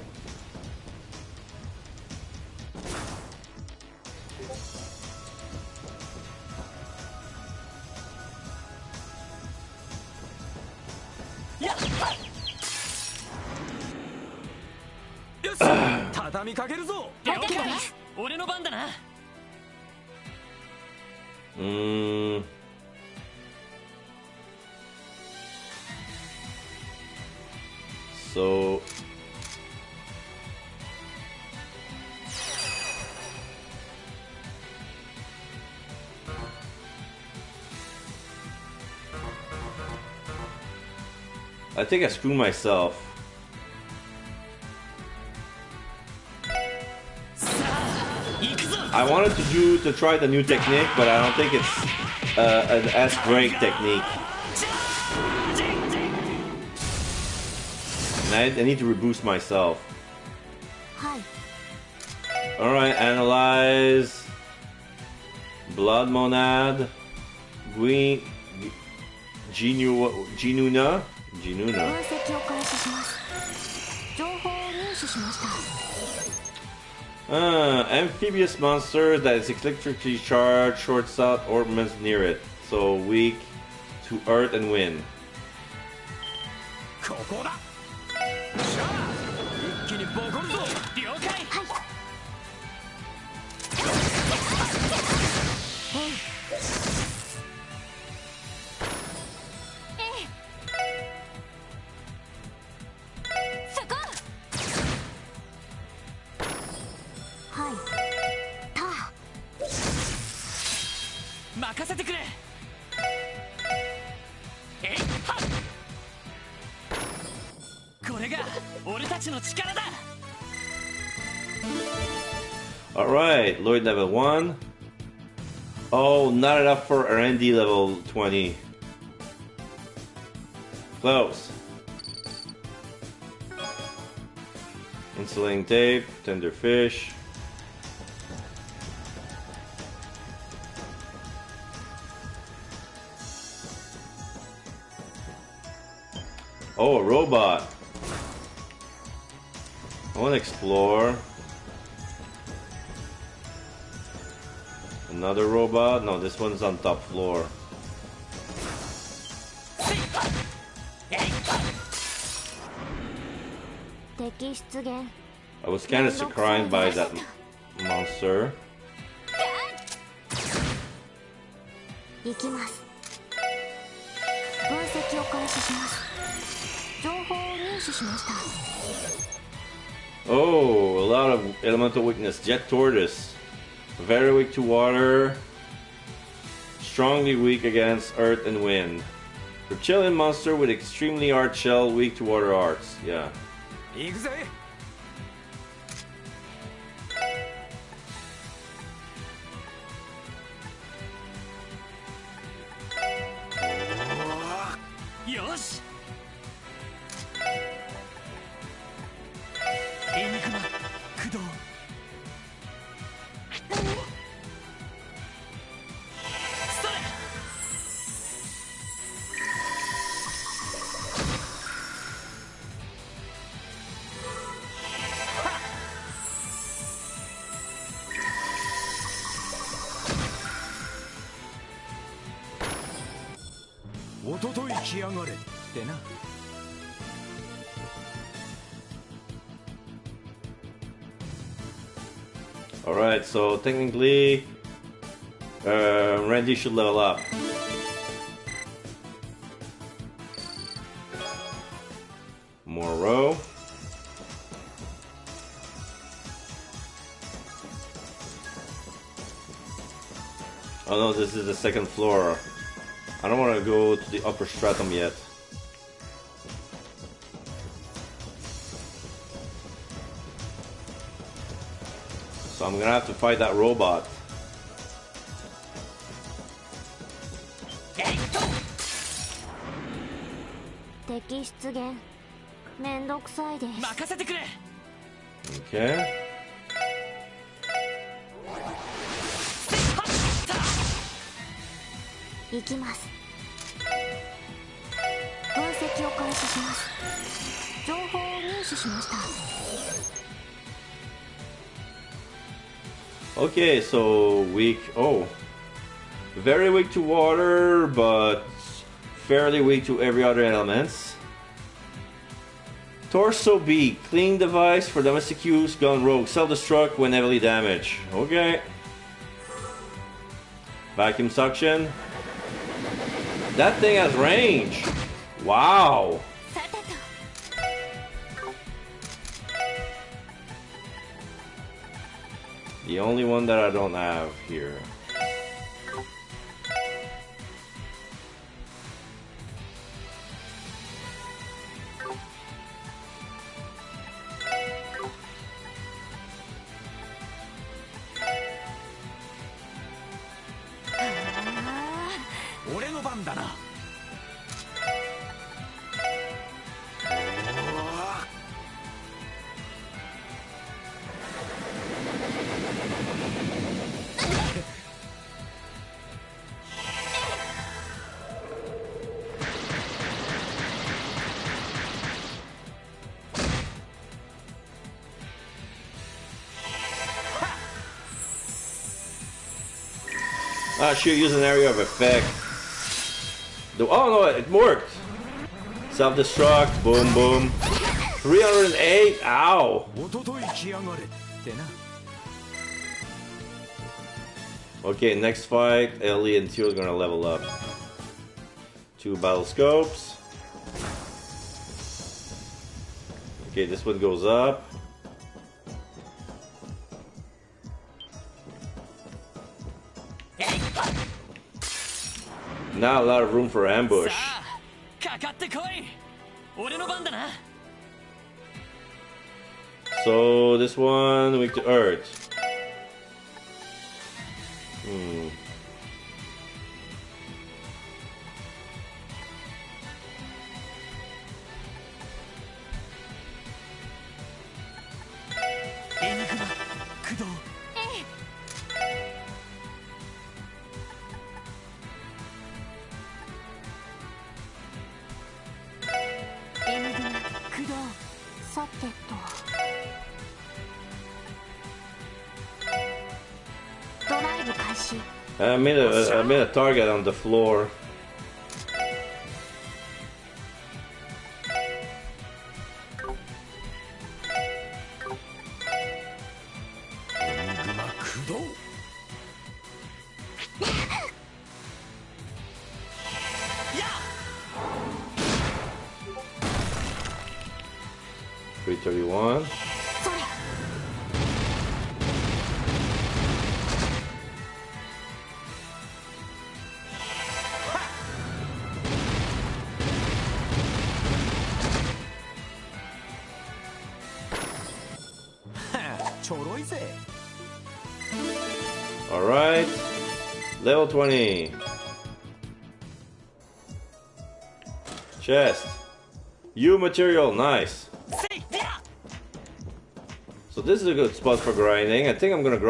So I think I screwed myself. I wanted to try the new technique, but I don't think it's an S-break technique. And I need to reboost myself. Alright, analyze. Blood Monad. Ginuna. Amphibious monster that is electrically charged, shorts out ornaments near it. So weak to earth and wind. せてくれ。えいはっ。これが俺たちの力だ。Alright, Lloyd level 1. Oh, not enough for R&D level 20. Close. Insulating tape, tender fish. Oh, a robot. I want to explore. Another robot? No, this one's on top floor. I was kind of surprised by that monster. Oh, a lot of elemental weakness. Jet tortoise. Very weak to water. Strongly weak against earth and wind. Reptilian monster with extremely hard shell, weak to water arts. Yeah. Yosh. Alright, so technically Randy should level up. More row. Oh no, this is the second floor. I don't want to go to the upper stratum yet. So I'm gonna have to fight that robot. Okay. Okay, so weak. Oh, very weak to water, but fairly weak to every other elements. Torso B, clean device for domestic use, gone rogue, self-destruct when heavily damaged. Okay. Vacuum suction. That thing has range. Wow. The only one that I don't have here. Ah, shoot, use an area of effect. Oh no, it worked! Self-destruct, boom, boom. 308, ow! Okay, next fight, Ellie and Teal are gonna level up. 2 battle scopes. Okay, this one goes up. Not a lot of room for ambush. かかってこい。俺の番だな。 So this one weak to earth. I made a target on the floor. $331. Alright, level 20. Chest. U material, nice. So this is a good spot for grinding. I think I'm gonna grind